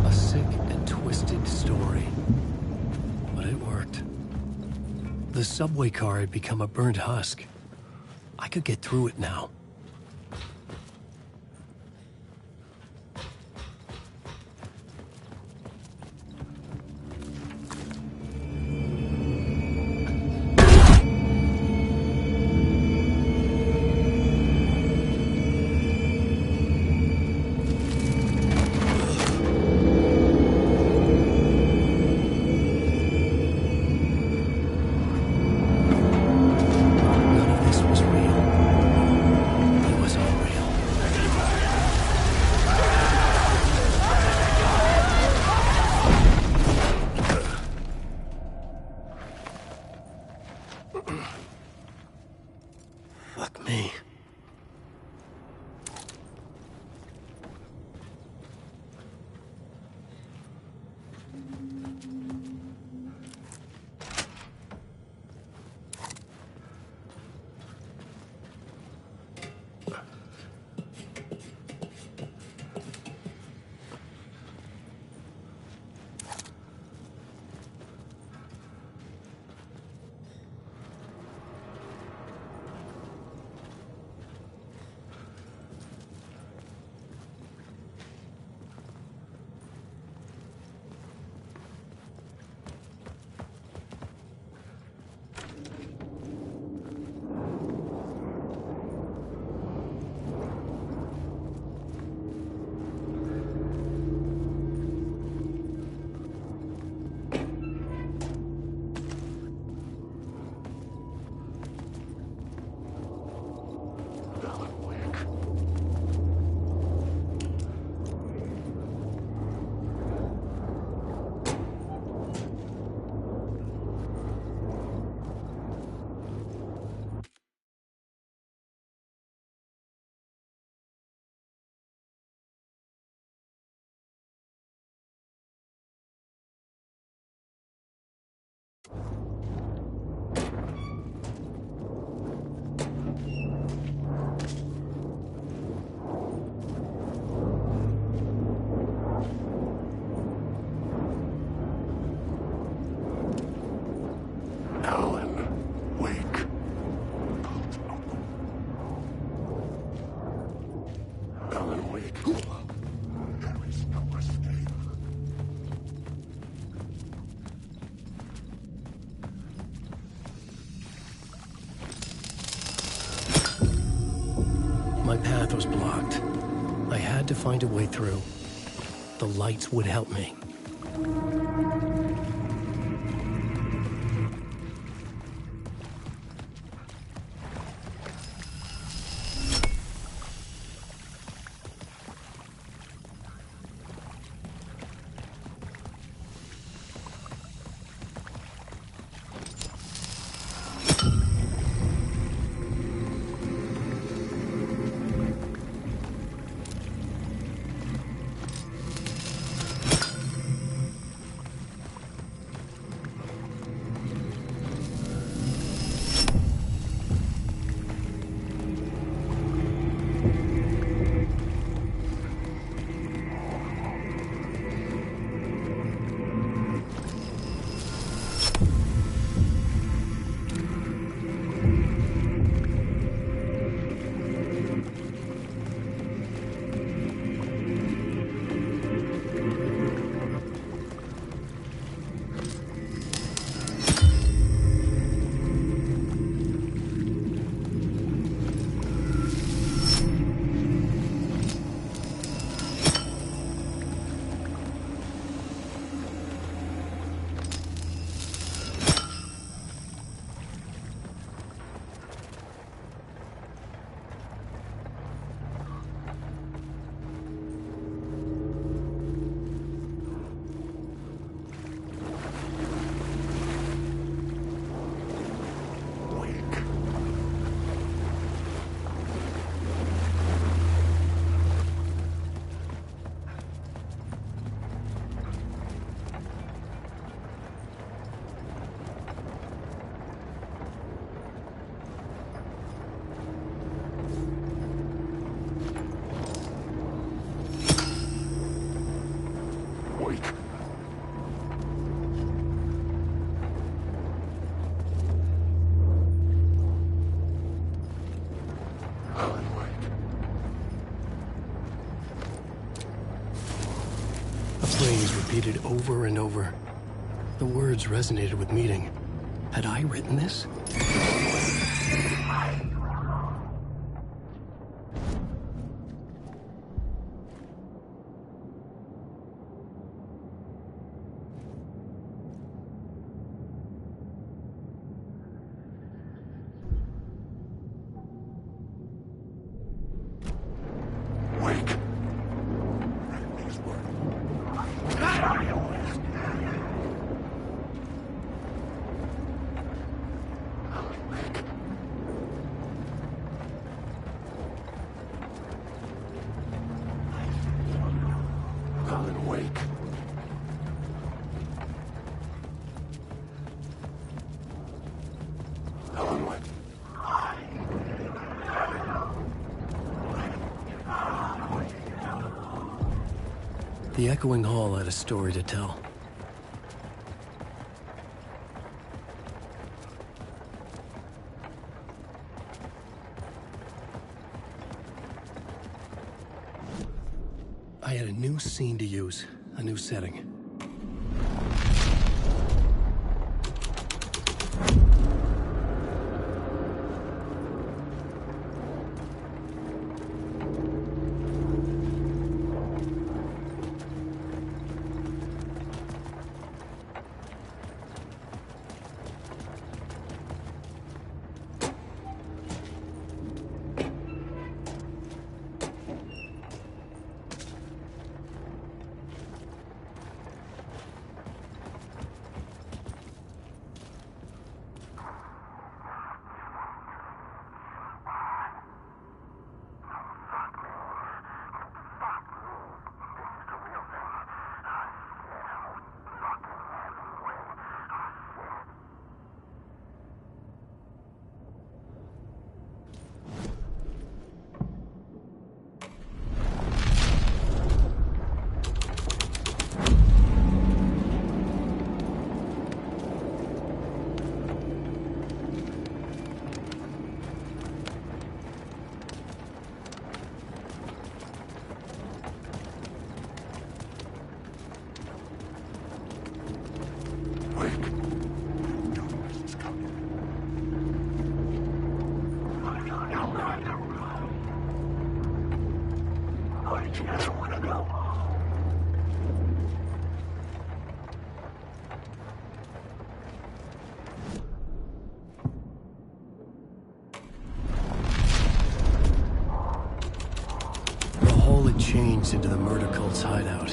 A sick and twisted story. But it worked. The subway car had become a burnt husk. I could get through it now. Fuck me. My path was blocked. I had to find a way through. The lights would help me. repeated over and over. The words resonated with meaning. Had I written this? Alan Wake. Alan Wake. The echoing hall had a story to tell. I had a new scene to use, a new setting. Changed into the murder cult's hideout.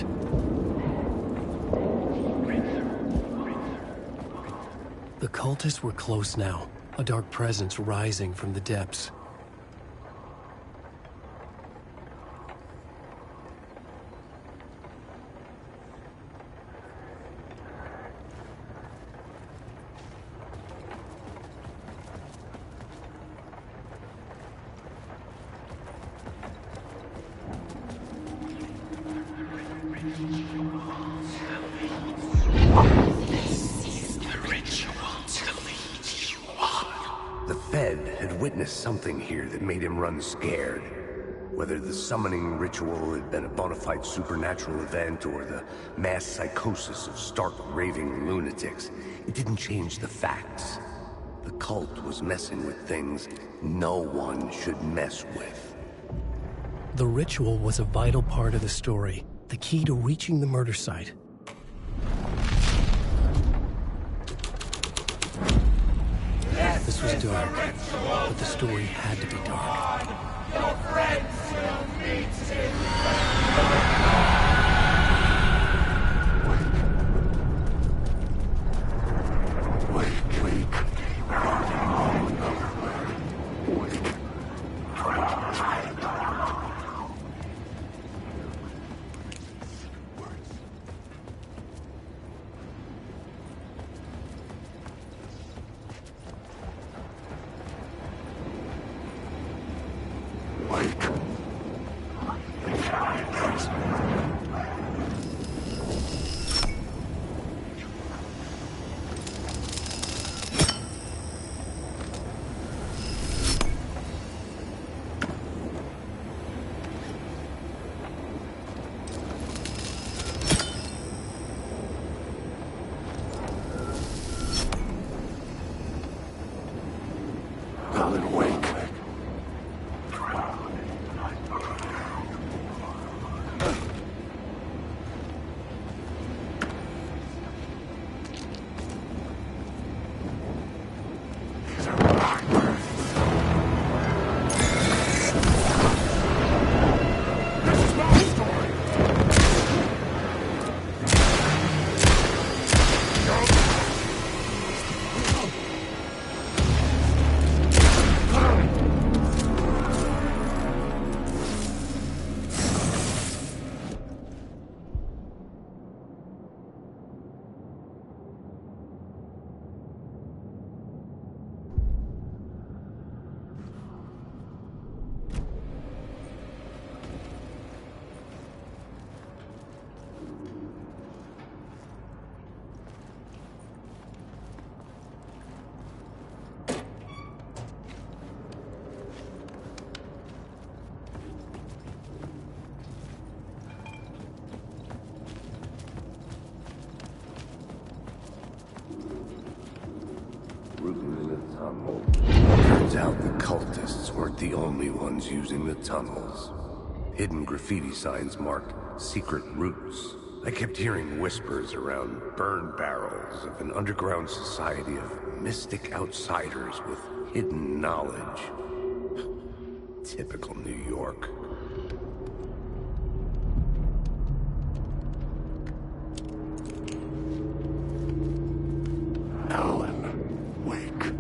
The cultists were close now, a dark presence rising from the depths. Something here that made him run scared. Whether the summoning ritual had been a bona fide supernatural event or the mass psychosis of stark raving lunatics, it didn't change the facts. The cult was messing with things no one should mess with. The ritual was a vital part of the story, the key to reaching the murder site. This was dark, but the story had to be dark. Your friends will meet through the tunnel. Turns out the cultists weren't the only ones using the tunnels. Hidden graffiti signs marked secret routes. I kept hearing whispers around burn barrels of an underground society of mystic outsiders with hidden knowledge. Typical New York. Alan Wake.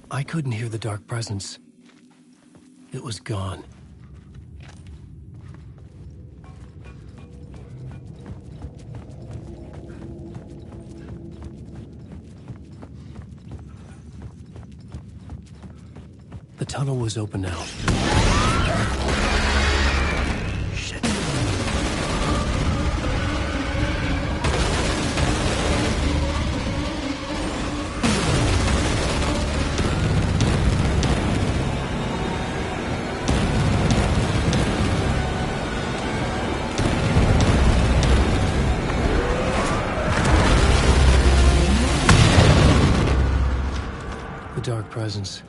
I couldn't hear the dark presence. It was gone. The tunnel was open now. Shit. The dark presence.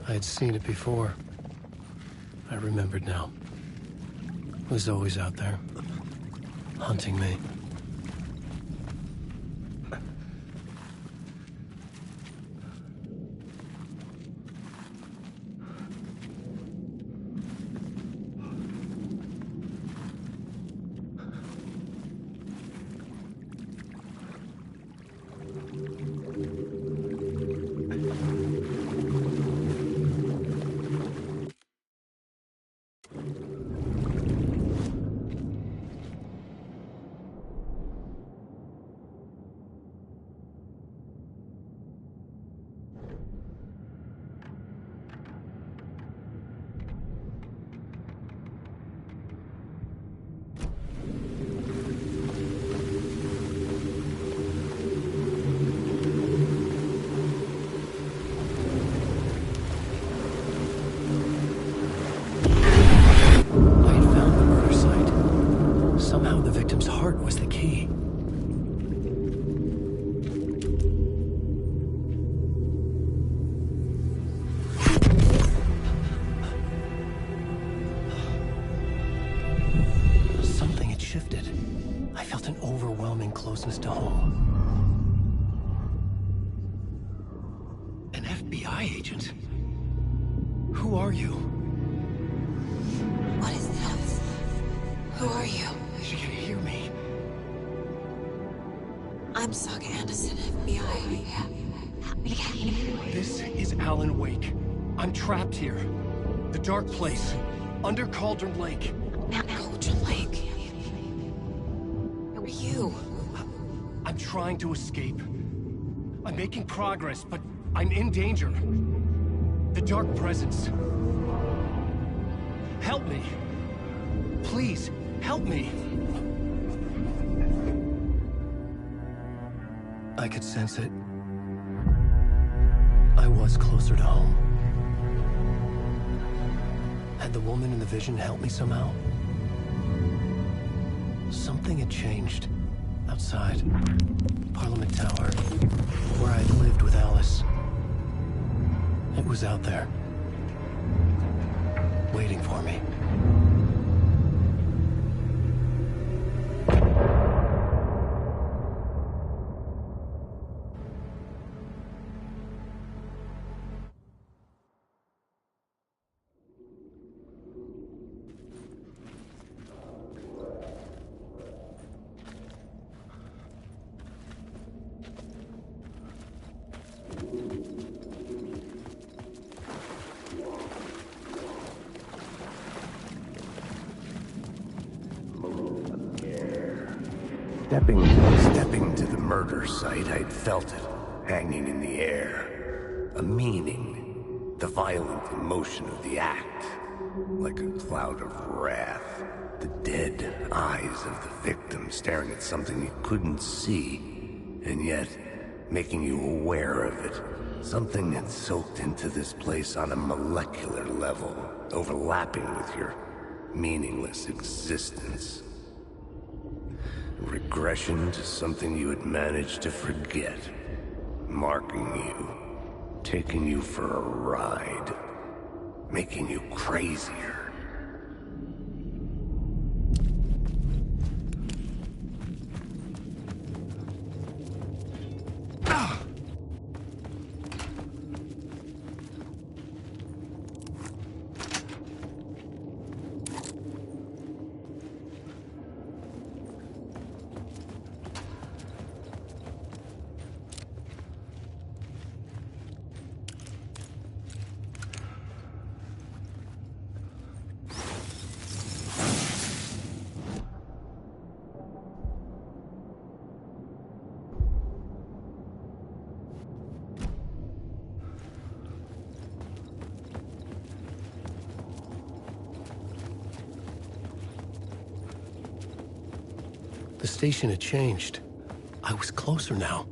I had seen it before. I remembered now. It was always out there, hunting me. An FBI agent? Who are you? What is this? Who are you? She can hear me. I'm Saga Anderson, FBI. This is Alan Wake. I'm trapped here. The dark place. Under Cauldron Lake. Cauldron Lake? Who are you? I'm trying to escape. I'm making progress, but I'm in danger. The Dark Presence. Help me. Please, help me. I could sense it. I was closer to home. Had the woman in the vision helped me somehow? Something had changed. Outside. Parliament Tower. Where I'd lived with Alice. It was out there. Waiting for me. Stepping to the murder site, I'd felt it, hanging in the air. A meaning. The violent emotion of the act. Like a cloud of wrath. The dead eyes of the victim staring at something you couldn't see, and yet making you aware of it. Something had soaked into this place on a molecular level, overlapping with your meaningless existence. Regression to something you had managed to forget. Marking you. Taking you for a ride. Making you crazier. The station had changed. I was closer now.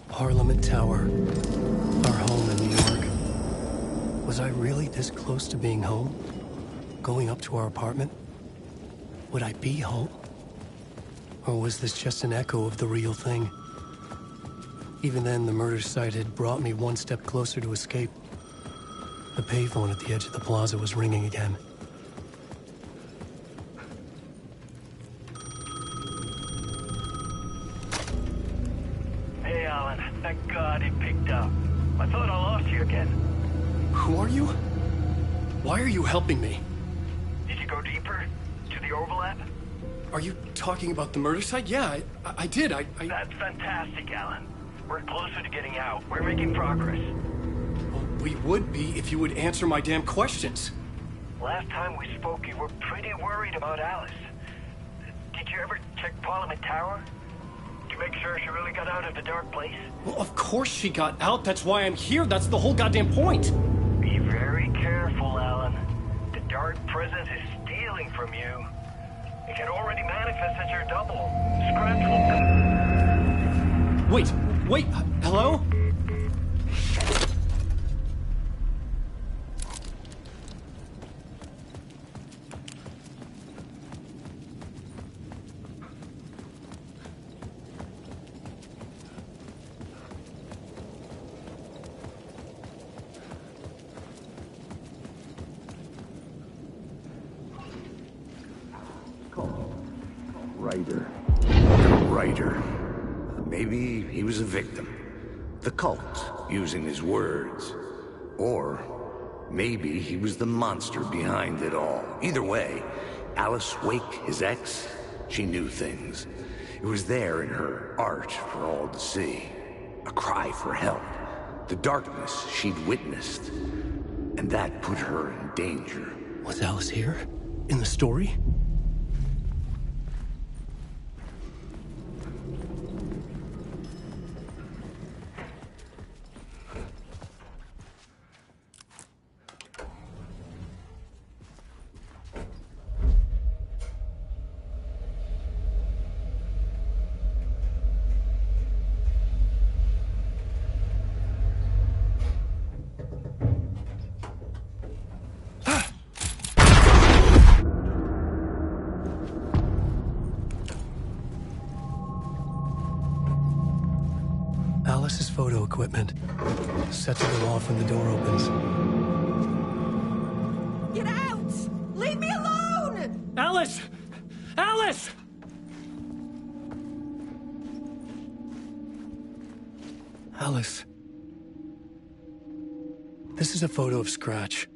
Parliament Tower, our home in New York. Was I really this close to being home? Going up to our apartment? Would I be home? Or was this just an echo of the real thing? Even then, the murder site had brought me one step closer to escape. The payphone at the edge of the plaza was ringing again. Thank God it picked up. I thought I lost you again. Who are you? Why are you helping me? Did you go deeper? To the overlap? Are you talking about the murder site? Yeah, I did. That's fantastic, Alan. We're closer to getting out. We're making progress. Well, we would be if you would answer my damn questions. Last time we spoke, you were pretty worried about Alice. Did you ever check Parliament Tower? Did you make sure she really got out of the dark place? Well, of course she got out. That's why I'm here. That's the whole goddamn point. Be very careful, Alan. The dark presence is stealing from you. It can already manifest as your double. Scratch will come. Wait, hello? Writer. Maybe he was a victim. The cult, using his words. Or maybe he was the monster behind it all. Either way, Alice Wake, his ex, she knew things. It was there in her art for all to see. A cry for help. The darkness she'd witnessed. And that put her in danger. Was Alice here? In the story? Alice's photo equipment. Set to go off when the door opens. Get out! Leave me alone! Alice! Alice! Alice. This is a photo of Scratch.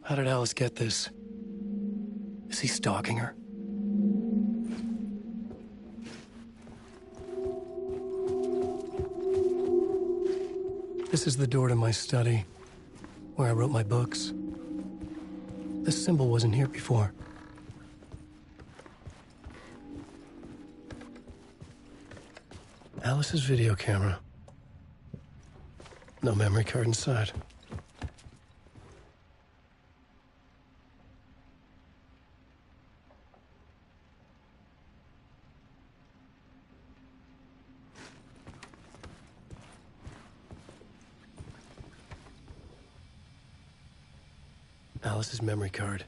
How did Alice get this? Is he stalking her? This is the door to my study, where I wrote my books. This symbol wasn't here before. Alice's video camera. No memory card inside. Alice's memory card.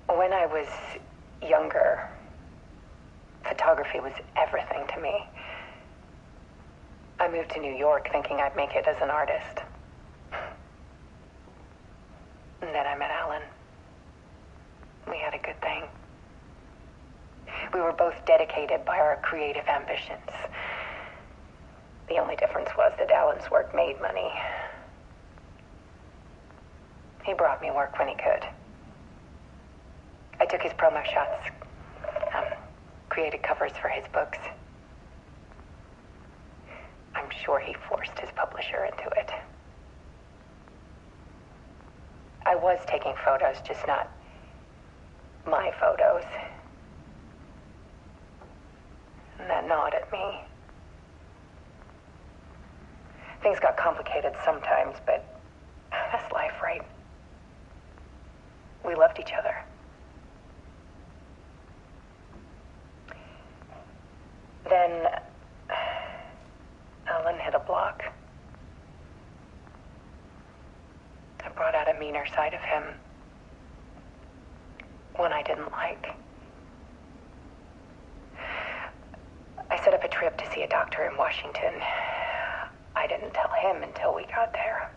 When I was younger, photography was everything to me. I moved to New York thinking I'd make it as an artist. And then I met Alan. We had a good thing. We were both dedicated by our creative ambitions. The only difference was that Alan's work made money. He brought me work when he could. I took his promo shots, created covers for his books. I'm sure he forced his publisher into it. I was taking photos, just not my photos. And that gnawed at me. Things got complicated sometimes, but that's life, right? We loved each other. Then Alan hit a block. I brought out a meaner side of him. One I didn't like. I set up a trip to see a doctor in Washington. I didn't tell him until we got there.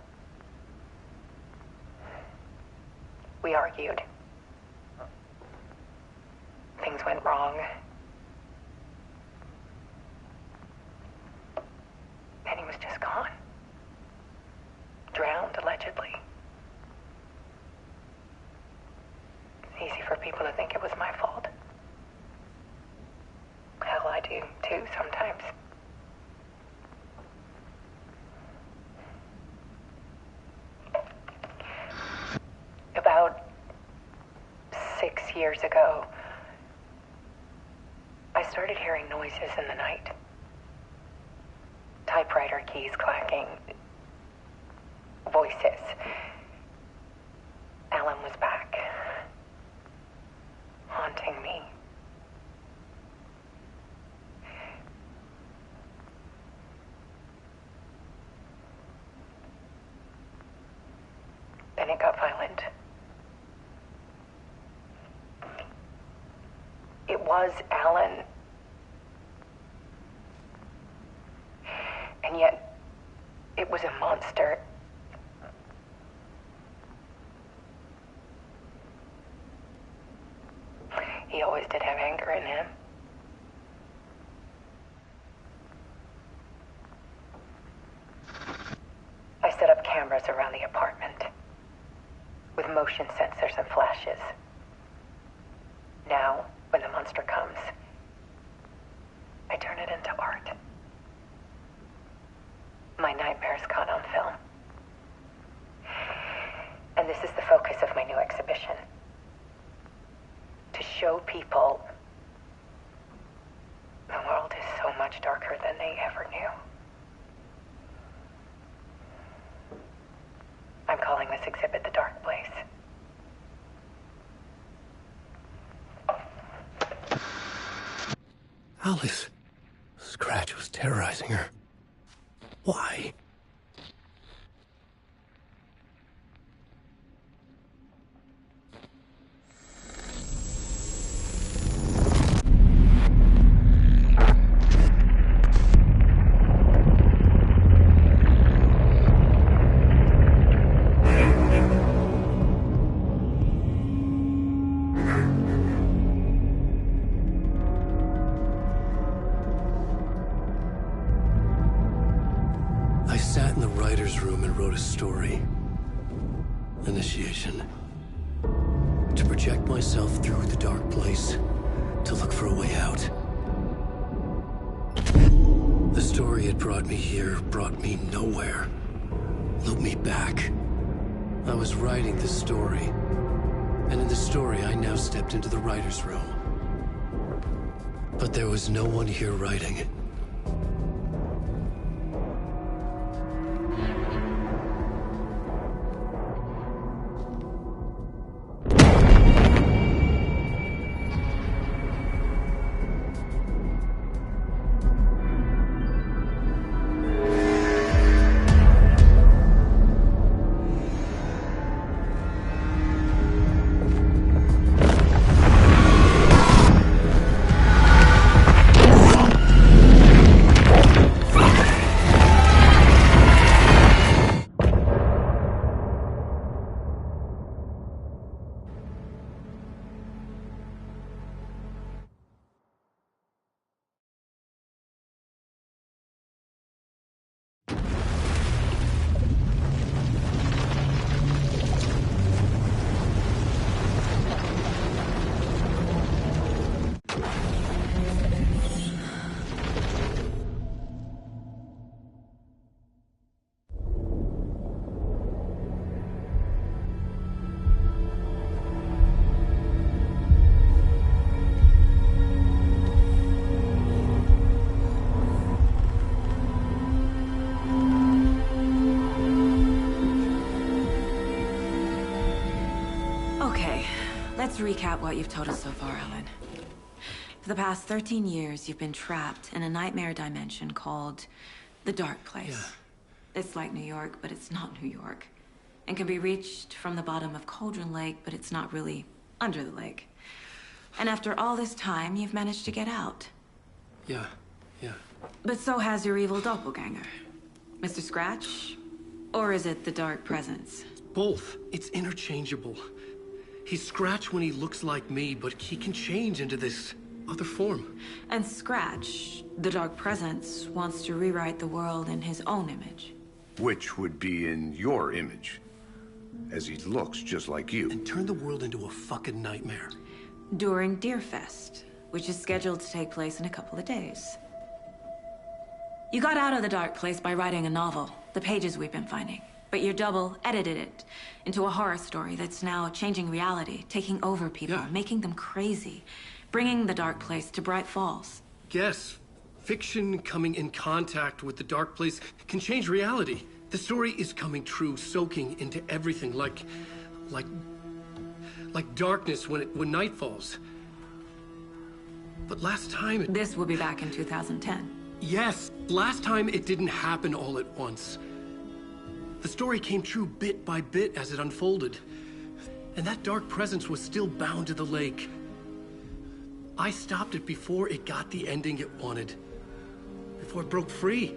We argued. Things went wrong. And he was just gone. Drowned, allegedly. It's easy for people to think it was my fault. Hell, I do, too, sometimes. About 6 years ago, I started hearing noises in the night. Typewriter keys clacking. Voices. Alan was back. Haunting me. Then it got violent. It was Alan. And yet, it was a monster. He always did have anger in him. I set up cameras around the apartment with motion sensors and flashes. Now, when the monster comes, I turn it into art. My nightmares caught on film. And this is the focus of my new exhibition. To show people the world is so much darker than they ever knew. I'm calling this exhibit The Dark Place. Alice. Scratch was terrorizing her. Why? I sat in the writer's room and wrote a story. Initiation. To project myself through the dark place, to look for a way out. The story had brought me here, brought me nowhere. Looped me back. I was writing the story. And in the story, I now stepped into the writer's room. But there was no one here writing it. Let's recap what you've told us so far, Alan. For the past 13 years, you've been trapped in a nightmare dimension called the Dark Place. Yeah. It's like New York, but it's not New York. And can be reached from the bottom of Cauldron Lake, but it's not really under the lake. And after all this time, you've managed to get out. Yeah. But so has your evil doppelganger. Mr. Scratch? Or is it the Dark Presence? Both. It's interchangeable. He's Scratch when he looks like me, but he can change into this other form. And Scratch, the Dark Presence, wants to rewrite the world in his own image. Which would be in your image, as he looks just like you. And turn the world into a fucking nightmare. During Deerfest, which is scheduled to take place in a couple of days. You got out of the dark place by writing a novel, the pages we've been finding. But your double edited it into a horror story that's now changing reality, taking over people, making them crazy, bringing the dark place to Bright Falls. Yes, fiction coming in contact with the dark place can change reality. The story is coming true, soaking into everything, like darkness when night falls. But last time This will be back in 2010. Yes, last time it didn't happen all at once. The story came true bit by bit as it unfolded. And that dark presence was still bound to the lake. I stopped it before it got the ending it wanted. Before it broke free.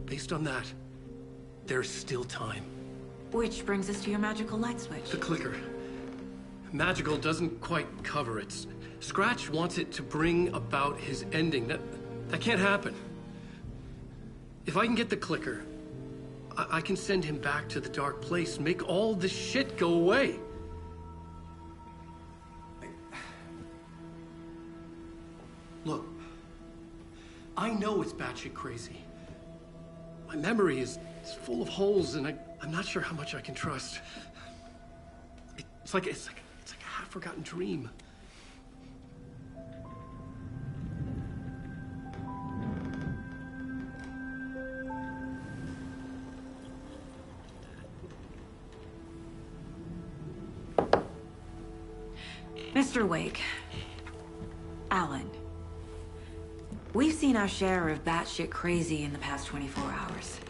Based on that, there's still time. Which brings us to your magical light switch. The clicker. Magical doesn't quite cover it. Scratch wants it to bring about his ending. That can't happen. If I can get the clicker, I can send him back to the dark place, make all this shit go away. Look, I know it's batshit crazy. My memory is full of holes, and I'm not sure how much I can trust. It's like a half-forgotten dream. Mr. Wake, Alan, we've seen our share of batshit crazy in the past 24 hours.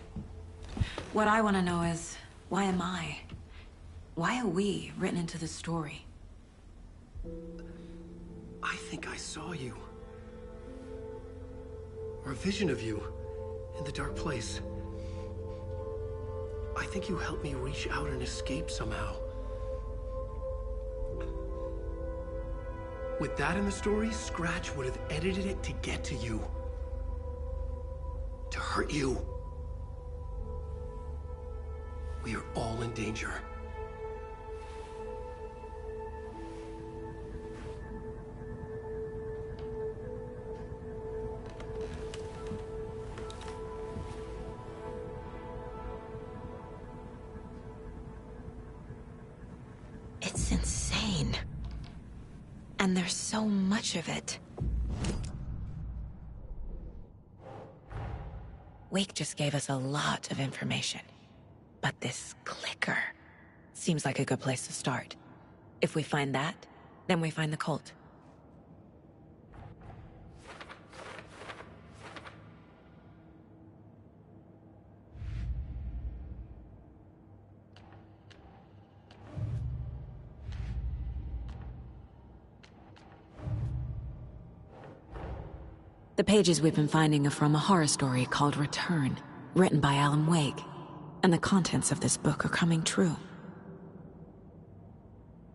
What I want to know is, why am I? Why are we written into the story? I think I saw you. Or a vision of you in the dark place. I think you helped me reach out and escape somehow. With that in the story, Scratch would have edited it to get to you. To hurt you. We are all in danger. It's insane. And there's so much of it. Wake just gave us a lot of information. But this clicker seems like a good place to start. If we find that, then we find the cult. The pages we've been finding are from a horror story called Return, written by Alan Wake, and the contents of this book are coming true.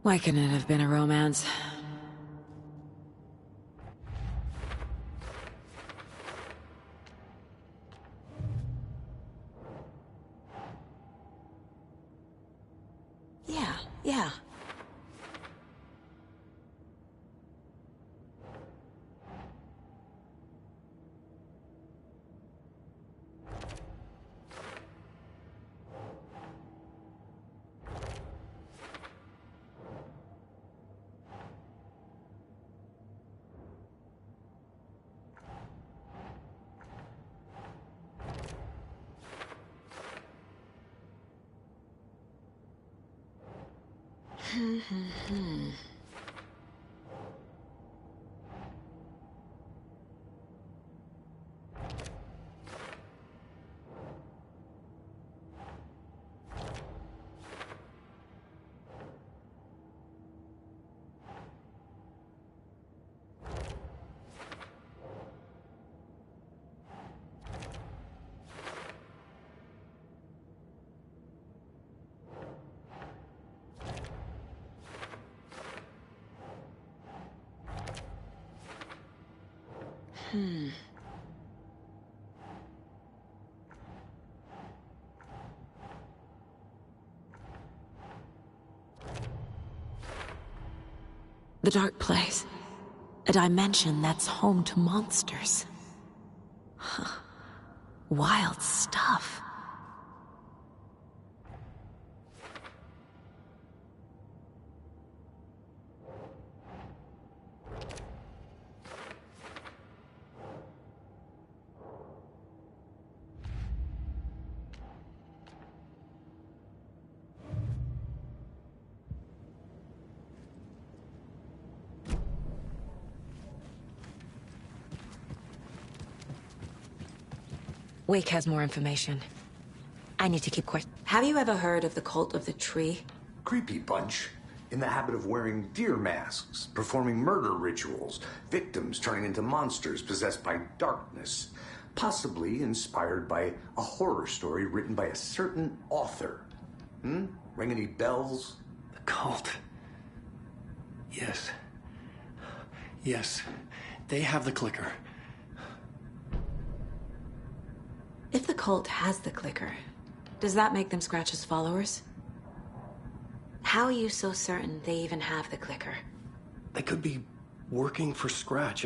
Why couldn't it have been a romance? Yeah. The Dark Place. A dimension that's home to monsters. Huh. Wild stuff. Wake has more information. I need to keep quiet. Have you ever heard of the Cult of the Tree? Creepy bunch. In the habit of wearing deer masks, performing murder rituals, victims turning into monsters possessed by darkness. Possibly inspired by a horror story written by a certain author. Ring any bells? The cult. Yes. Yes. They have the clicker. If the cult has the clicker, does that make them Scratch's followers? How are you so certain they even have the clicker? They could be working for Scratch.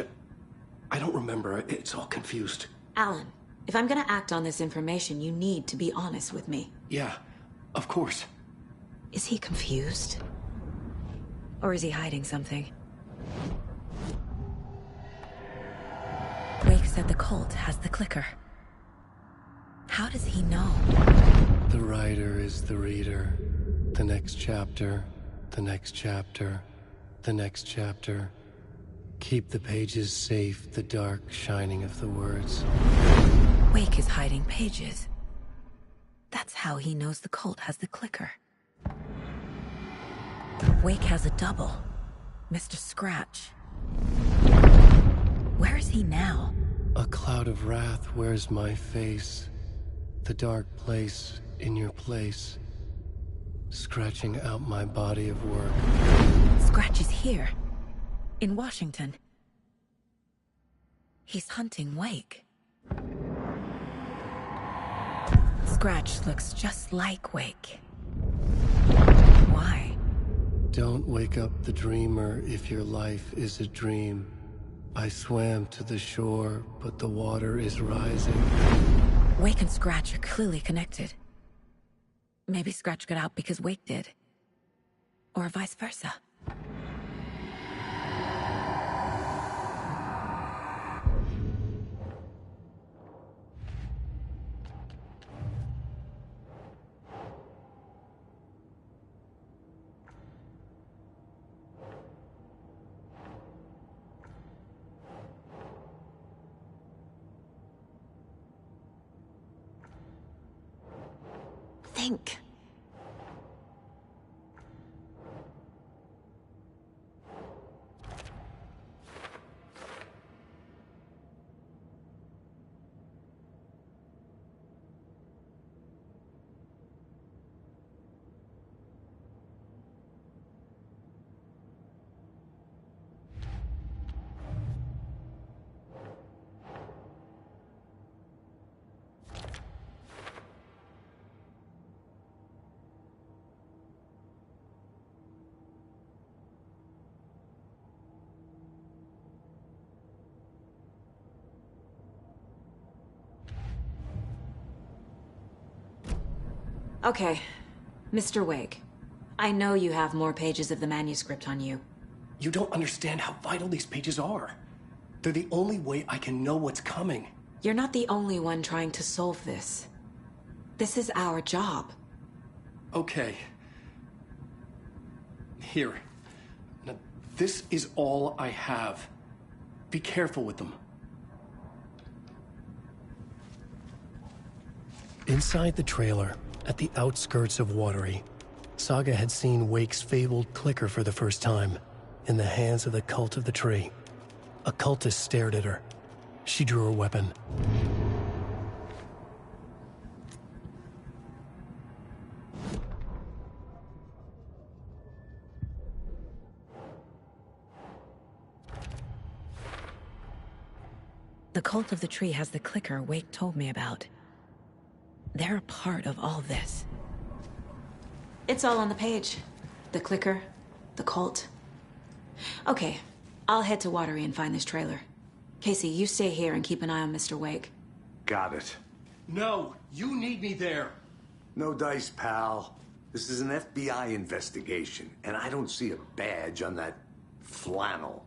I don't remember. It's all confused. Alan, if I'm gonna act on this information, you need to be honest with me. Yeah, of course. Is he confused? Or is he hiding something? Wake said the cult has the clicker. How does he know? The writer is the reader. The next chapter, the next chapter, the next chapter. Keep the pages safe, the dark shining of the words. Wake is hiding pages. That's how he knows the cult has the clicker. Wake has a double. Mr. Scratch. Where is he now? A cloud of wrath wears my face. The dark place in your place. Scratching out my body of work. Scratch is here. In Washington. He's hunting Wake. Scratch looks just like Wake. Why? Don't wake up the dreamer if your life is a dream. I swam to the shore, but the water is rising. Wake and Scratch are clearly connected. Maybe Scratch got out because Wake did. Or vice versa. Think. Okay, Mr. Wake. I know you have more pages of the manuscript on you. You don't understand how vital these pages are. They're the only way I can know what's coming. You're not the only one trying to solve this. This is our job. Okay. Here. Now, this is all I have. Be careful with them. Inside the trailer, at the outskirts of Watery, Saga had seen Wake's fabled clicker for the first time, in the hands of the Cult of the Tree. A cultist stared at her. She drew her weapon. The Cult of the Tree has the clicker Wake told me about. They're a part of all this. It's all on the page. The clicker, the cult. Okay, I'll head to Watery and find this trailer. Casey, you stay here and keep an eye on Mr. Wake. Got it. No, you need me there. No dice, pal. This is an FBI investigation, and I don't see a badge on that flannel.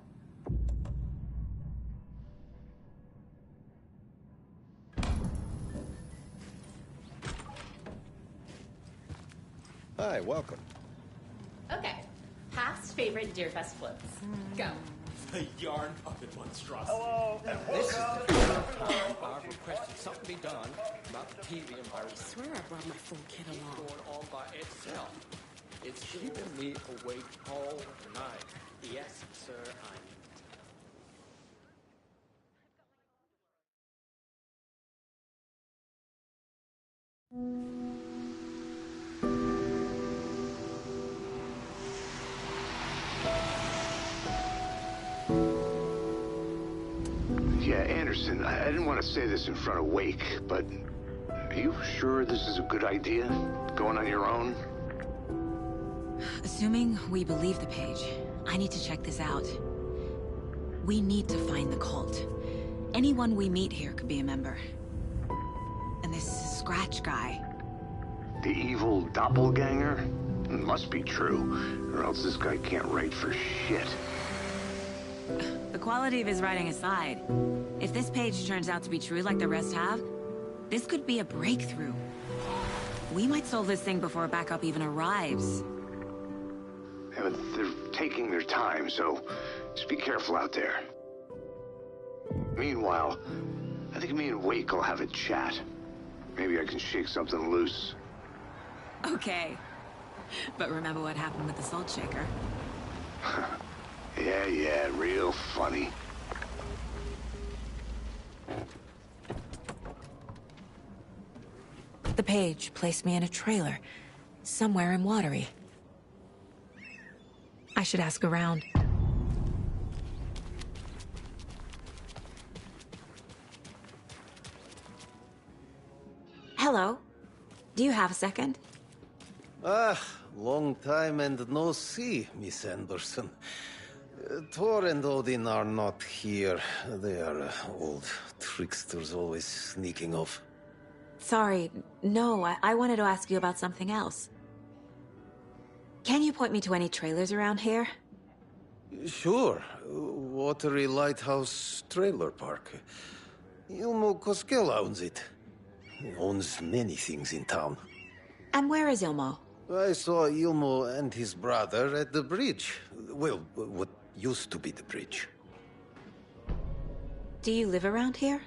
Hi, welcome. Okay. Past favorite Deerfest floats. Go. The yarn puppet monstrosity. Hello, and this is I've requested something be done about the TV environment. I swear I brought my full kit along. Going on by itself. It's keeping me awake all night. Yes, sir, I Yeah, Anderson, I didn't want to say this in front of Wake, but are you sure this is a good idea? Going on your own? Assuming we believe the page, I need to check this out. We need to find the cult. Anyone we meet here could be a member. And this Scratch guy. The evil doppelganger? It must be true, or else this guy can't write for shit. The quality of his writing aside, if this page turns out to be true like the rest have, this could be a breakthrough. We might solve this thing before backup even arrives. Yeah, but they're taking their time, so just be careful out there. Meanwhile, I think me and Wake will have a chat. Maybe I can shake something loose. Okay. But remember what happened with the Salt Shaker? Yeah, real funny. The page placed me in a trailer, somewhere in Watery. I should ask around. Hello. Do you have a second? Ah, long time and no see, Miss Anderson. Thor and Odin are not here. They are old tricksters always sneaking off. Sorry, no, I wanted to ask you about something else. Can you point me to any trailers around here? Sure. Watery Lighthouse Trailer Park. Ilmo Koskela owns it. He owns many things in town. And where is Ilmo? I saw Ilmo and his brother at the bridge. Well, what used to be the bridge. Do you live around here?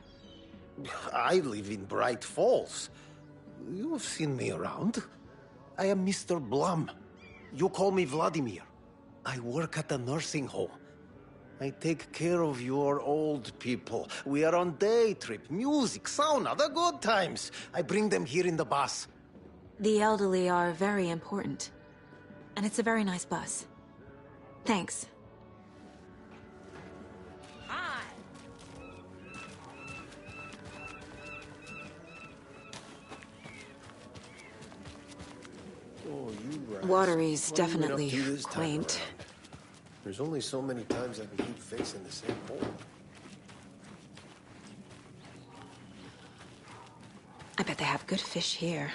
I live in Bright Falls. You've seen me around. I am Mr. Blum. You call me Vladimir. I work at a nursing home. I take care of your old people. We are on day trip, music, sauna, the good times. I bring them here in the bus. The elderly are very important. And it's a very nice bus. Thanks. Hi. Oh, you Watery's What are you up definitely to this time quaint. around? There's only so many times I can keep facing the same hole. I bet they have good fish here.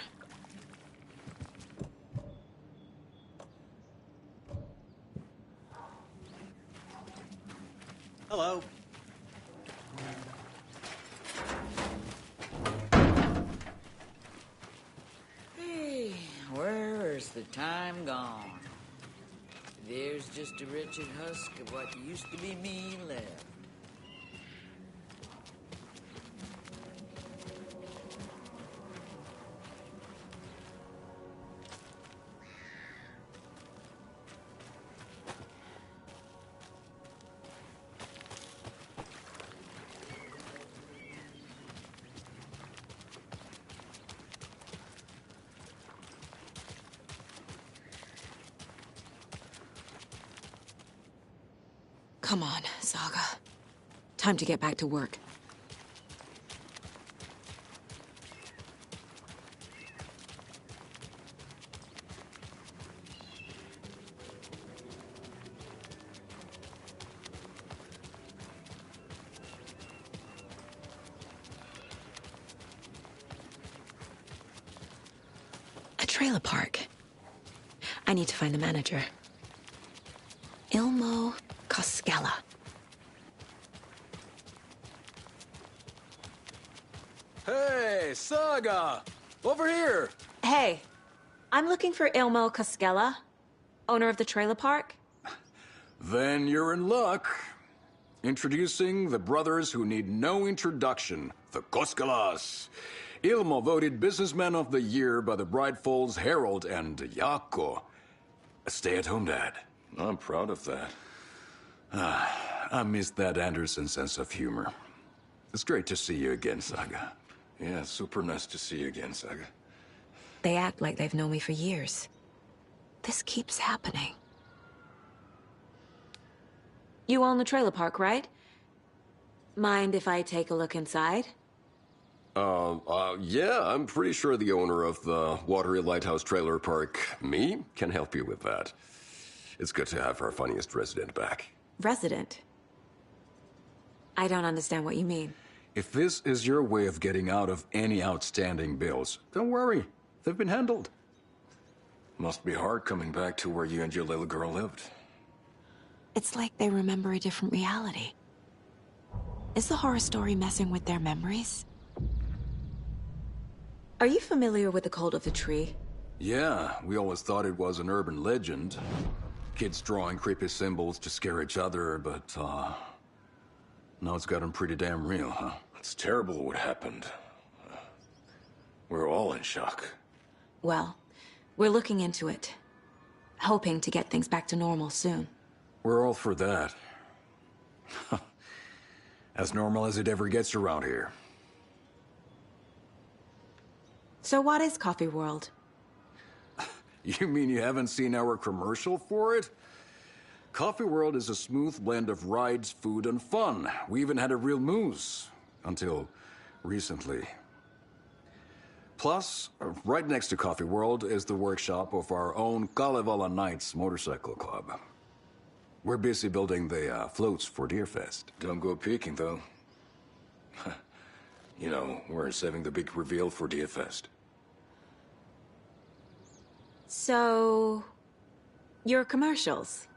Hello. Hey, where's the time gone? There's just a wretched husk of what used to be me left. Come on, Saga. Time to get back to work. trailer park. I need to find the manager. Ilmo Koskela. Hey, Saga! Over here! Hey, I'm looking for Ilmo Koskela, owner of the trailer park. Then you're in luck. Introducing the brothers who need no introduction, the Koskelas. Ilmo voted Businessman of the Year by the Bright Falls Herald, and Jaakko, a stay-at-home dad. I'm proud of that. I missed that Anderson sense of humor. It's great to see you again, Saga. Yeah, super nice to see you again, Saga. They act like they've known me for years. This keeps happening. You own the trailer park, right? Mind if I take a look inside? Yeah, I'm pretty sure the owner of the Watery Lighthouse Trailer Park, me, can help you with that. It's good to have our funniest resident back. Resident? I don't understand what you mean. If this is your way of getting out of any outstanding bills, don't worry. They've been handled. Must be hard coming back to where you and your little girl lived. It's like they remember a different reality. Is the horror story messing with their memories? Are you familiar with the Cult of the Tree? Yeah, we always thought it was an urban legend. Kids drawing creepy symbols to scare each other, but, now it's gotten pretty damn real, huh? It's terrible what happened. We're all in shock. Well, we're looking into it. Hoping to get things back to normal soon. We're all for that. As normal as it ever gets around here. So what is Coffee World? You mean you haven't seen our commercial for it? Coffee World is a smooth blend of rides, food, and fun. We even had a real moose. Until recently. Plus, right next to Coffee World is the workshop of our own Kalevala Knights Motorcycle Club. We're busy building the floats for Deerfest. Don't go peeking, though. You know, we're saving the big reveal for Deerfest. So... your commercials?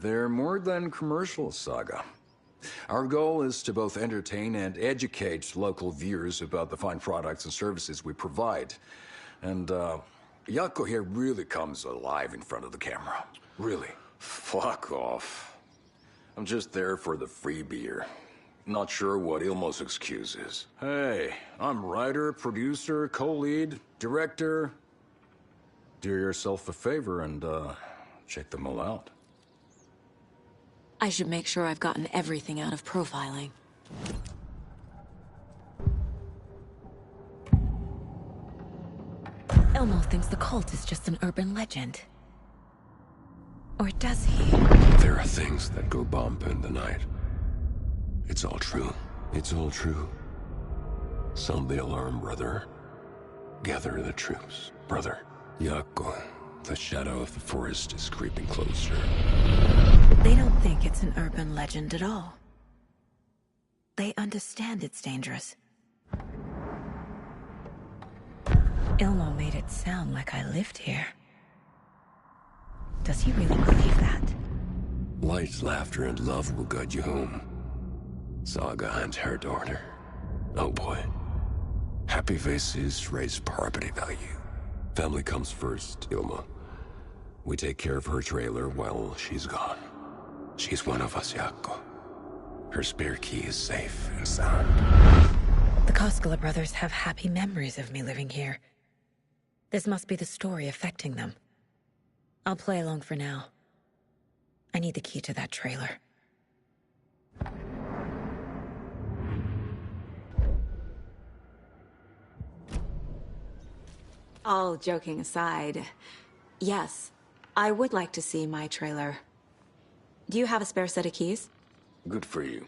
They're more than commercials, Saga. Our goal is to both entertain and educate local viewers about the fine products and services we provide. And, Jaakko here really comes alive in front of the camera. Really. Fuck off. I'm just there for the free beer. Not sure what Ilmo's excuse is. Hey, I'm writer, producer, co-lead, director. Do yourself a favor and, check them all out. I should make sure I've gotten everything out of profiling. Ilmo thinks the cult is just an urban legend. Or does he? There are things that go bump in the night. It's all true. It's all true. Sound the alarm, brother. Gather the troops, brother. Jaakko, the shadow of the forest is creeping closer. They don't think it's an urban legend at all. They understand it's dangerous. Ilmo made it sound like I lived here. Does he really believe that? Light, laughter, and love will guide you home. Saga and her daughter. Oh boy. Happy faces raise property value. Family comes first, Ilmo. We take care of her trailer while she's gone. She's one of us, Jaakko. Her spare key is safe and sound. The Koskela brothers have happy memories of me living here. This must be the story affecting them. I'll play along for now. I need the key to that trailer. All joking aside, yes, I would like to see my trailer. Do you have a spare set of keys? Good for you.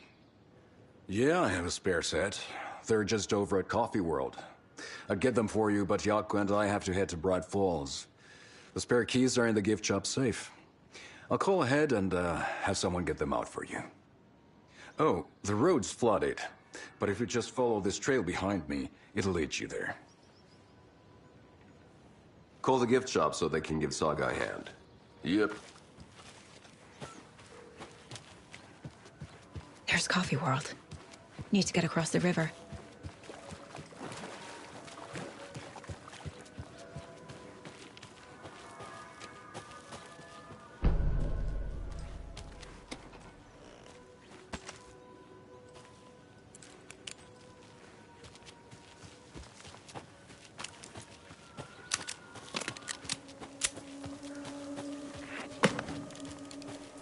Yeah, I have a spare set. They're just over at Coffee World. I'd get them for you, but Jaakko and I have to head to Bright Falls. The spare keys are in the gift shop safe. I'll call ahead and have someone get them out for you. Oh, the road's flooded, but if you just follow this trail behind me, it'll lead you there. Call the gift shop so they can give Saga a hand. Yep. There's Coffee World. Need to get across the river.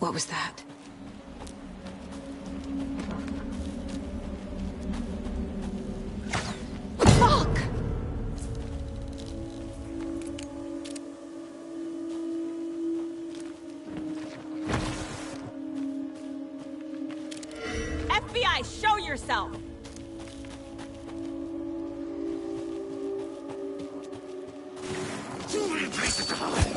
What was that? Fuck! FBI, show yourself! Too many places to hide.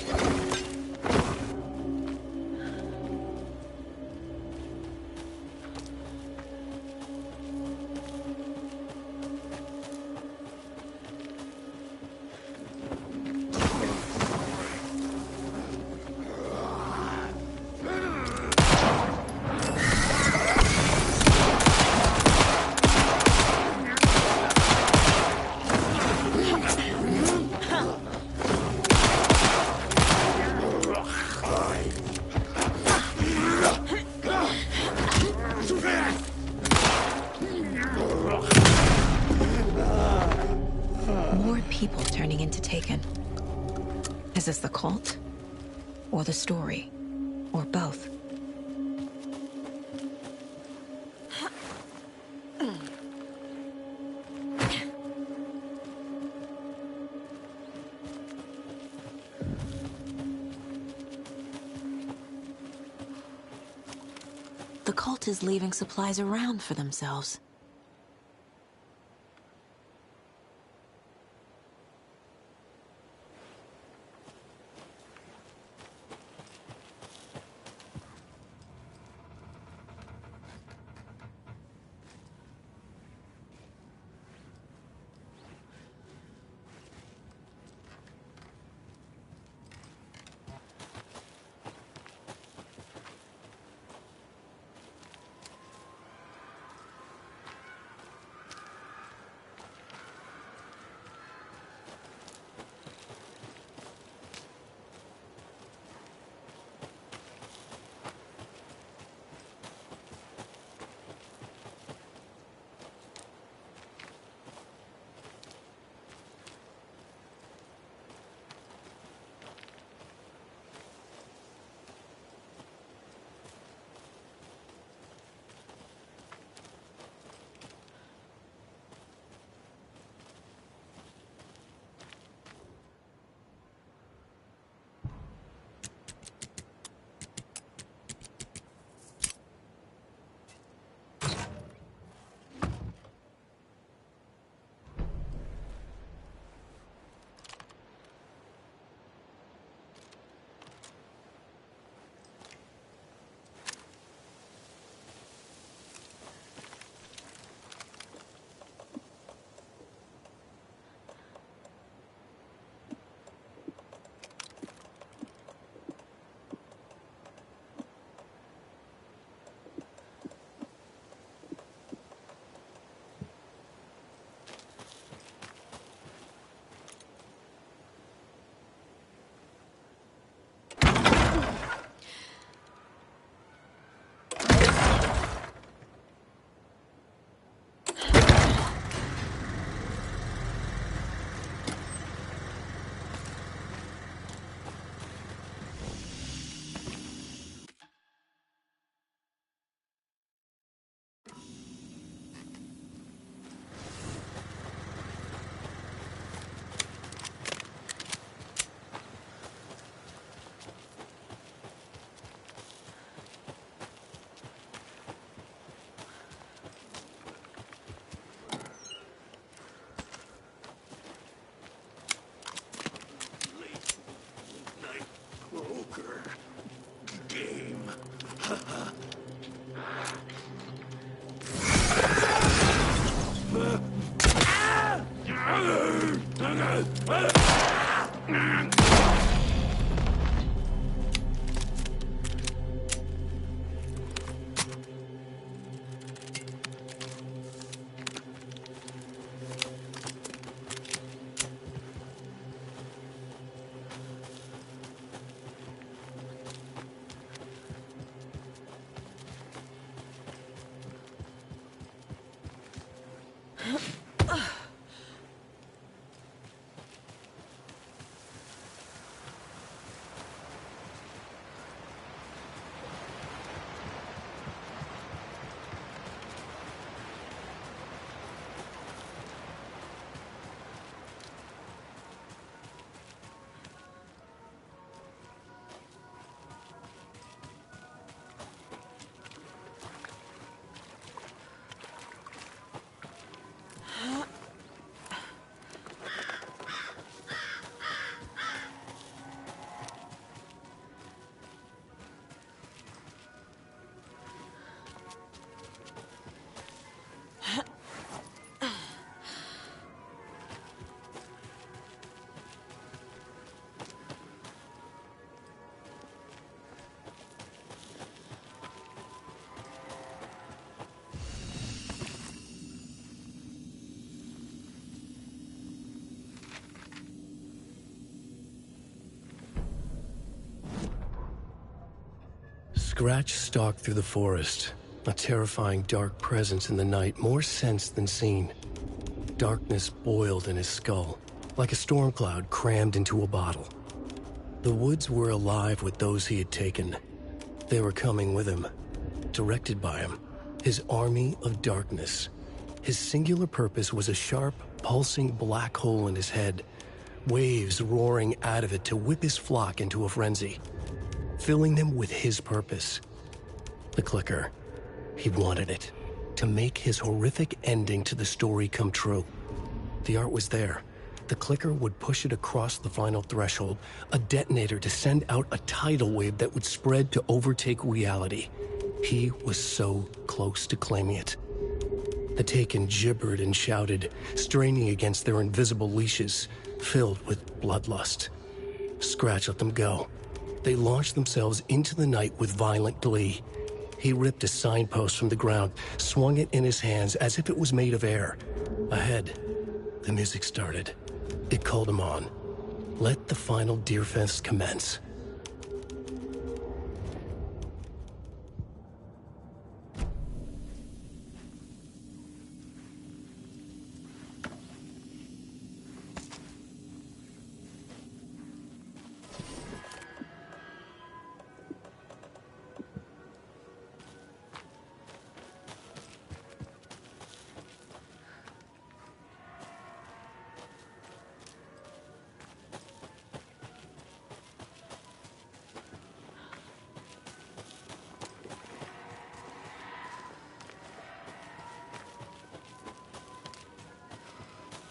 More people turning into Taken. Is this the cult? Or the story? Or both? The cult is leaving supplies around for themselves. Scratch stalked through the forest, a terrifying dark presence in the night, more sensed than seen. Darkness boiled in his skull, like a storm cloud crammed into a bottle. The woods were alive with those he had taken. They were coming with him, directed by him, his army of darkness. His singular purpose was a sharp, pulsing black hole in his head, waves roaring out of it to whip his flock into a frenzy, filling them with his purpose. The clicker. He wanted it, to make his horrific ending to the story come true. The art was there. The clicker would push it across the final threshold, a detonator to send out a tidal wave that would spread to overtake reality. He was so close to claiming it. The Taken gibbered and shouted, straining against their invisible leashes, filled with bloodlust. Scratch let them go. They launched themselves into the night with violent glee. He ripped a signpost from the ground, swung it in his hands as if it was made of air. Ahead, the music started. It called him on. Let the final Deerfest commence.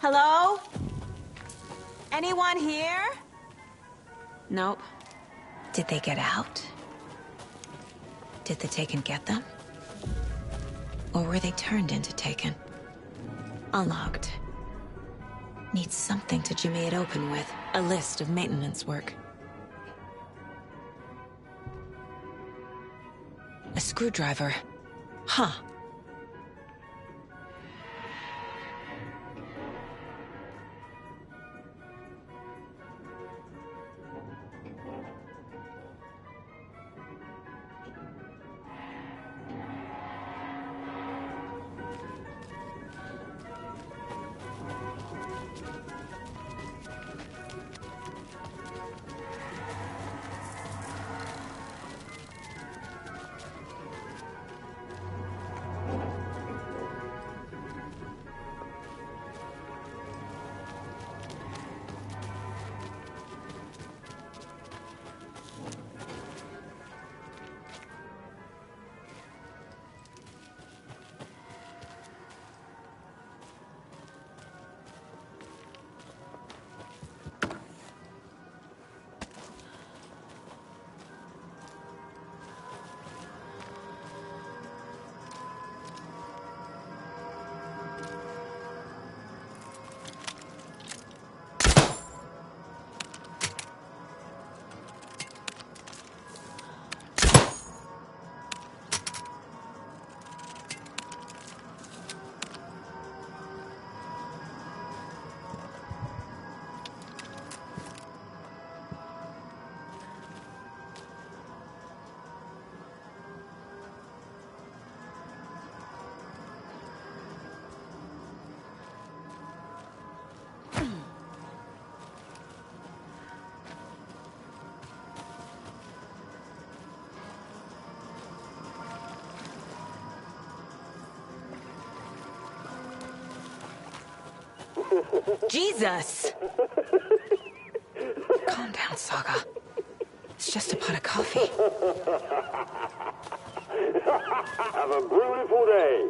Hello? Anyone here? Nope. Did they get out? Did the Taken get them? Or were they turned into Taken? Unlocked. Needs something to jimmy it open with. A list of maintenance work. A screwdriver. Huh. Jesus! Calm down, Saga. It's just a pot of coffee. Have a beautiful day.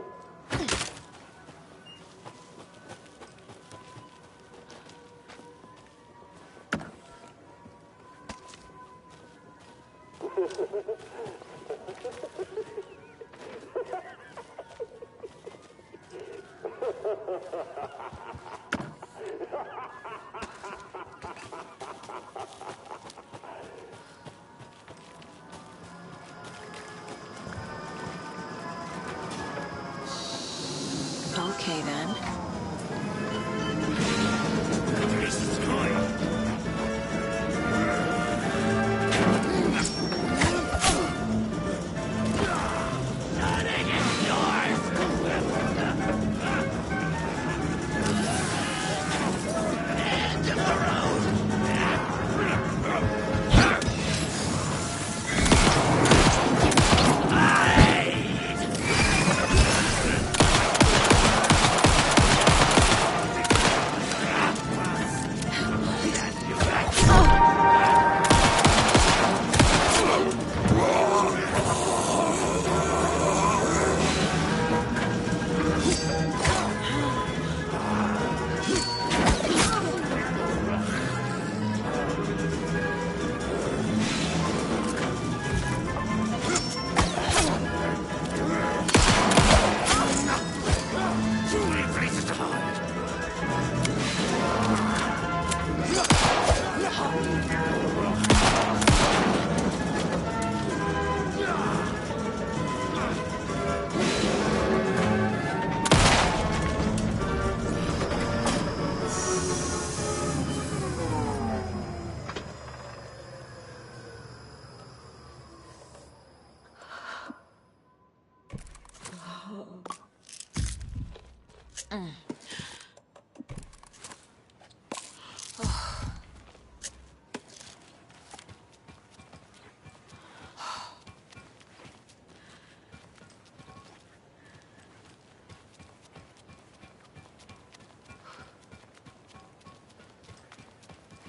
Okay, then.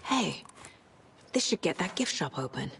Hey, this should get that gift shop open.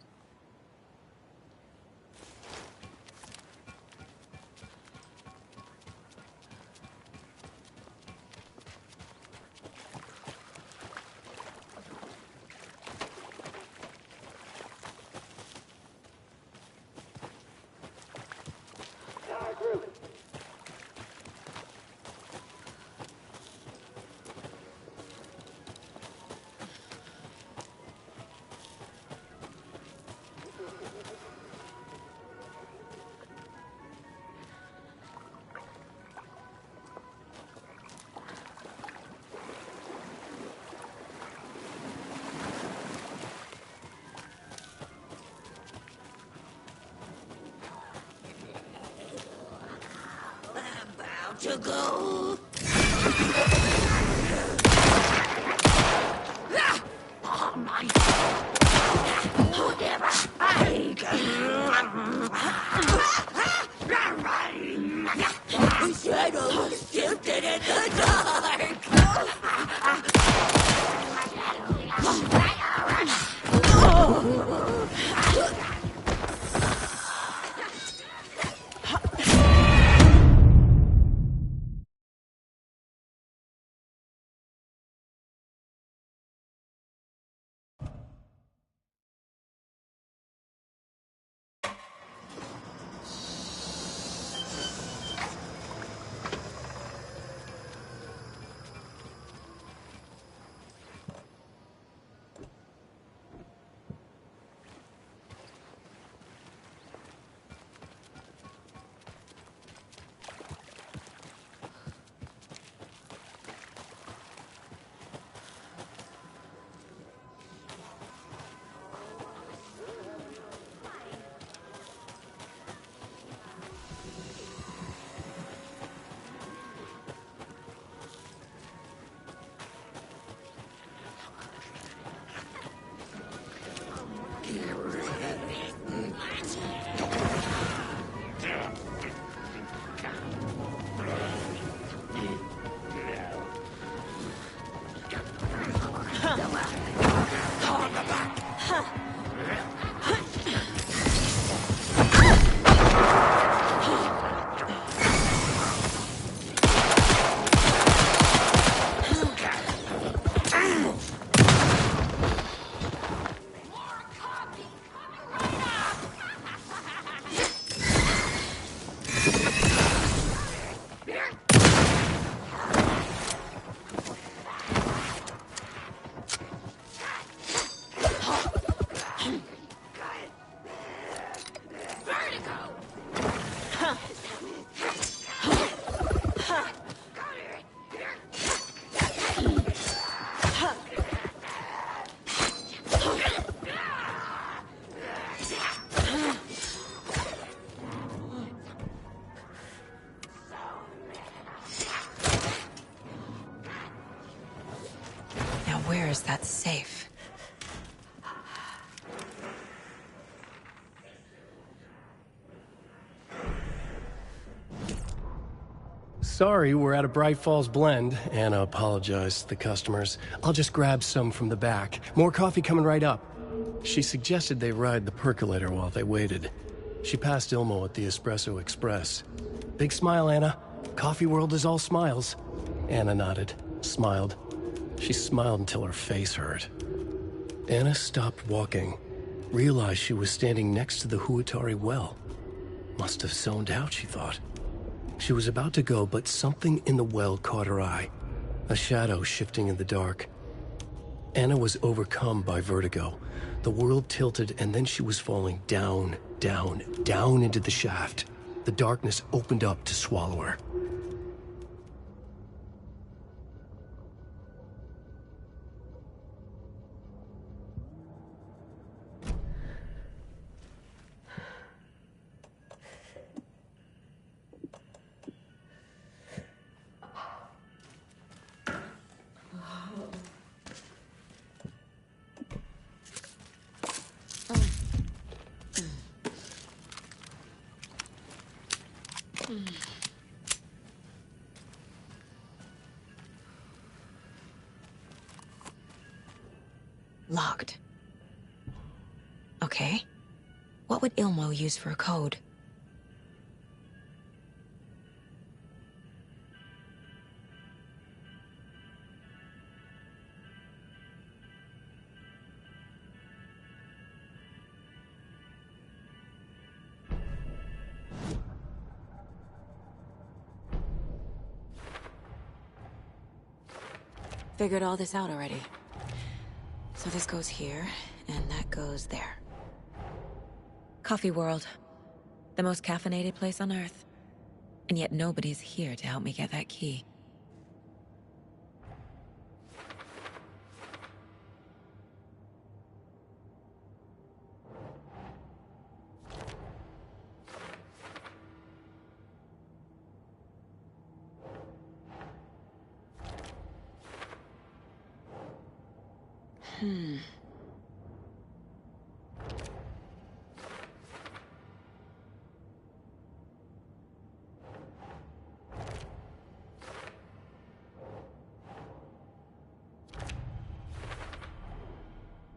To go. Oh my! Whatever I can. Shadows shifted in the dark. that safe? Sorry, we're at a Bright Falls blend. Anna apologized to the customers. I'll just grab some from the back. More coffee coming right up. She suggested they ride the percolator while they waited. She passed Ilmo at the Espresso Express. Big smile, Anna. Coffee world is all smiles. Anna nodded, smiled. She smiled until her face hurt. Anna stopped walking, realized she was standing next to the Huatari well. Must have zoned out, she thought. She was about to go, but something in the well caught her eye. A shadow shifting in the dark. Anna was overcome by vertigo. The world tilted, and then she was falling down, down, down into the shaft. The darkness opened up to swallow her. Locked. Okay. What would Ilmo use for a code? Figured all this out already. So this goes here, and that goes there. Coffee World. The most caffeinated place on Earth. And yet nobody's here to help me get that key.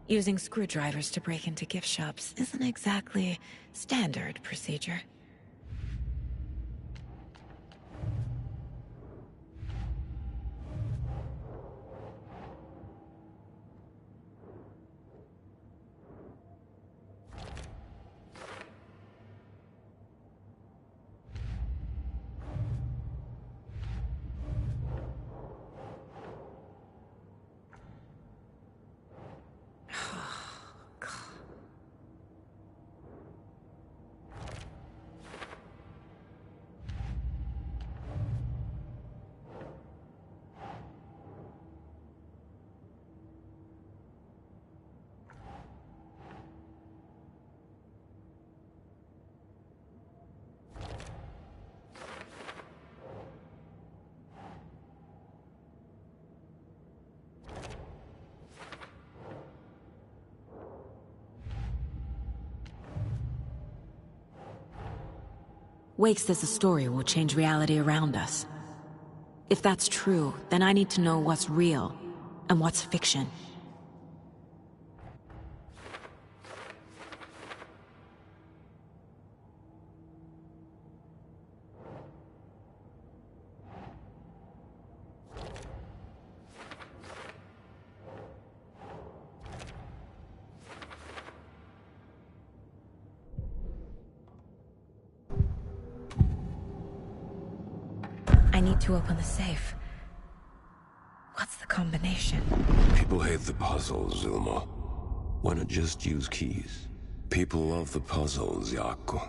Using screwdrivers to break into gift shops isn't exactly standard procedure. Wake says the story will change reality around us. If that's true, then I need to know what's real and what's fiction. I need to open the safe. What's the combination? People hate the puzzles, Ilmo. Why not just use keys? People love the puzzles, Jaakko.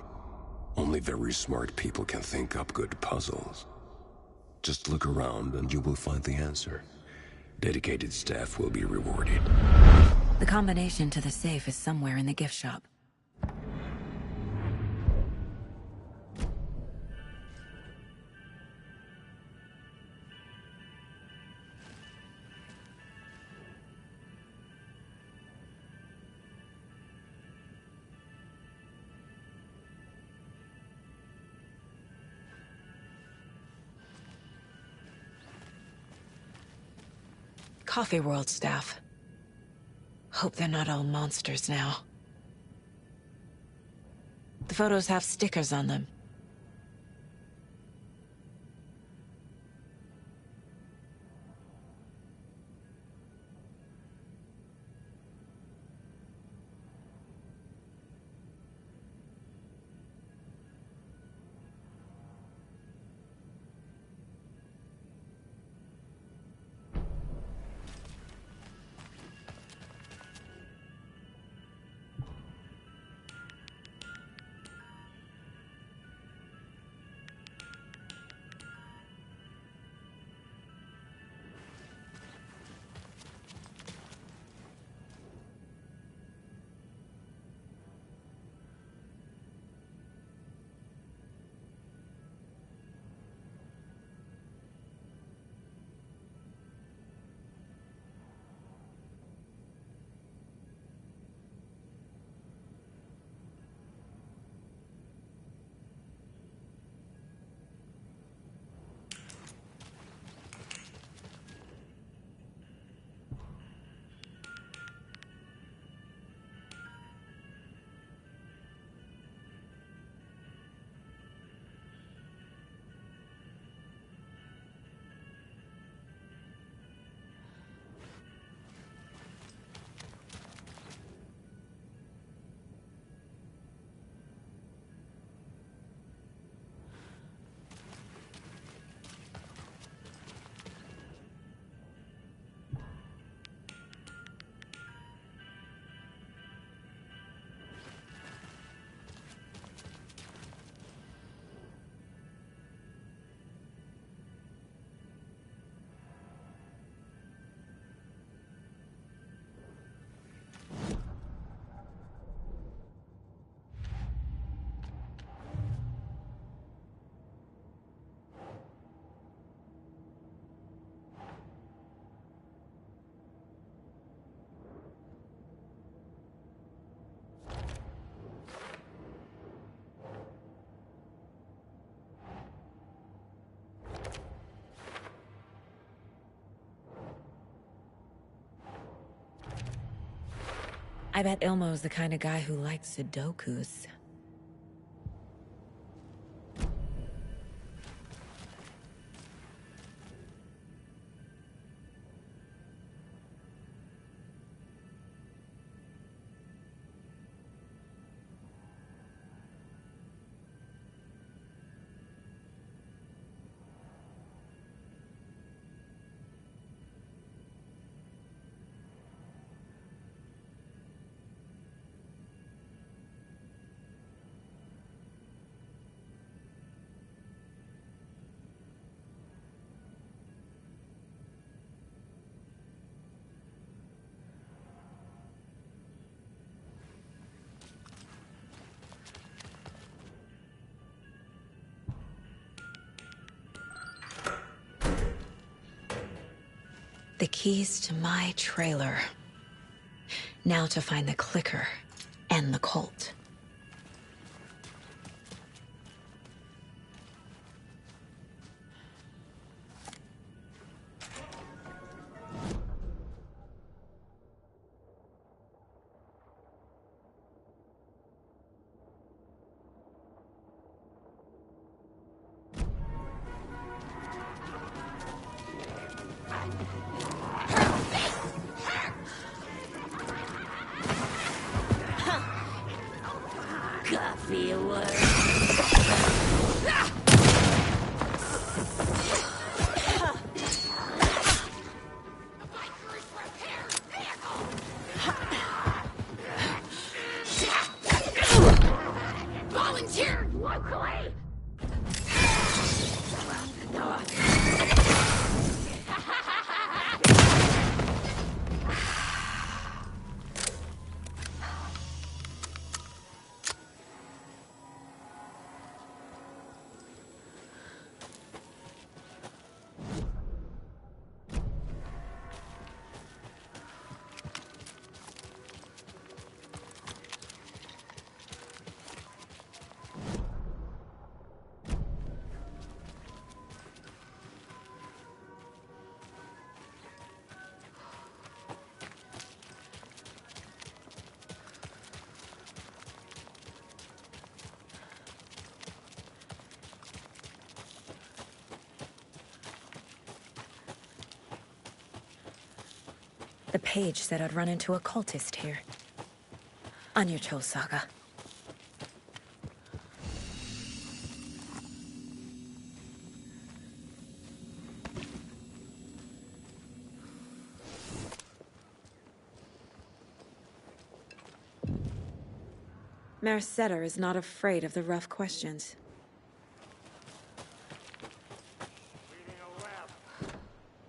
Only very smart people can think up good puzzles. Just look around and you will find the answer. Dedicated staff will be rewarded. The combination to the safe is somewhere in the gift shop. Coffee World staff. Hope they're not all monsters now. The photos have stickers on them. I bet Ilmo's the kind of guy who likes Sudokus. The keys to my trailer. Now to find the clicker and the cult. Coffee away. Volunteered locally. The page said I'd run into a cultist here. On your toes, Saga. Merceder is not afraid of the rough questions.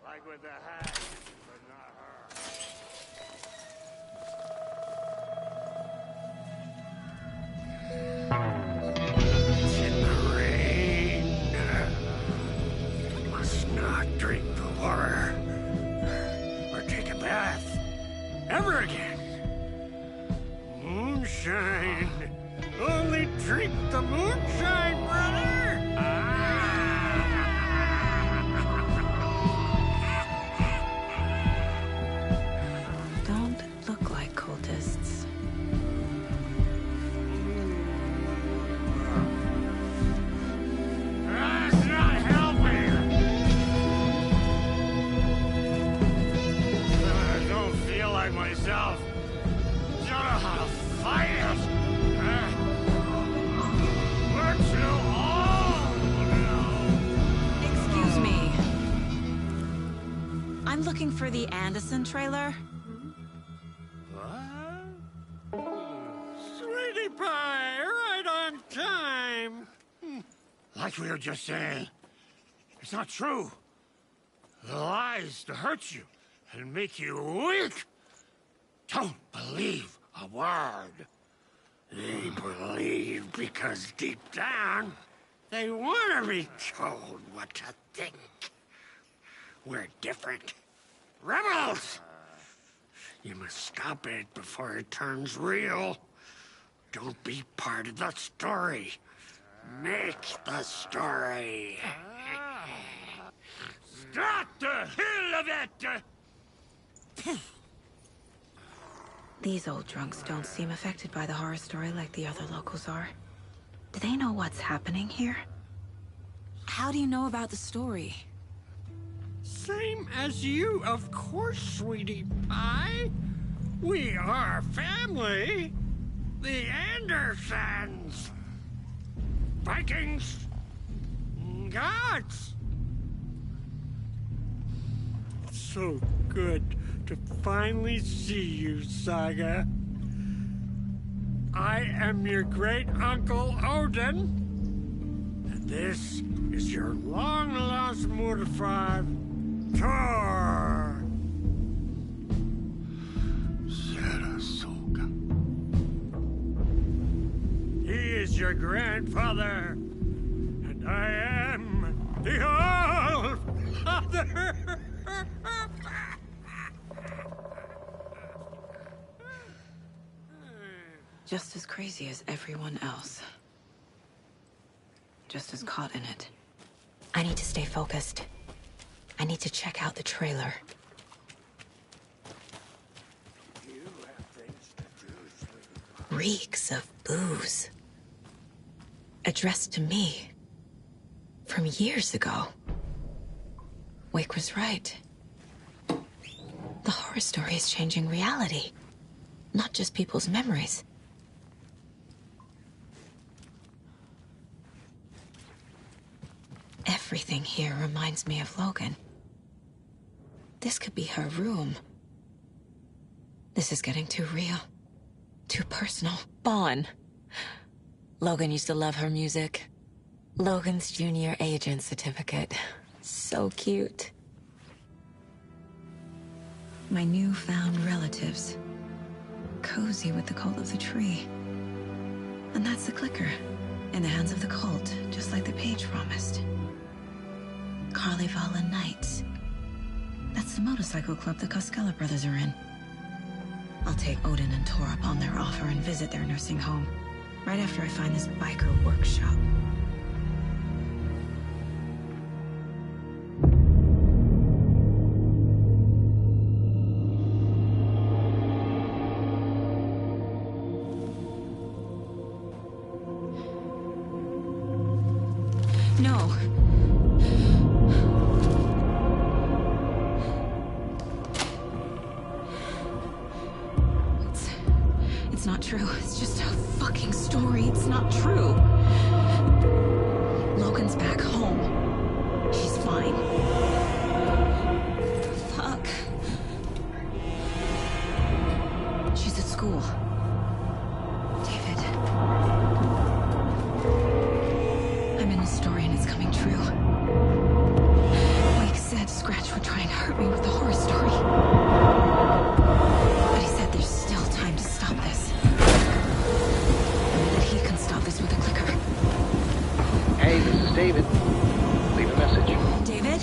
Like with the hat, but not her. It's in the rain. You must not drink the water. Or take a bath. Ever again. Moonshine. Only drink the moonshine, brother! Don't look like cultists. That's not helping! I don't feel like myself. Don't know how to fight it! We're too old now! Excuse me. I'm looking for the Anderson trailer. What? Sweetie pie, right on time! Like we were just saying, it's not true. The lies to hurt you and make you weak. Don't believe a word. They believe because deep down, they want to be told what to think. We're different. Rebels! You must stop it before it turns real. Don't be part of the story. Make the story. Start the hell of it! These old drunks don't seem affected by the horror story like the other locals are. Do they know what's happening here? How do you know about the story? Same as you, of course, sweetie pie. We are family. The Andersons! Vikings! Gods! So good to finally see you, Saga. I am your great-uncle Odin. And this is your long-lost Murfar, Thor. Sarasota. He is your grandfather. And I am the All-Father. Just as crazy as everyone else. Just as caught in it. I need to stay focused. I need to check out the trailer. Reeks of booze. Addressed to me. From years ago. Wake was right. The horror story is changing reality. Not just people's memories. Everything here reminds me of Logan. This could be her room. This is getting too real. Too personal. Vaughn. Logan used to love her music. Logan's junior agent certificate. So cute. My newfound relatives. Cozy with the cult of the tree. And that's the clicker. In the hands of the cult, just like the page promised. Carlyvala Knights. That's the motorcycle club the Koskela brothers are in. I'll take Odin and Tor up on their offer and visit their nursing home. Right after I find this biker workshop. No. not true. Logan's back home. She's fine. Fuck. She's at school. David. I'm in the story and it's coming true. Wake said Scratch would try and hurt me with the horror story. But he said there's still time to stop this. And that he can stop this with a clicker. Hey, this is David. Leave a message. David?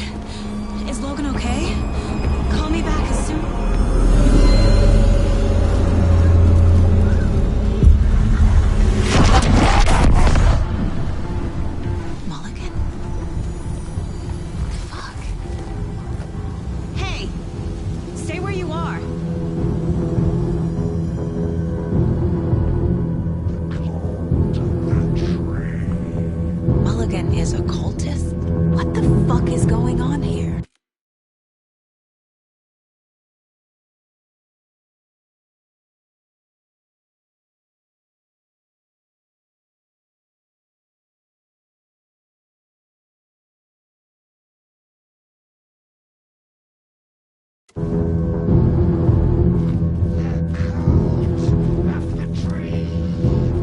Is Logan okay? Call me back as soon... Mulligan? Fuck. Hey! Stay where you are. Mulligan is a cultist? What the fuck is going on here?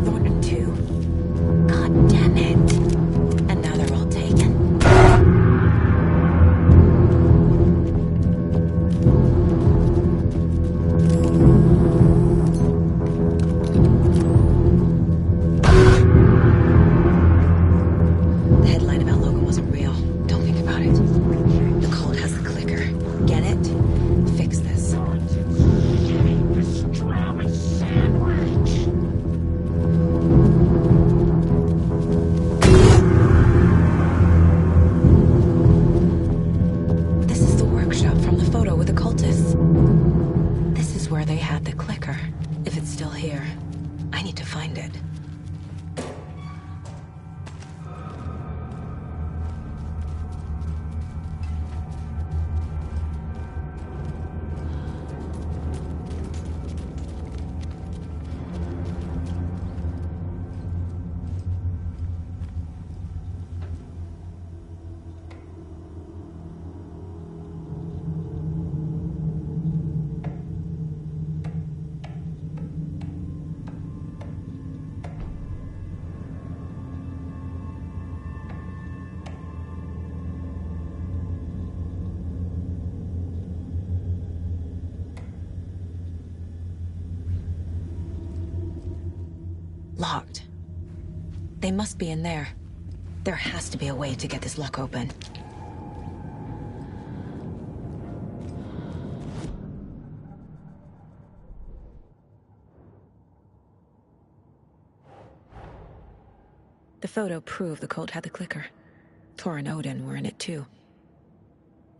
Thornton 2. God damn it. And now they're all taken. The headline about Logan wasn't real. Don't think about it. The cult has the clicker. Get it? Fix this. This is the workshop from the photo with the cultists. This is where they had the clicker. If it's still here, I need to find it. Locked. They must be in there. There has to be a way to get this lock open. The photo proved the cult had the clicker. Tor and Odin were in it too.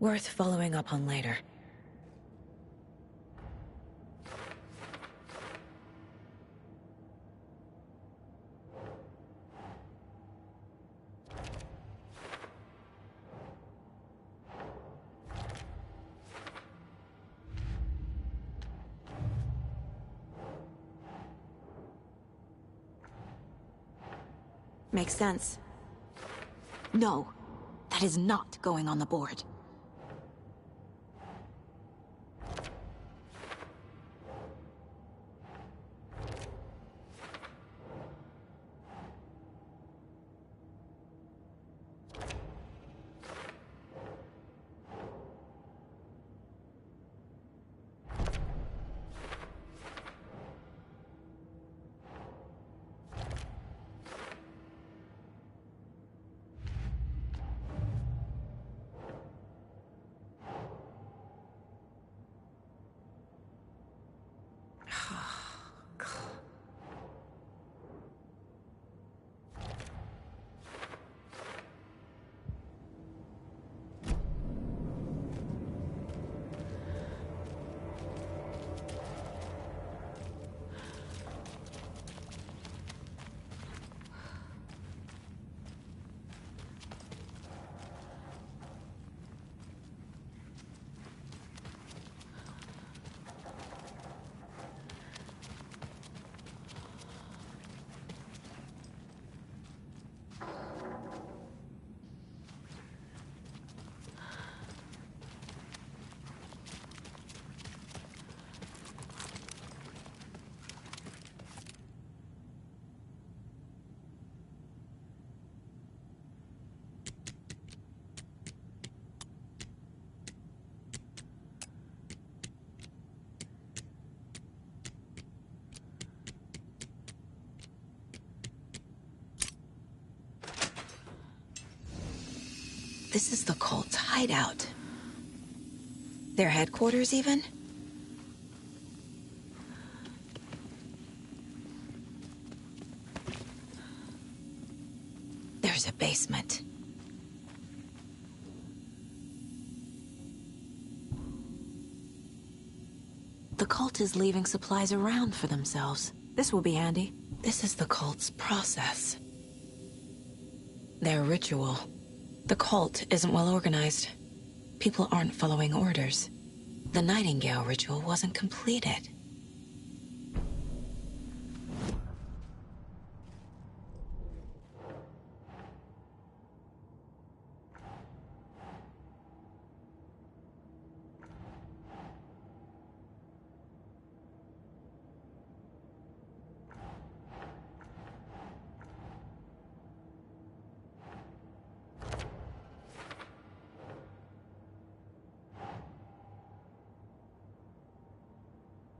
Worth following up on later. Makes sense. No, that is not going on the board. This is the cult's hideout. Their headquarters, even? There's a basement. The cult is leaving supplies around for themselves. This will be handy. This is the cult's process. Their ritual. The cult isn't well organized. People aren't following orders. The Nightingale ritual wasn't completed.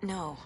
No.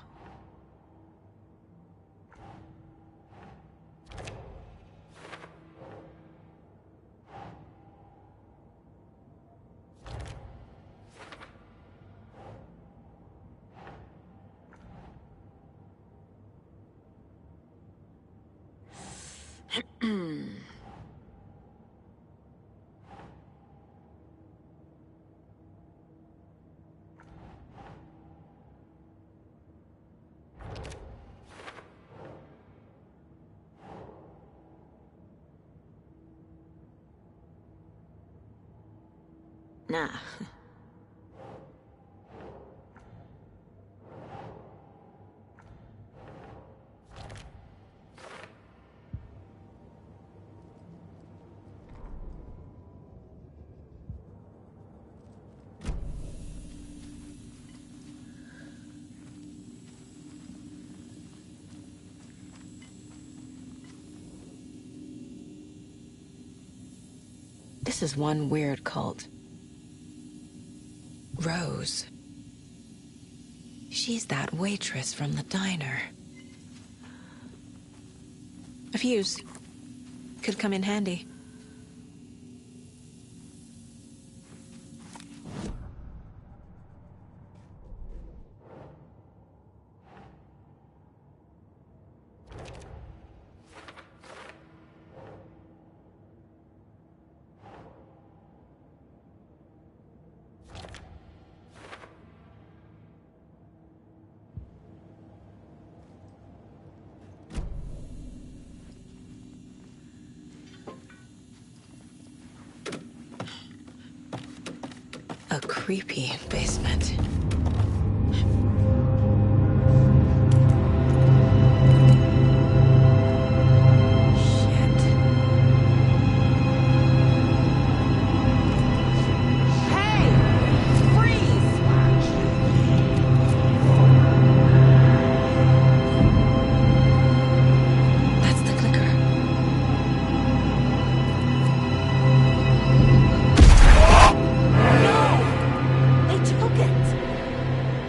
Nah. This is one weird cult. Rose. She's that waitress from the diner. A fuse. Could come in handy. A creepy basement.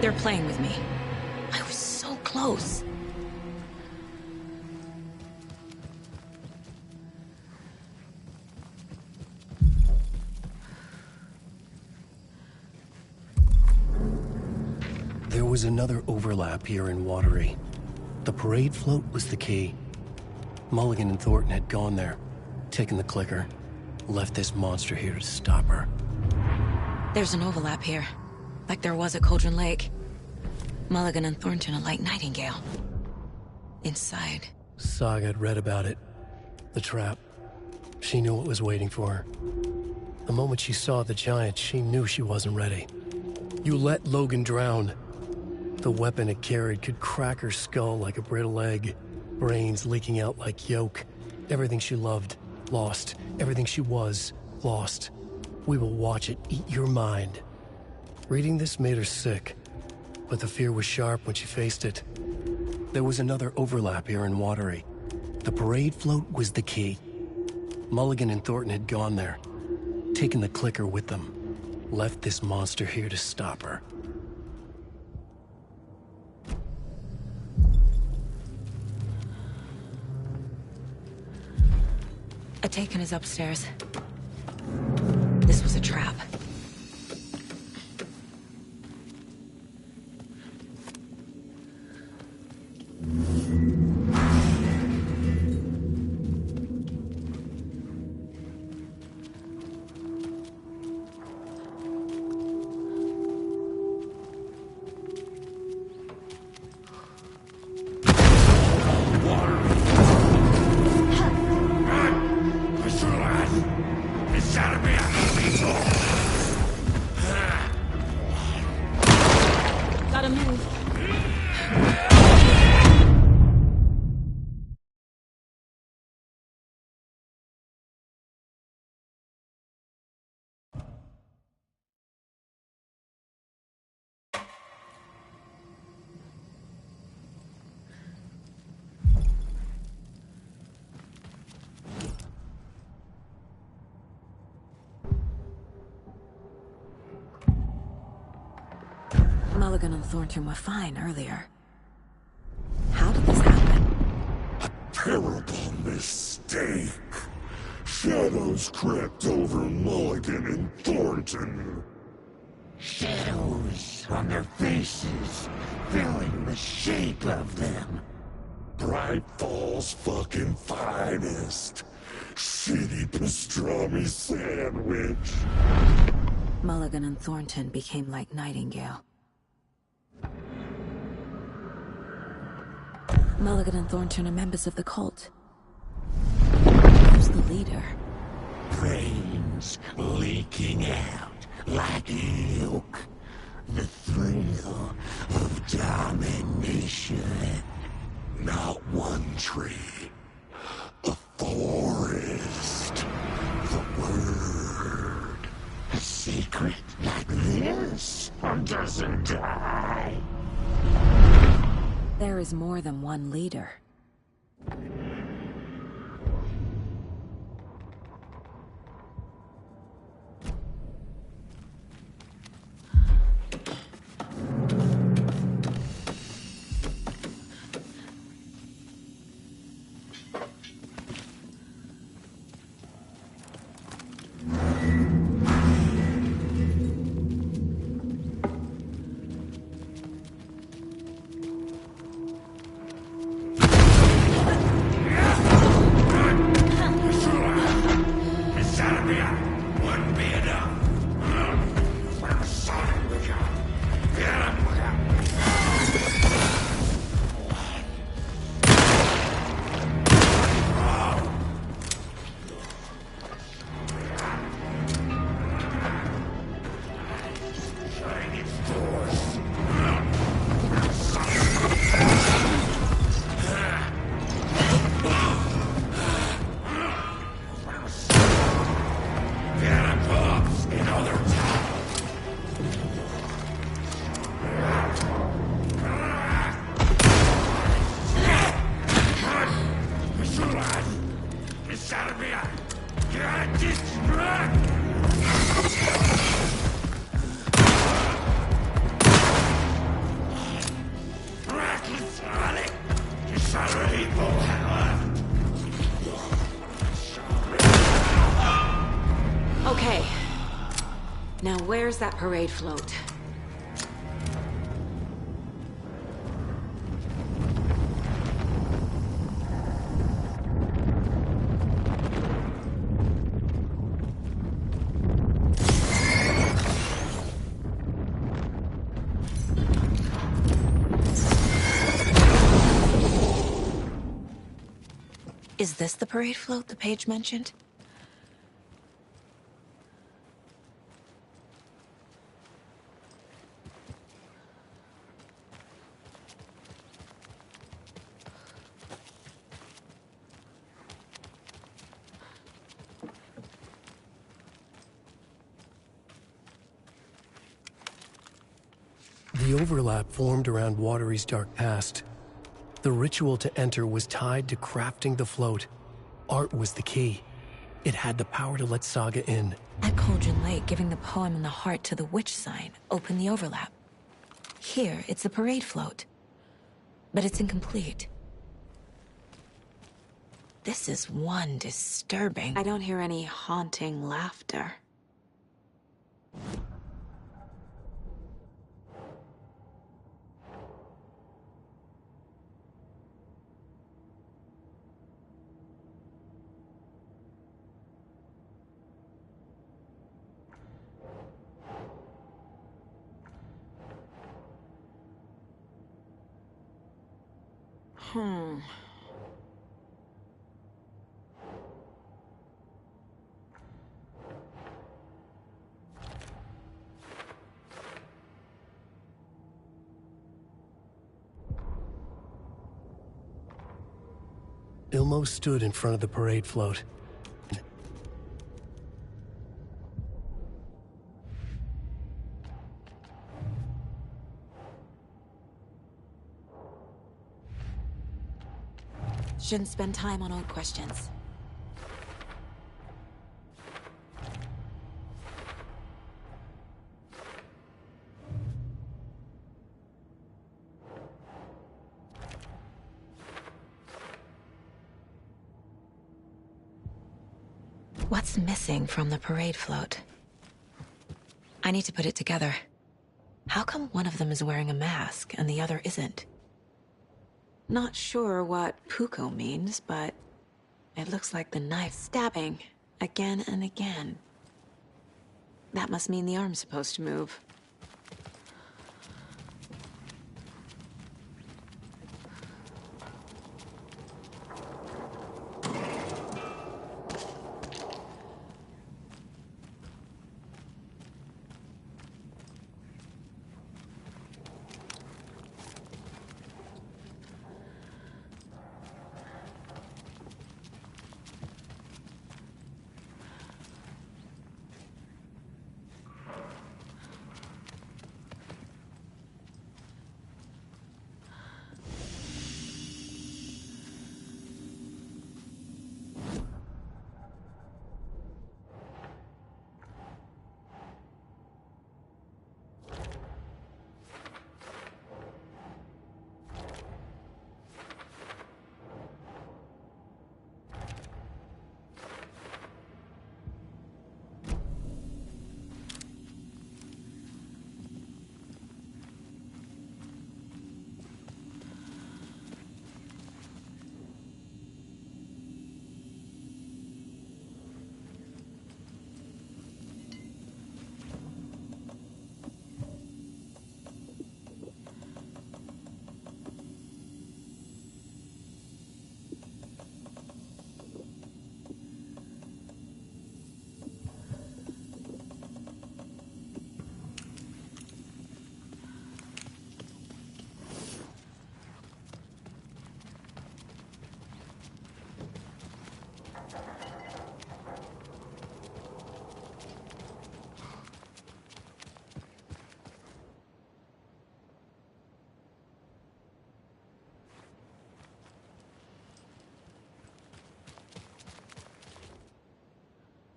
They're playing with me. I was so close. There was another overlap here in Watery. The parade float was the key. Mulligan and Thornton had gone there, taken the clicker, left this monster here to stop her. There's an overlap here, like there was at Cauldron Lake. Mulligan and Thornton are like Nightingale. Inside. Saga had read about it. The trap. She knew what was waiting for her. The moment she saw the giant, she knew she wasn't ready. You let Logan drown. The weapon it carried could crack her skull like a brittle egg. Brains leaking out like yolk. Everything she loved, lost. Everything she was, lost. We will watch it eat your mind. Reading this made her sick, but the fear was sharp when she faced it. There was another overlap here in Watery. The parade float was the key. Mulligan and Thornton had gone there, taken the clicker with them, left this monster here to stop her. Ataken is upstairs. This a trap. Gotta move. Mulligan and Thornton were fine earlier. How did this happen? Terrible mistake. Shadows crept over Mulligan and Thornton. Shadows on their faces, filling the shape of them. Bright Falls fucking finest. Shitty pastrami sandwich. Mulligan and Thornton became like Nightingale. Mulligan and Thornton are members of the cult. Who's the leader? Brains leaking out like milk. The thrill of domination. Not one tree. A forest. The word. A secret like this doesn't die. There is more than one leader. Okay. Now where's that parade float? Is this the parade float the page mentioned? The overlap formed around Watery's dark past. The ritual to enter was tied to crafting the float. Art was the key. It had the power to let Saga in. At Cauldron Lake, giving the poem and the heart to the witch sign opened the overlap. Here, it's the parade float. But it's incomplete. This is one disturbing. I don't hear any haunting laughter. Ilmo stood in front of the parade float. Shouldn't spend time on old questions. What's missing from the parade float? I need to put it together. How come one of them is wearing a mask and the other isn't? Not sure what Puko means, but it looks like the knife stabbing again and again. That must mean the arm's supposed to move.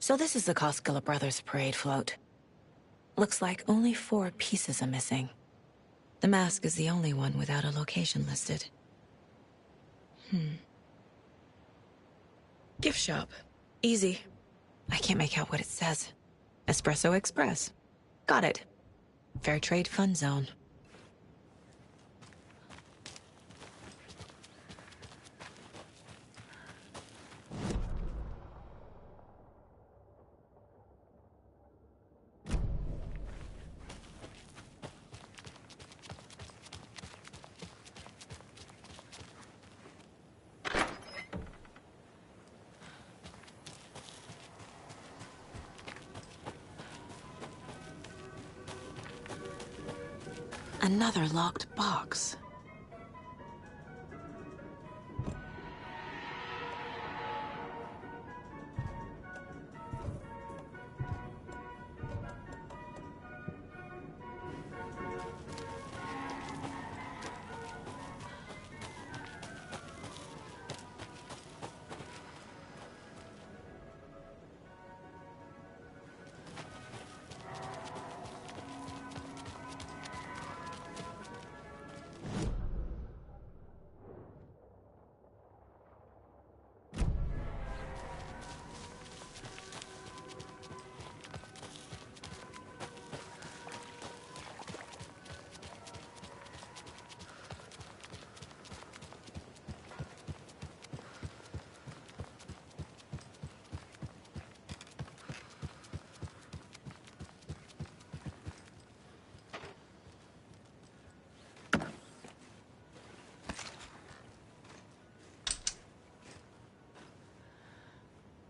So this is the Koskela Brothers parade float. Looks like only 4 pieces are missing. The mask is the only one without a location listed. Gift shop. Easy. I can't make out what it says. Espresso Express. Got it. Fair Trade Fun Zone. Another locked box.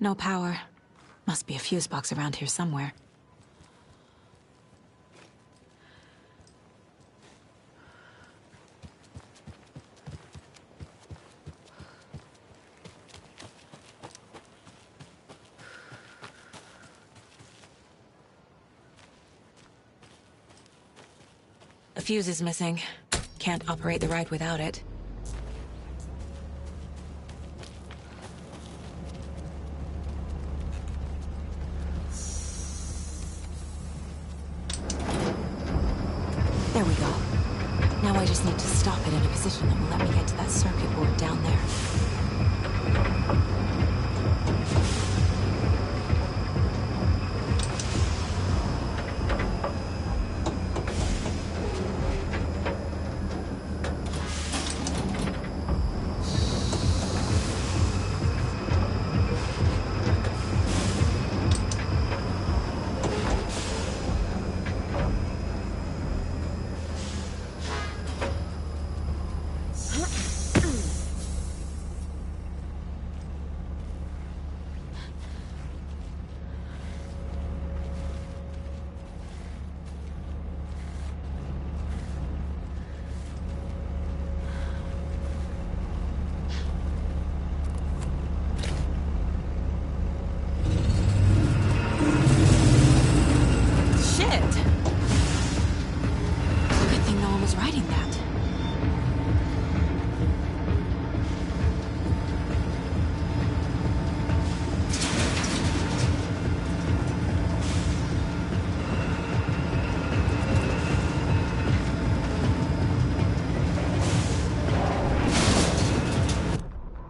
No power. Must be a fuse box around here somewhere. A fuse is missing. Can't operate the ride without it. There we go. Now I just need to stop it in a position that will let me get to that circuit board down there.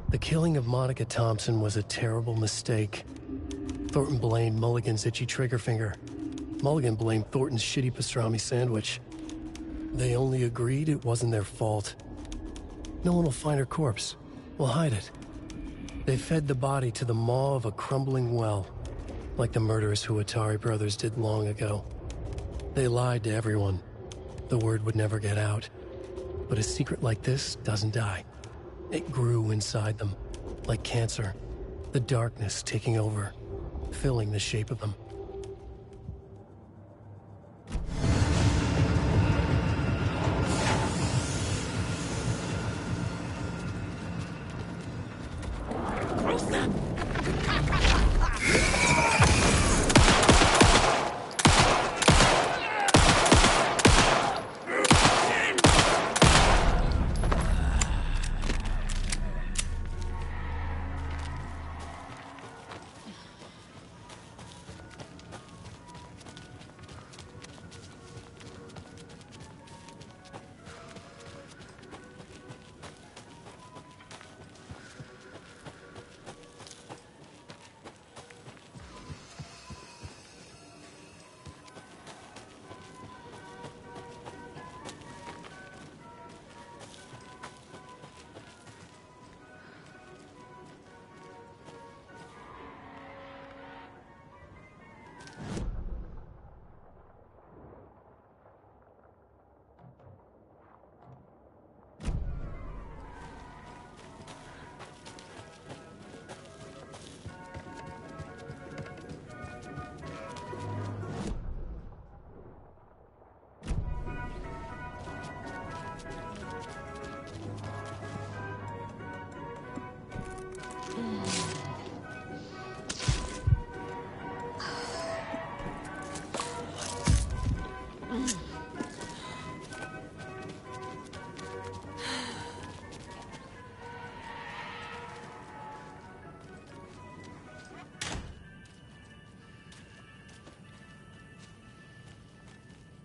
The killing of Monica Thompson was a terrible mistake. Thornton blamed Mulligan's itchy trigger finger. Mulligan blamed Thornton's shitty pastrami sandwich. They only agreed it wasn't their fault. No one will find her corpse. We'll hide it. They fed the body to the maw of a crumbling well, like the murderous Huatari brothers did long ago. They lied to everyone. The word would never get out. But a secret like this doesn't die. It grew inside them, like cancer. The darkness taking over, filling the shape of them.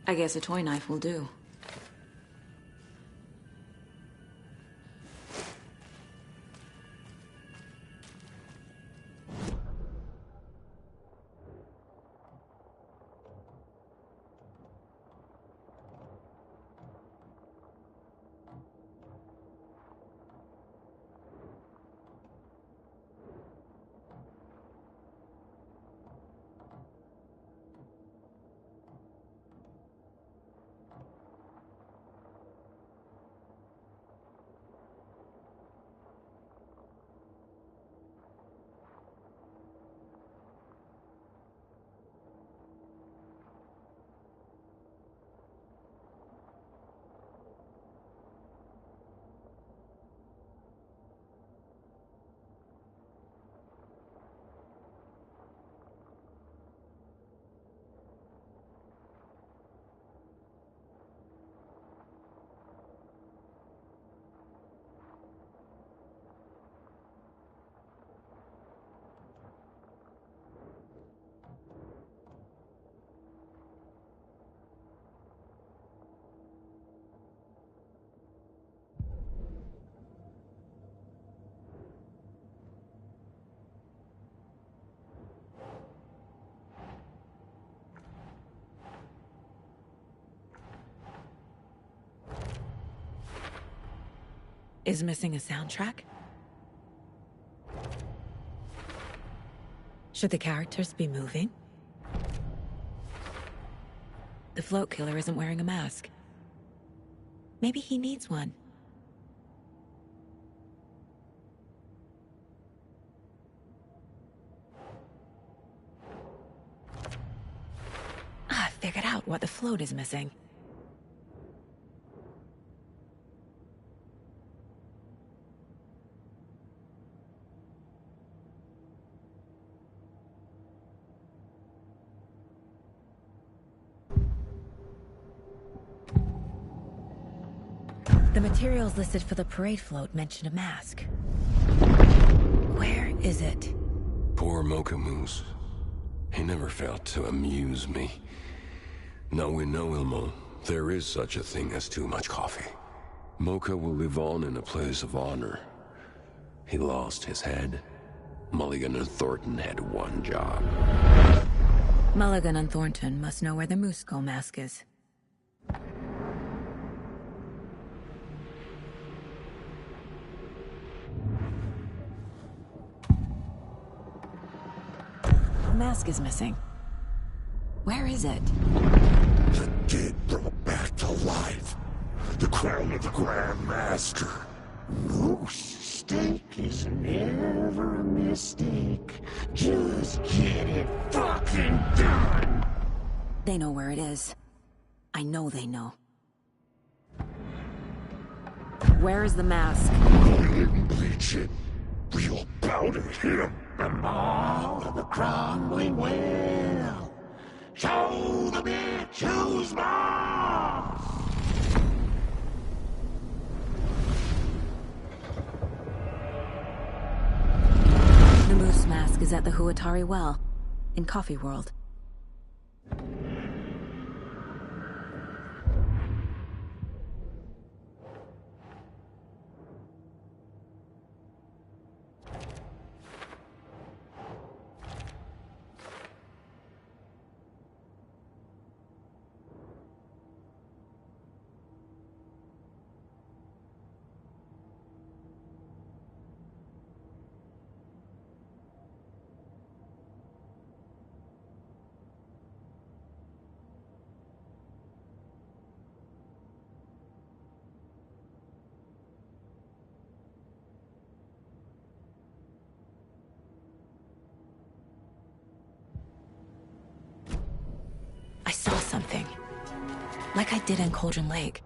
I guess a toy knife will do. is missing a soundtrack? Should the characters be moving? The float killer isn't wearing a mask. Maybe he needs one. I figured out what the float is missing. The materials listed for the parade float mention a mask. Where is it? Poor Mocha Moose. He never failed to amuse me. Now we know, Ilmo, there is such a thing as too much coffee. Mocha will live on in a place of honor. He lost his head. Mulligan and Thornton had one job. Mulligan and Thornton must know where the Moose Skull mask is. The mask is missing. Where is it? The dead brought back to life. The crown of the Grand Master. Moose steak is never a mistake. Just get it fucking done. They know where it is. I know they know. Where is the mask? Go ahead and bleach it. We'll powder him. And all of the crumbling well. Show the bitch who's boss! The Moose mask is at the Huatari Well, in Coffee World. I saw something. Like I did in Cauldron Lake.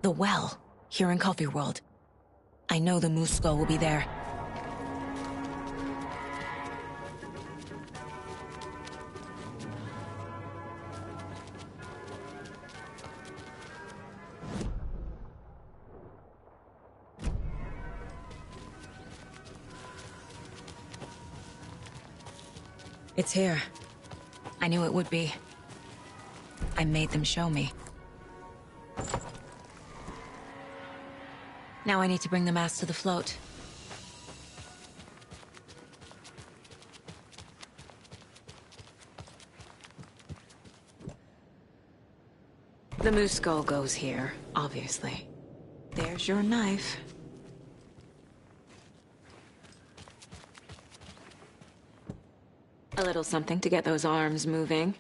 The well, here in Coffee World. I know the Moose Skull will be there. It's here. I knew it would be. I made them show me. Now I need to bring the mask to the float. The Moose Skull goes here, obviously. There's your knife. A little something to get those arms moving.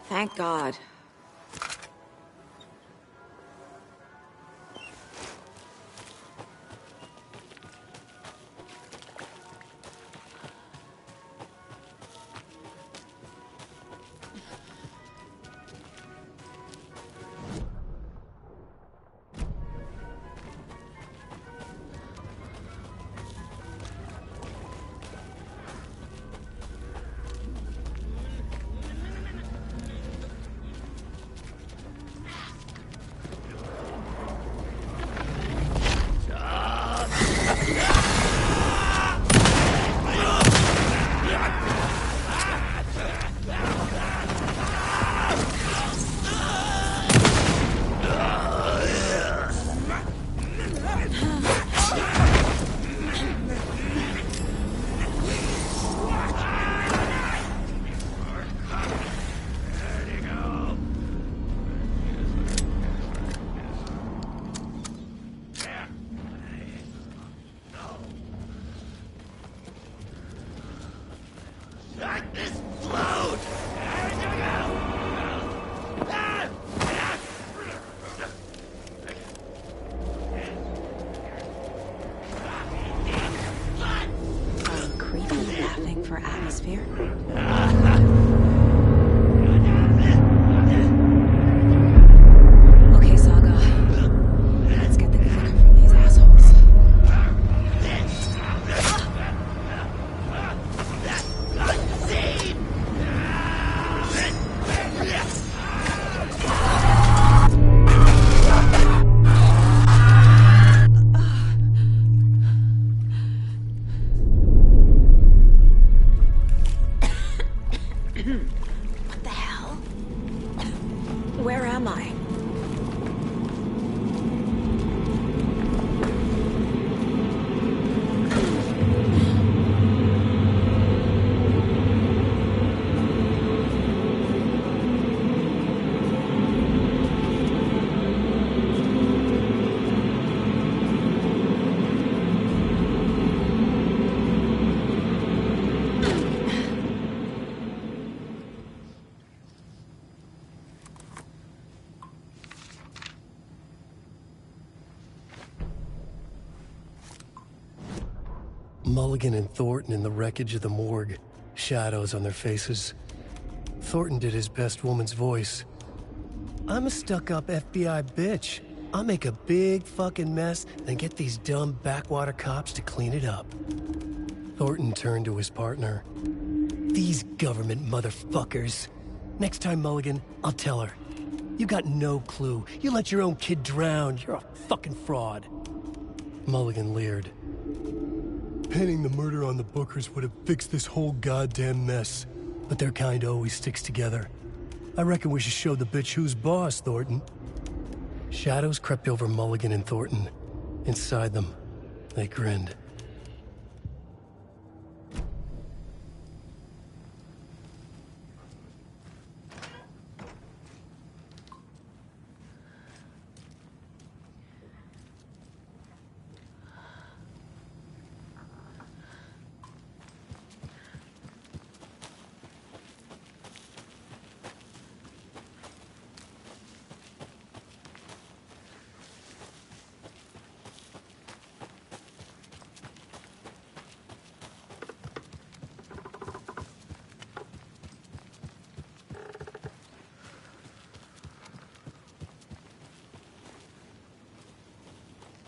Thank God. For atmosphere? Okay, Saga. Let's get the clicker from these assholes. What the hell? Where am I? Mulligan and Thornton in the wreckage of the morgue, shadows on their faces. Thornton did his best woman's voice. I'm a stuck-up FBI bitch. I'll make a big fucking mess and get these dumb backwater cops to clean it up. Thornton turned to his partner. These government motherfuckers. Next time, Mulligan, I'll tell her. You got no clue. You let your own kid drown. You're a fucking fraud. Mulligan leered. Pinning the murder on the Bookers would have fixed this whole goddamn mess. But their kind always sticks together. I reckon we should show the bitch who's boss, Thornton. Shadows crept over Mulligan and Thornton. Inside them, they grinned.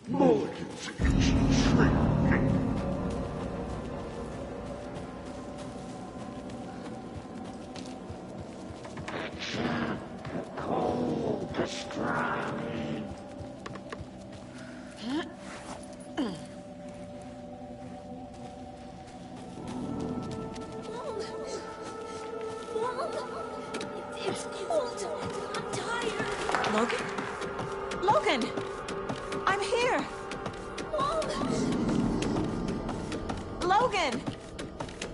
Mulligan's ancient trick. Cold pastrami. It's cold. I'm tired. Logan? Logan! I'm here! Logan!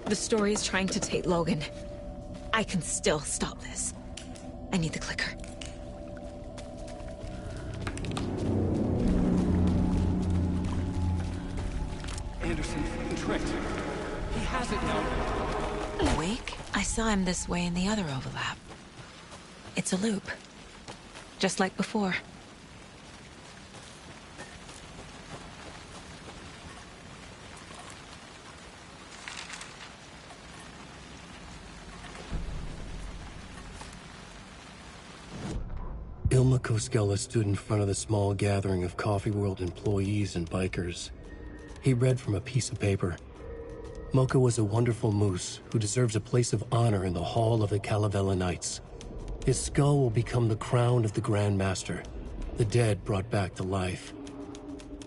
The story is trying to take Logan. I can still stop this. I need the clicker. Anderson fucking tricked. He has it now. Wake? I saw him this way in the other overlap. It's a loop. Just like before. Ilma Koskela stood in front of the small gathering of Coffee World employees and bikers. He read from a piece of paper. Mocha was a wonderful moose who deserves a place of honor in the Hall of the Calavella Knights. His skull will become the crown of the Grand Master, the dead brought back to life.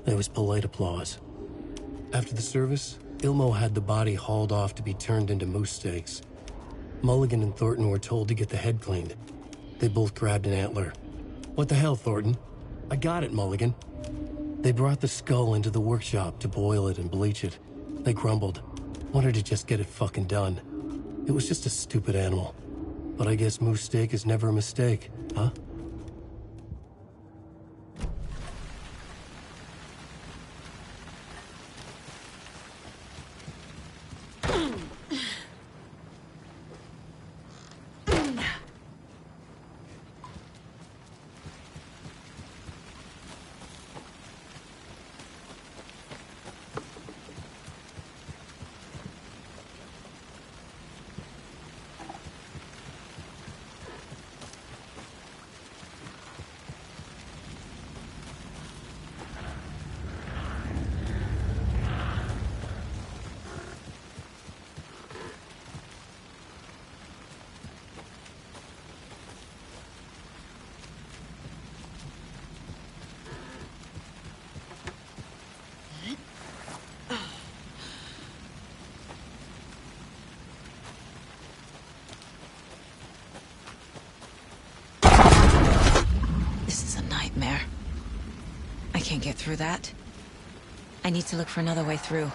There was polite applause. After the service, Ilmo had the body hauled off to be turned into moose steaks. Mulligan and Thornton were told to get the head cleaned. They both grabbed an antler. What the hell, Thornton? I got it, Mulligan. They brought the skull into the workshop to boil it and bleach it. They grumbled. Wanted to just get it fucking done. It was just a stupid animal. But I guess moose steak is never a mistake, huh? I can't get through that. I need to look for another way through.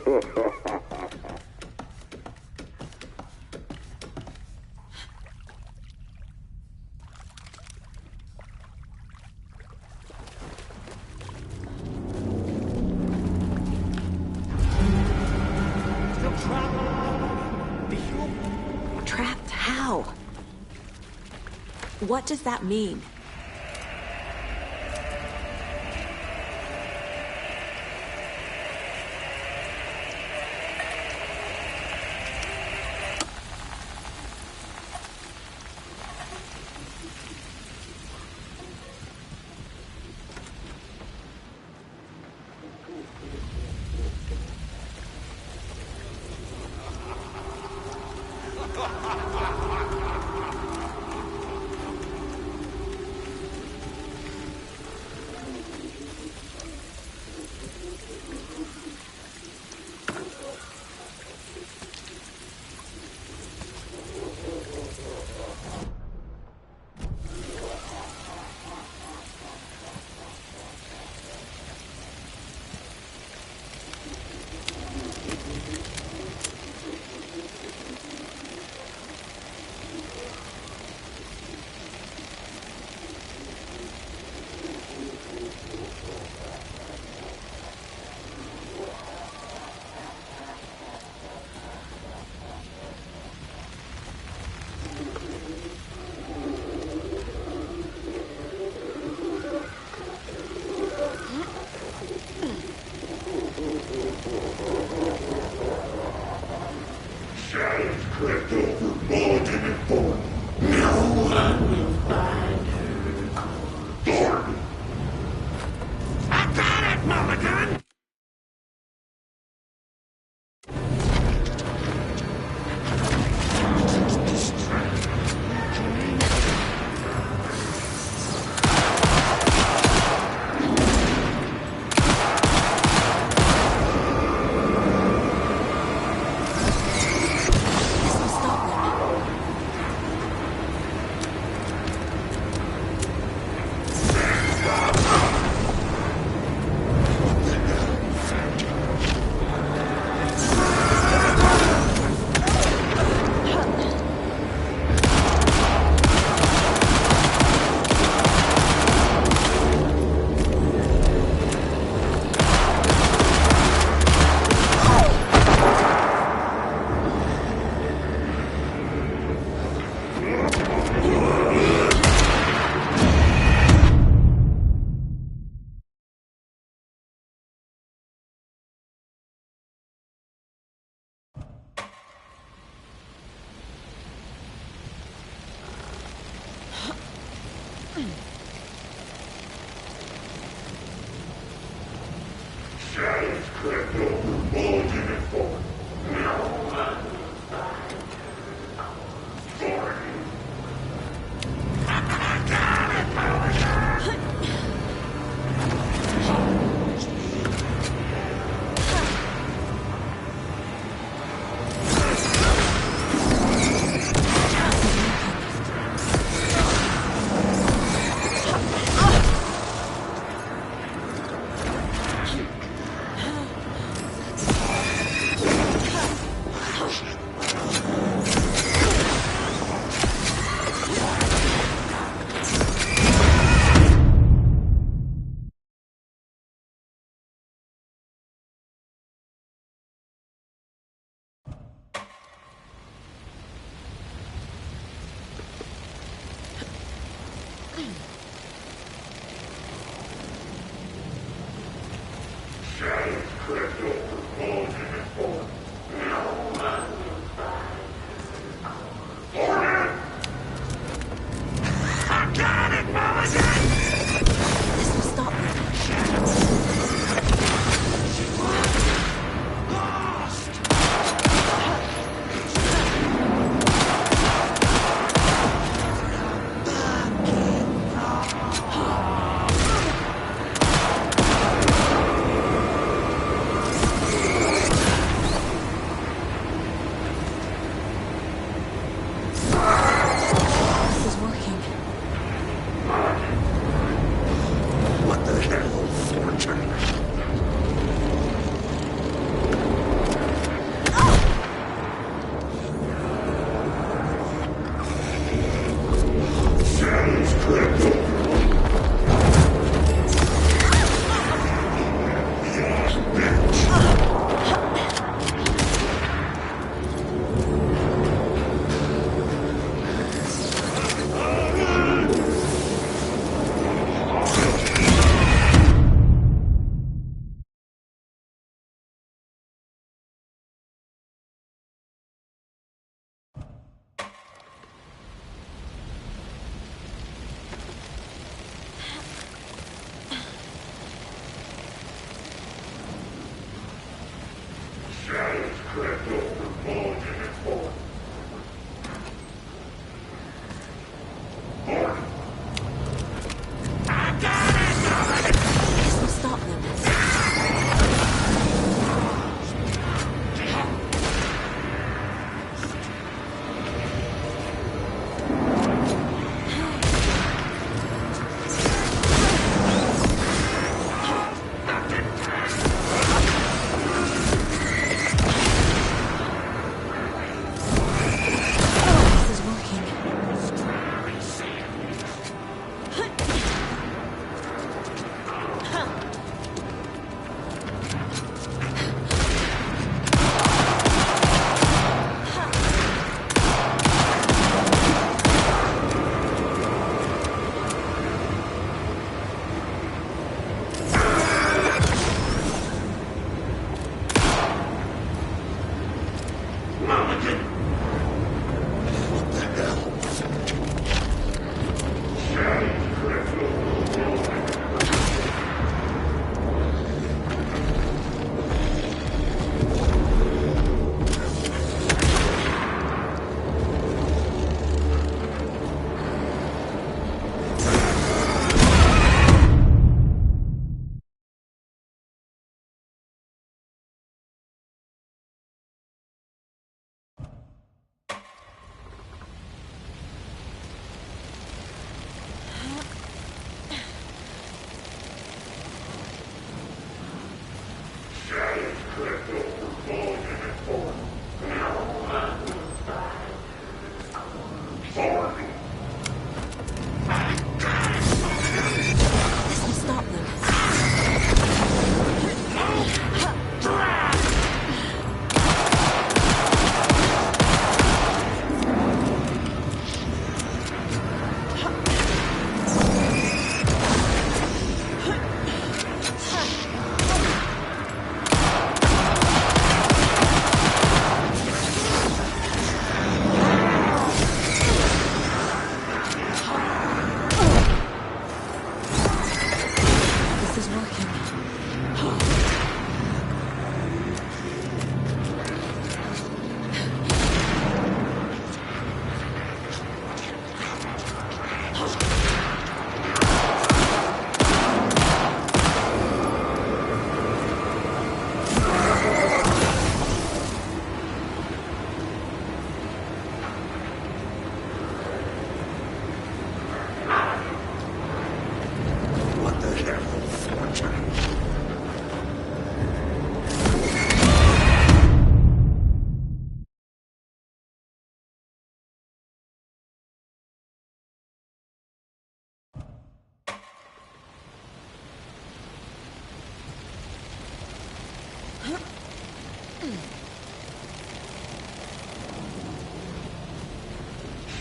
Trapped how? What does that mean? Stop them.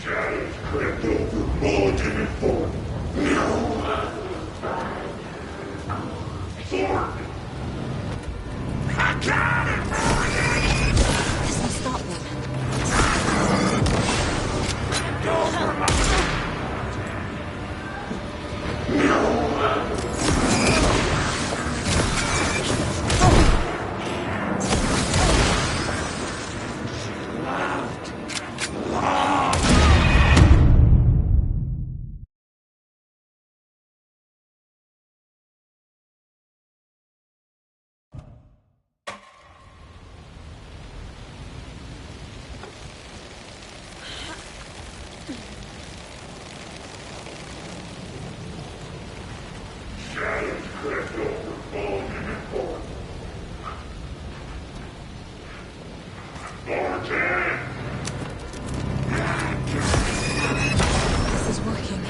Shadows crept over Mulligan and Ford. Now, Ford! I got it, Mulligan! This will stop them. Go for my... No! Shadows crept over Mulligan and Ford. Mulligan! This is working.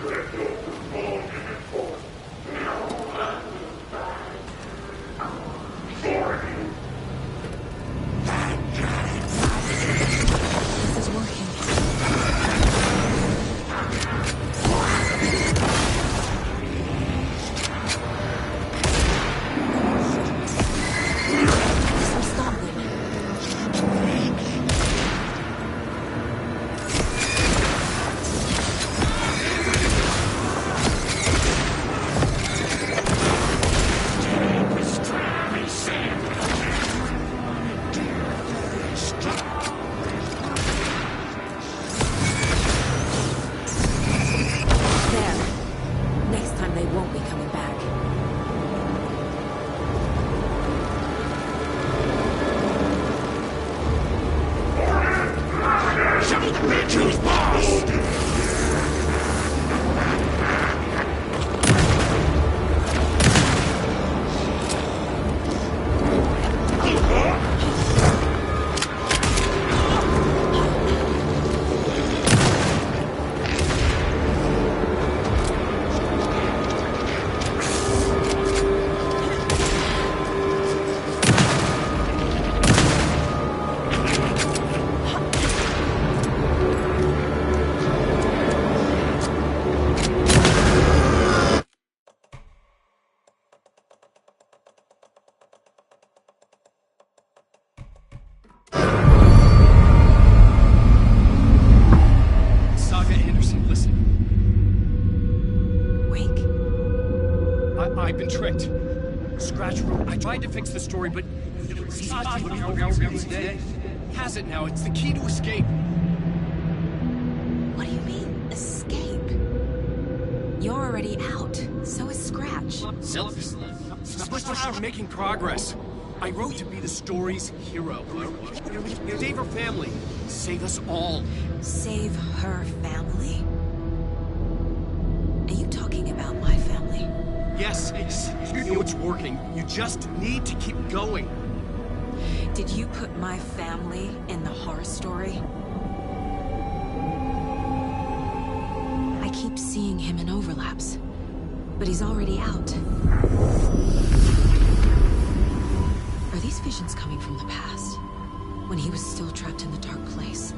This is working. This will stop them. There. Next time they won't be coming back. Show the bitch who's boss! Saga Anderson, listen. Wake? I've been tricked. Scratch wrote. I tried to fix the story, but has it now. It's the key to escape. What do you mean, escape? You're already out. So is Scratch. We're making progress. I wrote to be the story's hero. Save her family. Save us all. Save her family? Are you talking about my family? Yes, you know it's working. You just need to keep going. Did you put my family in the horror story? I keep seeing him in overlaps, but he's already out. Are these visions coming from the past, when he was still trapped in the dark place?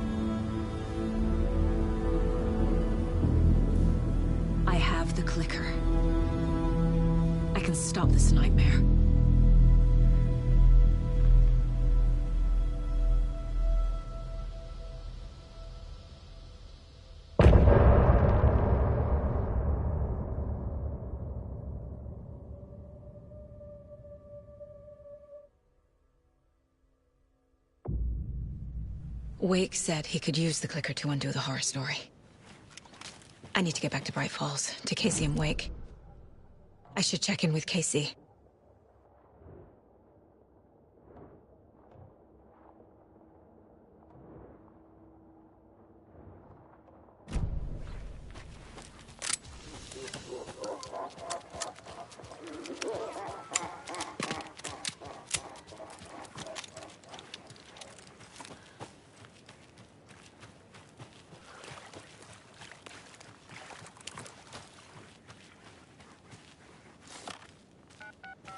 I have the clicker. I can stop this nightmare. Wake said he could use the clicker to undo the horror story. I need to get back to Bright Falls, to Casey and Wake. I should check in with Casey.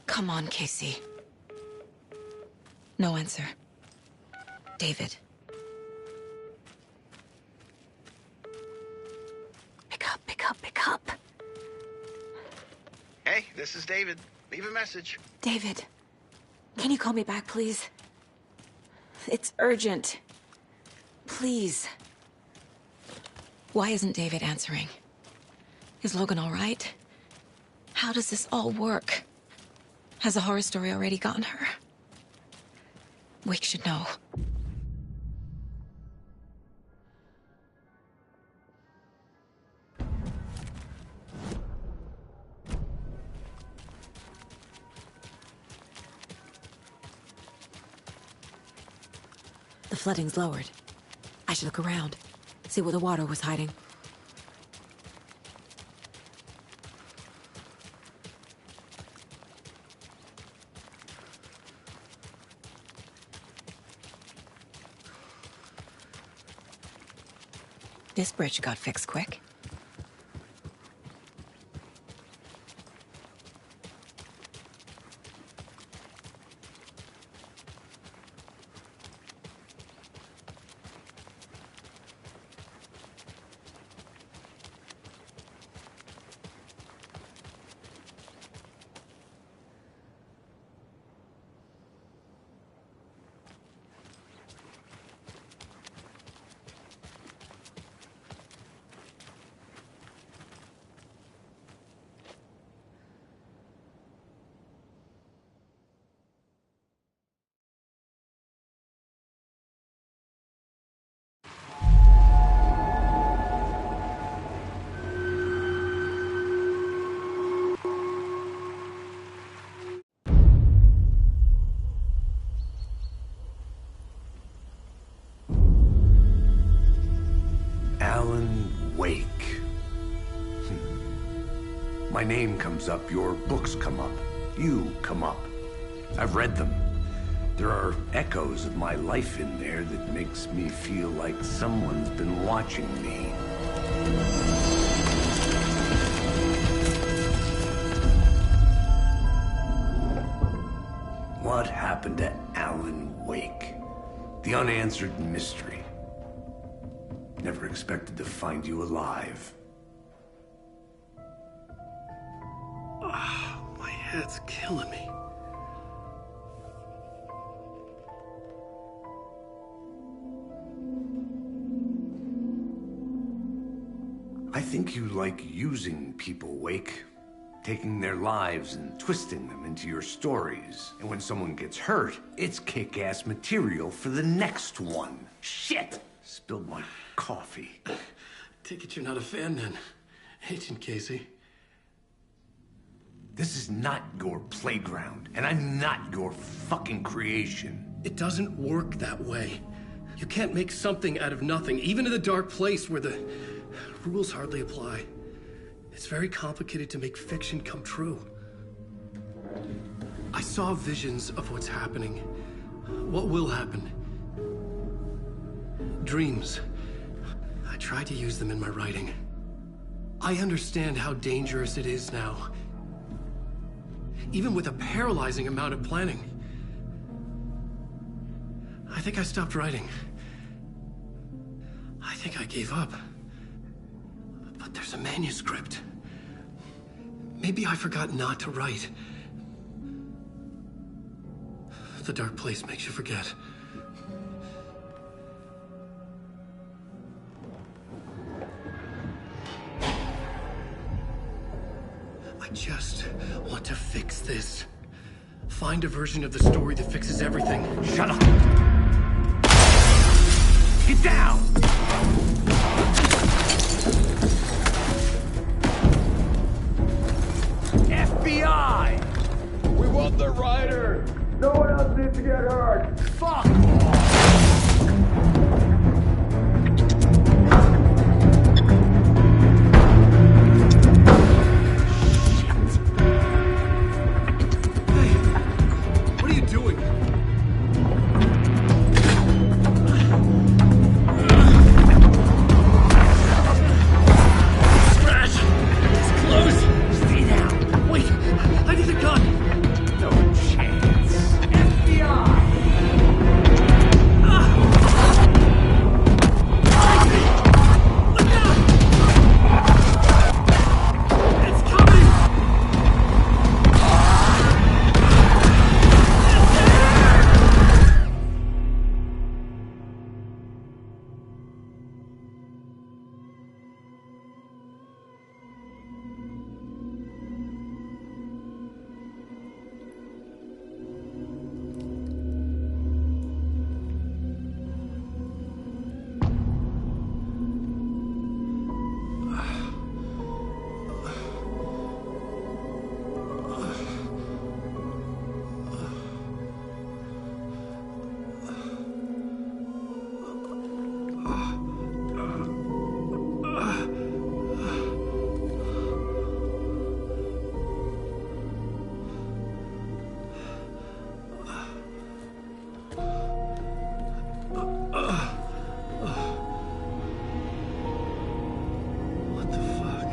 Come on, Casey. No answer. David. Pick up, pick up, pick up. Hey, this is David. Leave a message. David, can you call me back, please? It's urgent. Please. Why isn't David answering? Is Logan all right? How does this all work? Has the horror story already gotten her? Wake should know. The flooding's lowered. I should look around, see where the water was hiding. This bridge got fixed quick. My name comes up, your books come up, you come up. I've read them. There are echoes of my life in there that makes me feel like someone's been watching me. What happened to Alan Wake? The unanswered mystery. Never expected to find you alive. My head's killing me. I think you like using people, Wake. Taking their lives and twisting them into your stories. And when someone gets hurt, it's kick-ass material for the next one. Shit! Spilled my coffee. Take it you're not a fan then, Agent Casey. This is not your playground, and I'm not your fucking creation. It doesn't work that way. You can't make something out of nothing, even in the dark place where the rules hardly apply. It's very complicated to make fiction come true. I saw visions of what's happening, what will happen. Dreams. I tried to use them in my writing. I understand how dangerous it is now. Even with a paralyzing amount of planning. I think I stopped writing. I think I gave up. But there's a manuscript. Maybe I forgot not to write. The dark place makes you forget. I just want to fix this. Find a version of the story that fixes everything. Shut up! Get down! FBI! We want the rider! No one else needs to get hurt! Fuck! What are you doing? Scratch! It's close! Stay down! Wait! I need a gun! No chance! FBI! It's coming! What the fuck?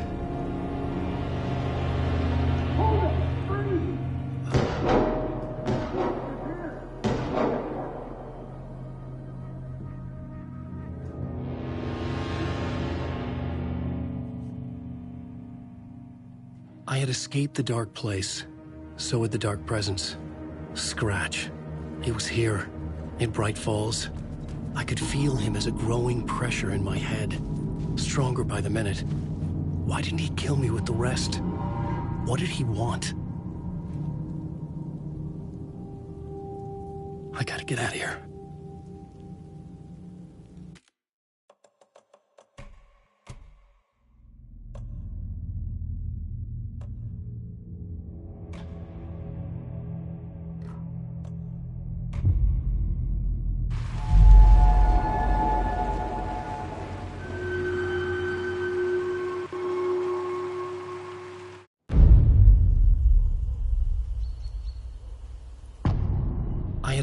I had escaped the dark place. So had the dark presence. Scratch. He was here, in Bright Falls. I could feel him as a growing pressure in my head. Stronger by the minute. Why didn't he kill me with the rest? What did he want? I gotta get out of here.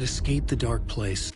had escaped the dark place